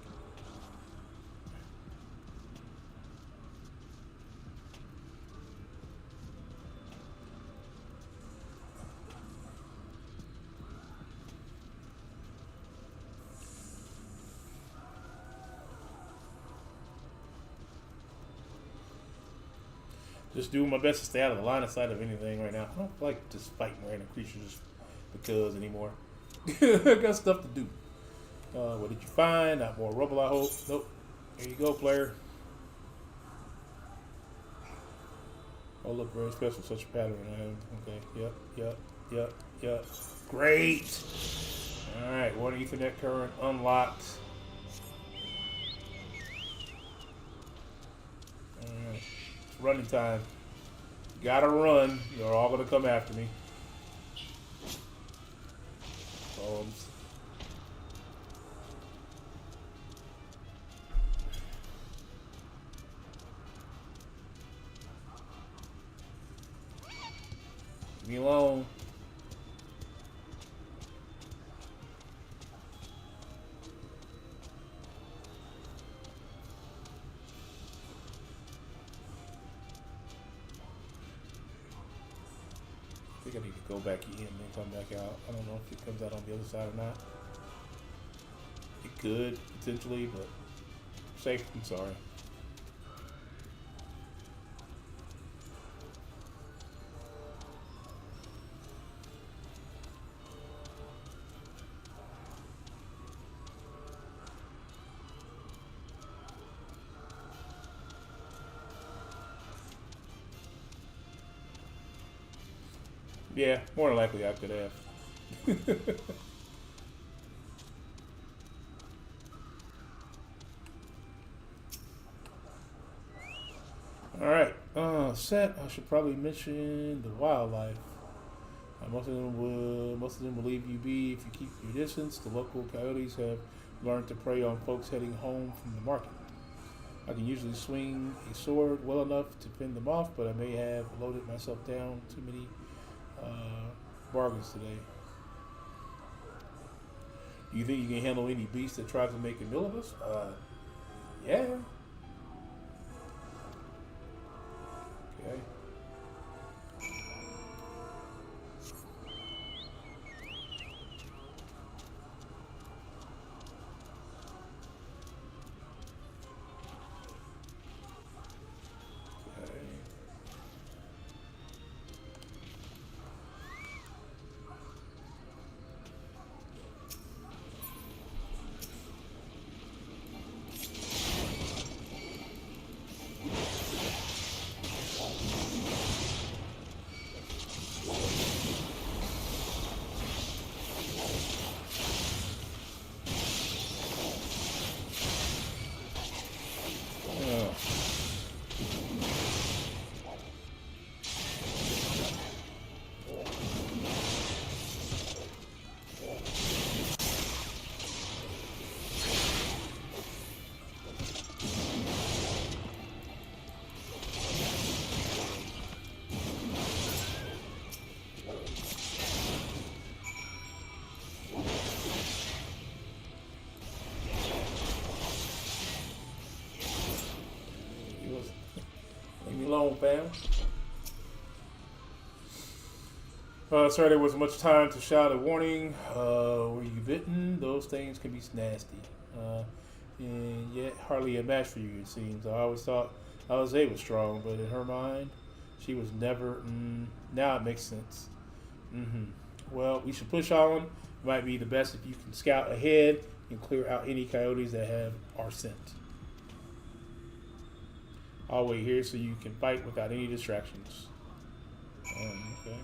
[SPEAKER 1] Just doing my best to stay out of the line of sight of anything right now. I don't like just fighting random creatures just because anymore. I got stuff to do. What did you find? Not more rubble, I hope. Nope. Here you go, player. Oh, look, very special. Such a pattern. Okay. Yep. Great. All right. One Ethernet current unlocked. All right. It's running time. Gotta run. You're all gonna come after me. Bones. Leave me alone. I think I need to go back in and then come back out. I don't know if it comes out on the other side or not. It could, potentially, but safe than sorry. Yeah, more than likely I could have. Alright, set. I should probably mention the wildlife. Most of them will leave you be if you keep your distance. The local coyotes have learned to prey on folks heading home from the market. I can usually swing a sword well enough to fend them off, but I may have loaded myself down too many bargains today. Do you think you can handle any beast that tries to make a meal of us? Yeah. Okay. Leave me alone, fam. Sorry there wasn't much time to shout a warning. Were you bitten? Those things can be nasty. And yet hardly a match for you, it seems. I always thought Alize was strong, but in her mind, she was never. Now it makes sense. Well, we should push on. It might be the best if you can scout ahead and clear out any coyotes that have our scent. I'll wait here so you can fight without any distractions. Okay.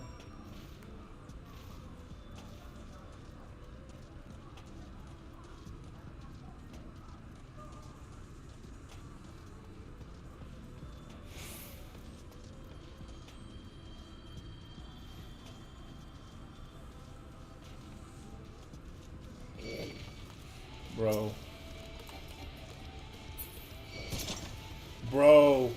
[SPEAKER 1] Bro. Bro.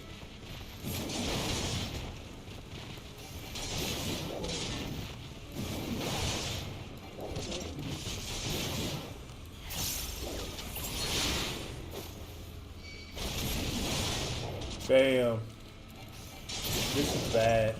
[SPEAKER 1] Bam. This is bad.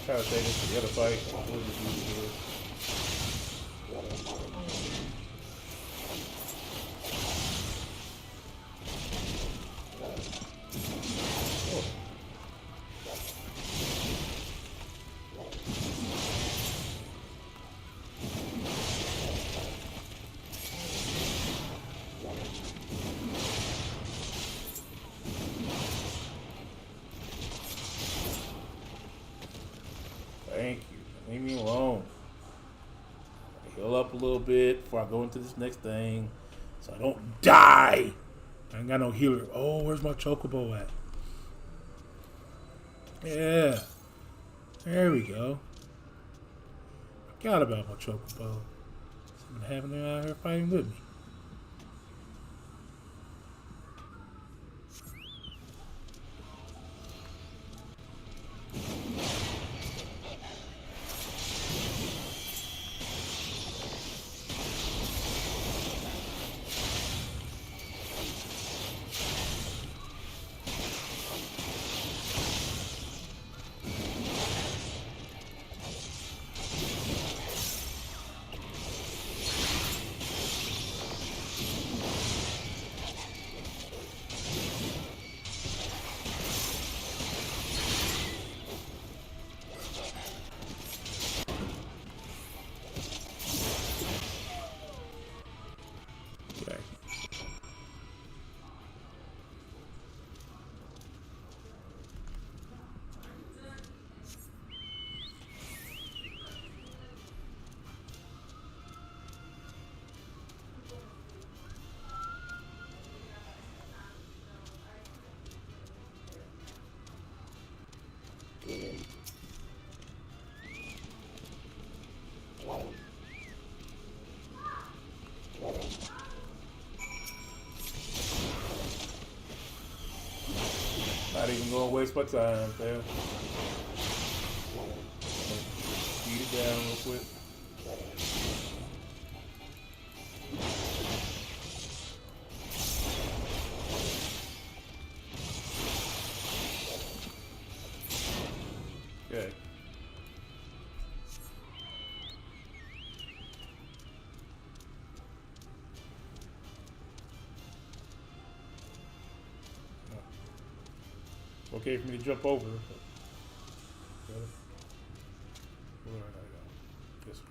[SPEAKER 1] Try to take this to the other fight. We'll just use it here. Thank you. Leave me alone. Heal up a little bit before I go into this next thing, so I don't die. I ain't got no healer. Oh, where's my chocobo at? Yeah. There we go. Forgot about my chocobo. Something happening out here fighting with me. waste my time, fam. Beat it down real quick. Okay. Okay for me to jump over. Where did I go? This way.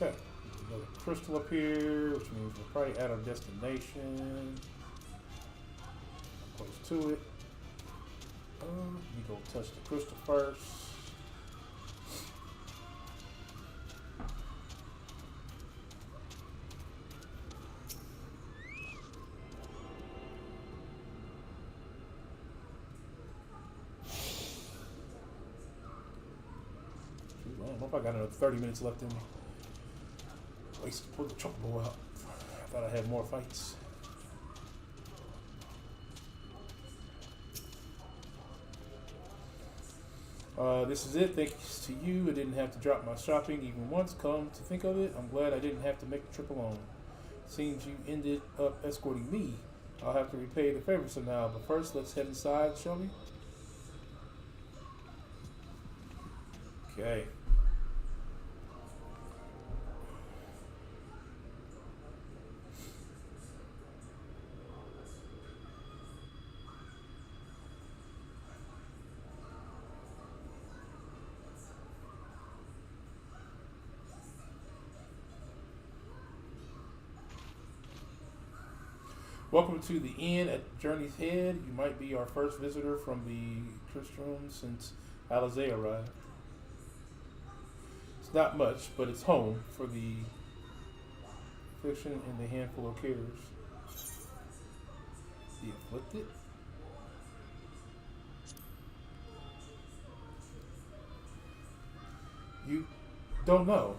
[SPEAKER 1] Okay, another crystal up here, which means we're probably at our destination. Close to it. Let me go touch the crystal first. I don't know if I got another 30 minutes left in me. Wasted to pull the chocobo out. I thought I had more fights. This is it. Thanks to you, I didn't have to drop my shopping even once. Come to think of it, I'm glad I didn't have to make the trip alone. Seems you ended up escorting me. I'll have to repay the favor somehow, but first let's head inside, shall we? Okay. Welcome to the inn at Journey's Head. You might be our first visitor from the Tristram since Alizé arrived. It's not much, but it's home for the affliction and the handful of cares. The afflicted? You don't know.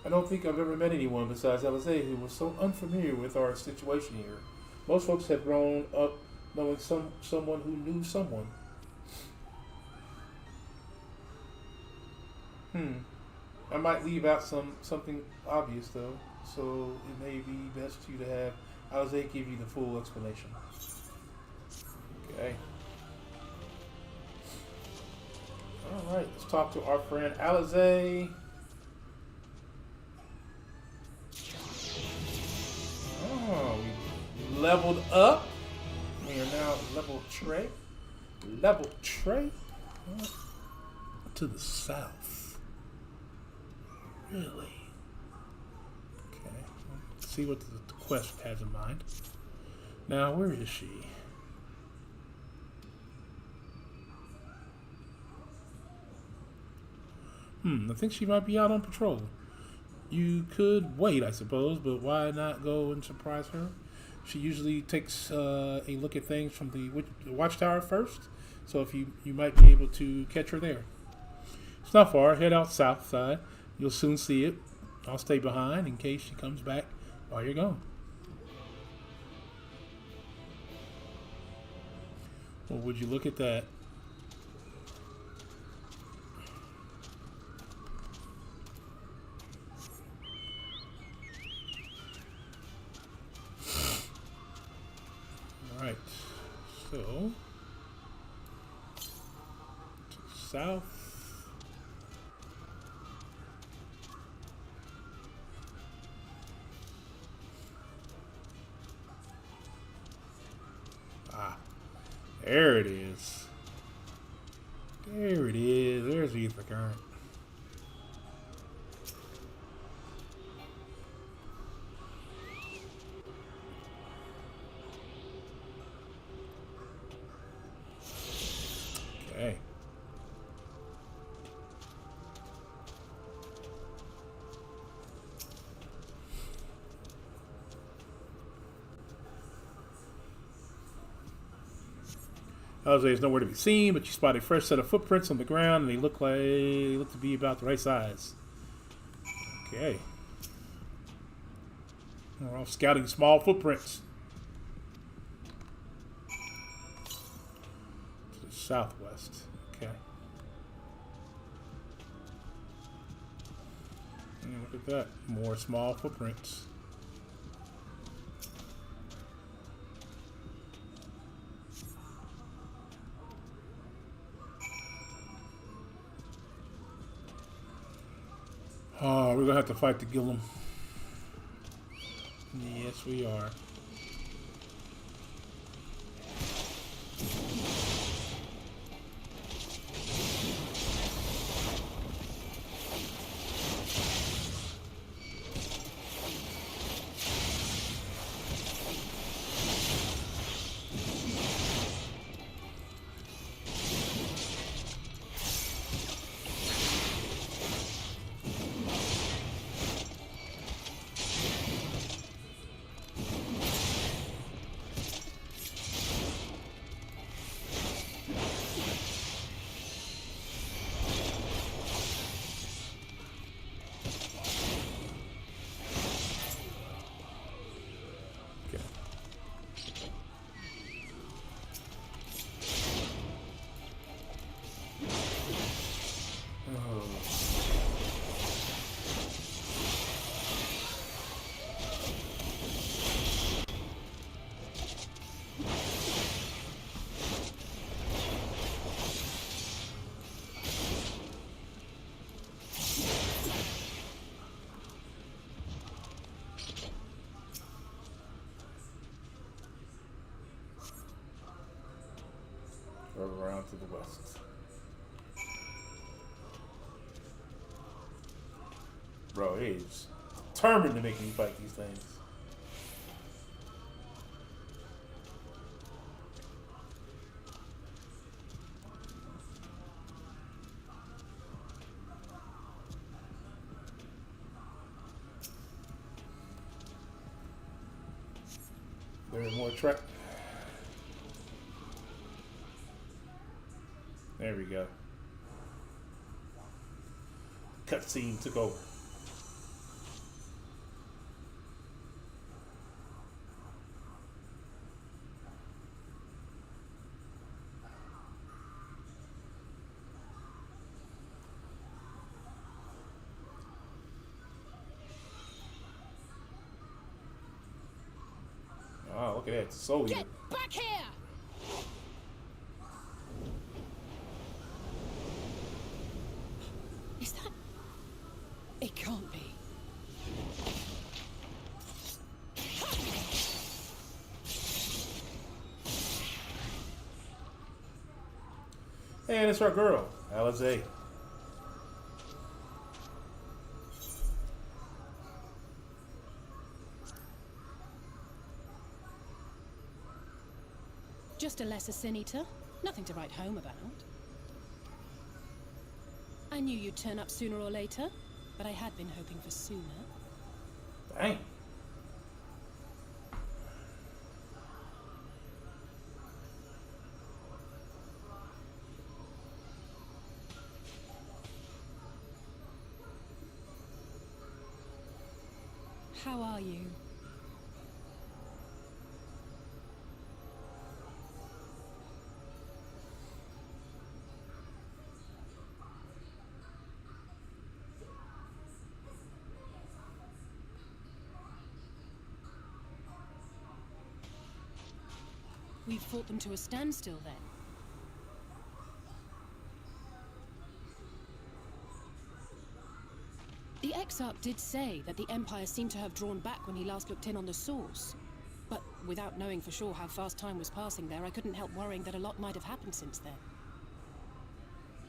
[SPEAKER 1] I don't think I've ever met anyone besides Alizé who was so unfamiliar with our situation here. Most folks have grown up knowing someone who knew someone. I might leave out something obvious though, so it may be best to have Alizé give you the full explanation. Okay. All right, let's talk to our friend Alizé. Oh, we leveled up. We are now level tray. Level tray? To the south. Really? Okay. Let's see what the quest has in mind. Now, where is she? I think she might be out on patrol. You could wait, I suppose, but why not go and surprise her? She usually takes a look at things from the watchtower first, so if you might be able to catch her there. It's not far. Head out south side. You'll soon see it. I'll stay behind in case she comes back while you're gone. Well, would you look at that? Alright, so to the south. There it is. There it is. There's the ether current. Okay. Jose is nowhere to be seen, but you spot a fresh set of footprints on the ground, and they look to be about the right size. Okay. We're off scouting small footprints. To the southwest. Okay. And look at that. More small footprints. Oh, we're gonna have to fight the Gillum. Yes, we are. Around to the west. Bro, he's determined to make me fight these things. There's more track. There we go. Cutscene took over. Oh, look at that. It's so
[SPEAKER 10] Get back here!
[SPEAKER 11] Is that... It can't be.
[SPEAKER 1] And it's our girl, Alizé.
[SPEAKER 13] Just a lesser sin eater. Nothing to write home about. I knew you'd turn up sooner or later, but I had been hoping for sooner.
[SPEAKER 1] Dang.
[SPEAKER 13] How are you? We've fought them to a standstill, then. The XIV did say that the Empire seemed to have drawn back when he last looked in on the source. But without knowing for sure how fast time was passing there, I couldn't help worrying that a lot might have happened since then.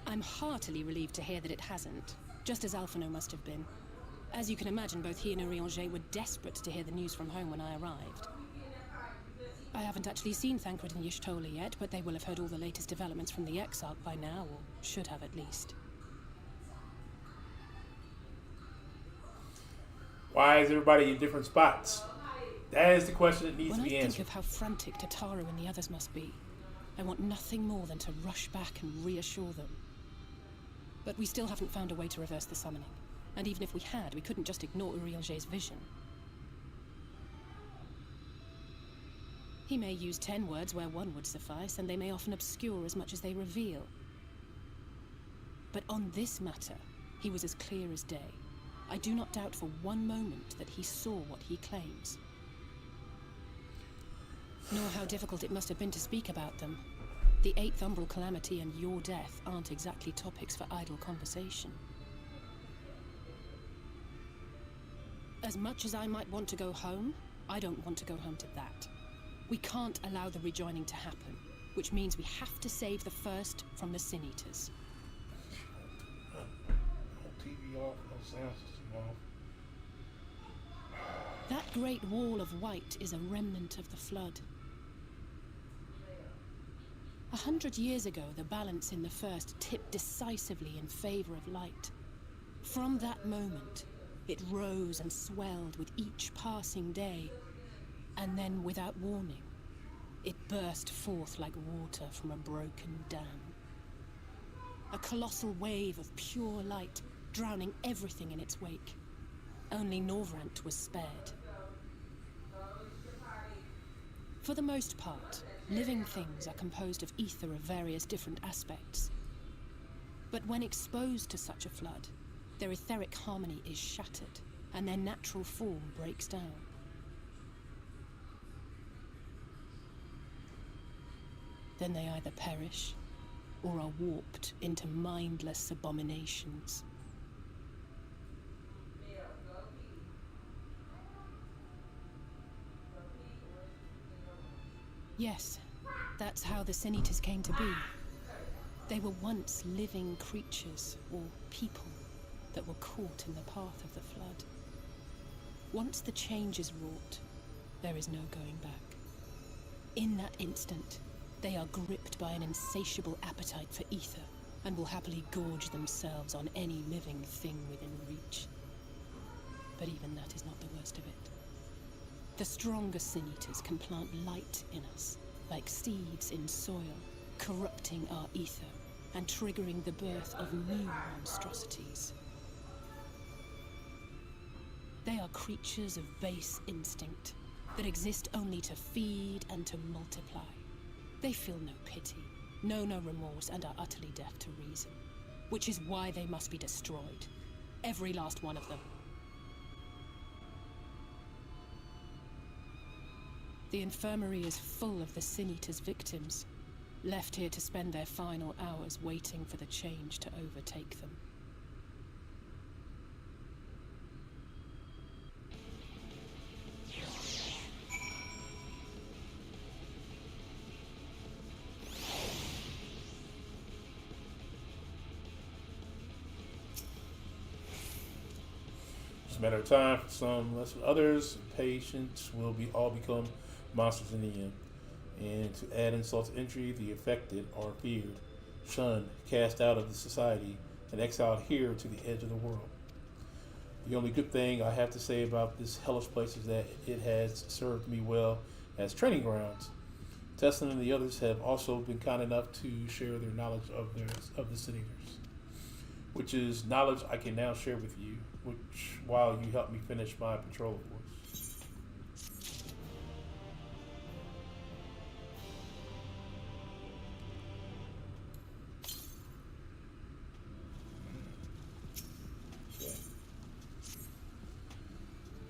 [SPEAKER 13] I'm heartily relieved to hear that it hasn't, just as Alphino must have been. As you can imagine, both he and Urianger were desperate to hear the news from home when I arrived. I haven't actually seen Thancred and Y'shtola yet, but they will have heard all the latest developments from the XIV by now, or should have at least.
[SPEAKER 1] Why is everybody in different spots? That is the question that needs to be
[SPEAKER 13] When I
[SPEAKER 1] answered.
[SPEAKER 13] think of how frantic Tataru and the others must be, I want nothing more than to rush back and reassure them. But we still haven't found a way to reverse the summoning. And even if we had, we couldn't just ignore Urielge's vision. He may use 10 words where one would suffice, and they may often obscure as much as they reveal. But on this matter, he was as clear as day. I do not doubt for one moment that he saw what he claims. Nor how difficult it must have been to speak about them. The 8th Umbral Calamity and your death aren't exactly topics for idle conversation. As much as I might want to go home, I don't want to go home to that. We can't allow the rejoining to happen, which means we have to save the first from the Sin Eaters.
[SPEAKER 1] TV off, no sound system off.
[SPEAKER 13] That great wall of white is a remnant of the flood. 100 years ago, the balance in the first tipped decisively in favor of light. From that moment, it rose and swelled with each passing day, and then, without warning, it burst forth like water from a broken dam. A colossal wave of pure light, drowning everything in its wake. Only Norvrant was spared. For the most part, living things are composed of ether of various different aspects. But when exposed to such a flood, their etheric harmony is shattered, and their natural form breaks down. Then they either perish, or are warped into mindless abominations. Yes, that's how the Sin Eaters came to be. They were once living creatures, or people, that were caught in the path of the flood. Once the change is wrought, there is no going back. In that instant, they are gripped by an insatiable appetite for ether, and will happily gorge themselves on any living thing within reach. But even that is not the worst of it. The stronger Sin Eaters can plant light in us, like seeds in soil, corrupting our ether, and triggering the birth of new monstrosities. They are creatures of base instinct, that exist only to feed and to multiply. They feel no pity, know no remorse, and are utterly deaf to reason. Which is why they must be destroyed. Every last one of them. The infirmary is full of the Sin Eaters' victims, left here to spend their final hours waiting for the change to overtake them.
[SPEAKER 1] It's a matter of time for some, less for others. Patients will all become monsters in the end. And to add insult to injury, the affected are feared, shunned, cast out of the society, and exiled here to the edge of the world. The only good thing I have to say about this hellish place is that it has served me well as training grounds. Tesla and the others have also been kind enough to share their knowledge of the Sin Eaters, which is knowledge I can now share with you, while you help me finish my patrol, of course.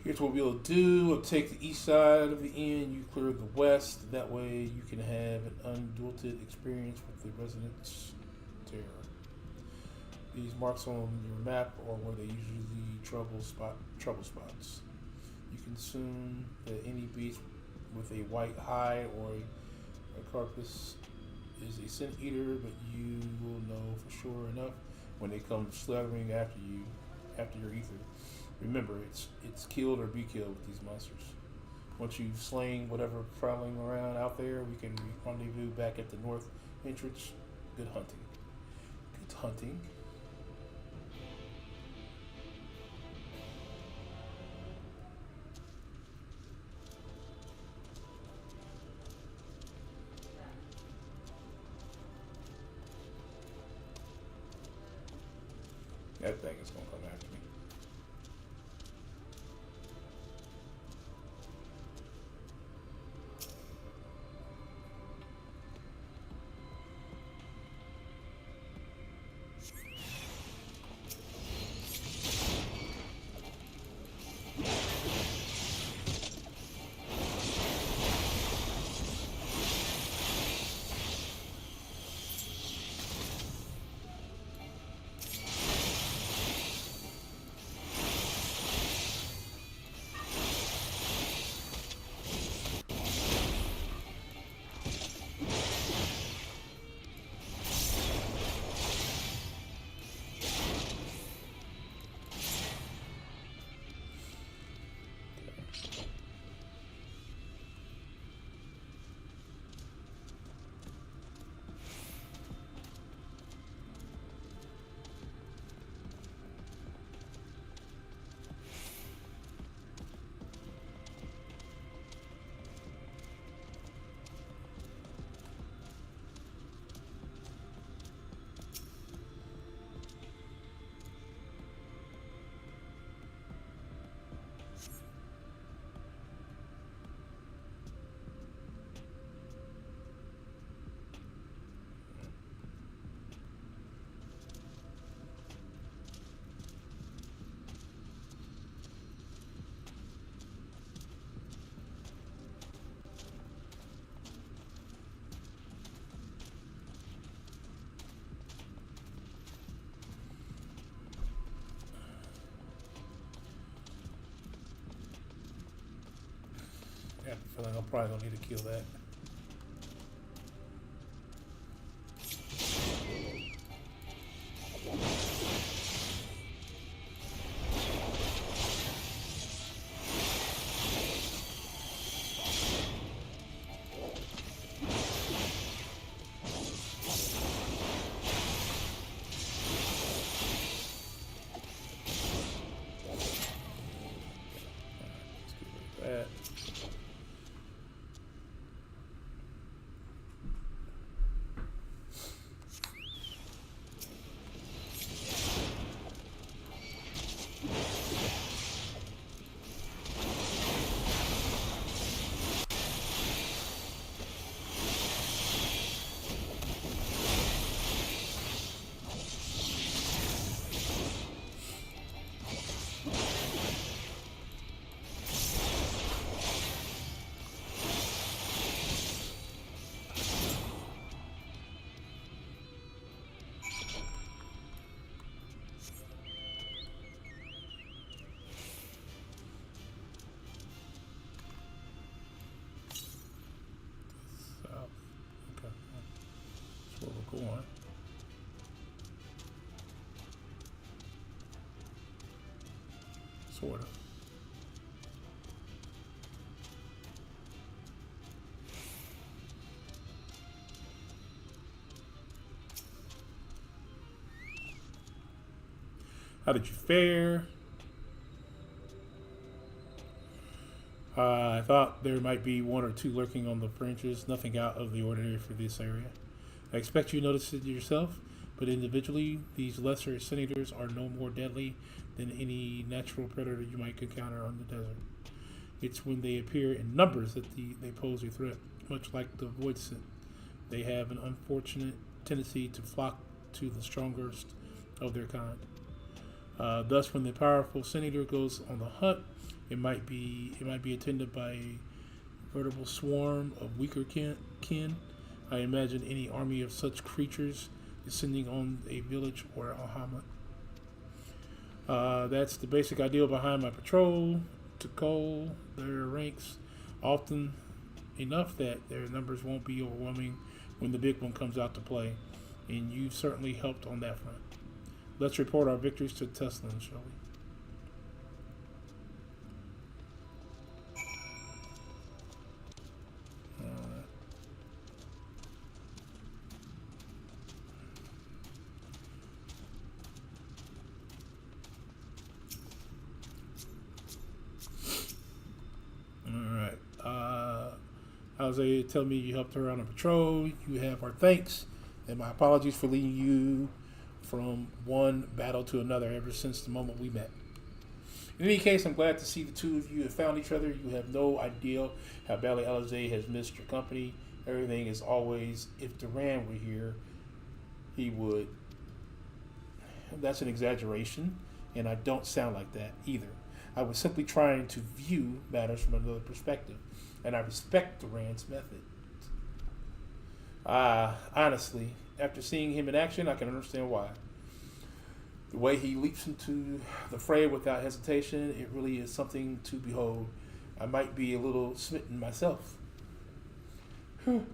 [SPEAKER 1] Here's what we'll do. We'll take the east side of the inn. You clear the west. That way you can have an undiluted experience with the residents' terror. These marks on your map are where they usually trouble spots. You can assume that any beast with a white hide or a carcass is a Sin Eater, but you will know for sure enough when they come slathering after your ether. Remember, it's killed or be killed with these monsters. Once you've slain whatever prowling around out there, we can rendezvous back at the north entrance. Good hunting. Good hunting. That thing is gonna come after me. I have a feeling I'm probably gonna need to kill that. That. Go on. Sort of. How did you fare? I thought there might be one or two lurking on the fringes, nothing out of the ordinary for this area. I expect you noticed it yourself, but individually, these lesser senators are no more deadly than any natural predator you might encounter on the desert. It's when they appear in numbers that they pose a threat, much like the void scent. They have an unfortunate tendency to flock to the strongest of their kind. Thus, when the powerful senator goes on the hunt, it might be attended by a veritable swarm of weaker kin. I imagine any army of such creatures descending on a village or a hamlet. That's the basic idea behind my patrol. To cull their ranks often enough that their numbers won't be overwhelming when the big one comes out to play, and you've certainly helped on that front. Let's report our victories to Teslin, shall we? Jose, tell me you helped her on a patrol. You have our thanks and my apologies for leading you from one battle to another ever since the moment we met. In any case, I'm glad to see the two of you have found each other. You have no idea how badly Alizé has missed your company. Everything is always, if Duran were here, he would. That's an exaggeration, and I don't sound like that either. I was simply trying to view matters from another perspective, and I respect Duran's method. Honestly, after seeing him in action, I can understand why. The way he leaps into the fray without hesitation, it really is something to behold. I might be a little smitten myself. I'm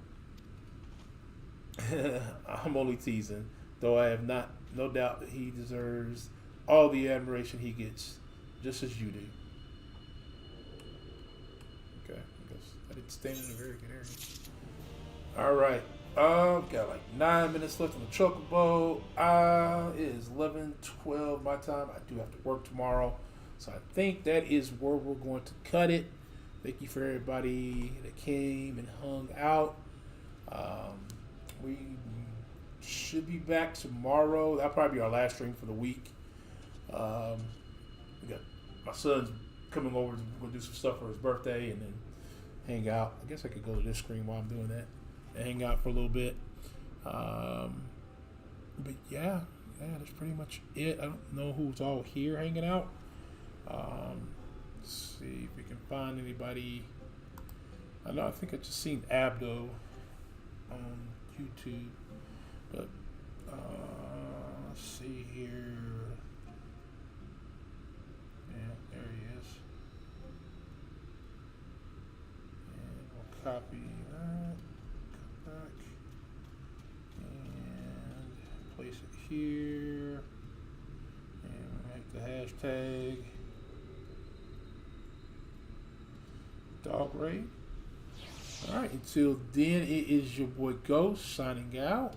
[SPEAKER 1] only teasing, though I have no doubt that he deserves all the admiration he gets, just as you do. Okay, I guess I didn't stand in a very good area. All right. Got like 9 minutes left on the chocobo. It is 11:12 my time. I do have to work tomorrow, so I think that is where we're going to cut it. Thank you for everybody that came and hung out. We should be back tomorrow. That'll probably be our last stream for the week. We got my son's coming over. We're gonna do some stuff for his birthday and then hang out. I guess I could go to this screen while I'm doing that. Hang out for a little bit. But yeah, that's pretty much it. I don't know who's all here hanging out. Let's see if we can find anybody. I think I just seen Abdo on YouTube. But let's see here. Yeah, there he is. And we'll copy that. Back and place it here and make the hashtag dog raid. Alright, until then, it is your boy Ghost signing out.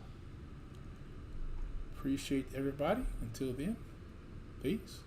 [SPEAKER 1] Appreciate everybody. Until then, peace.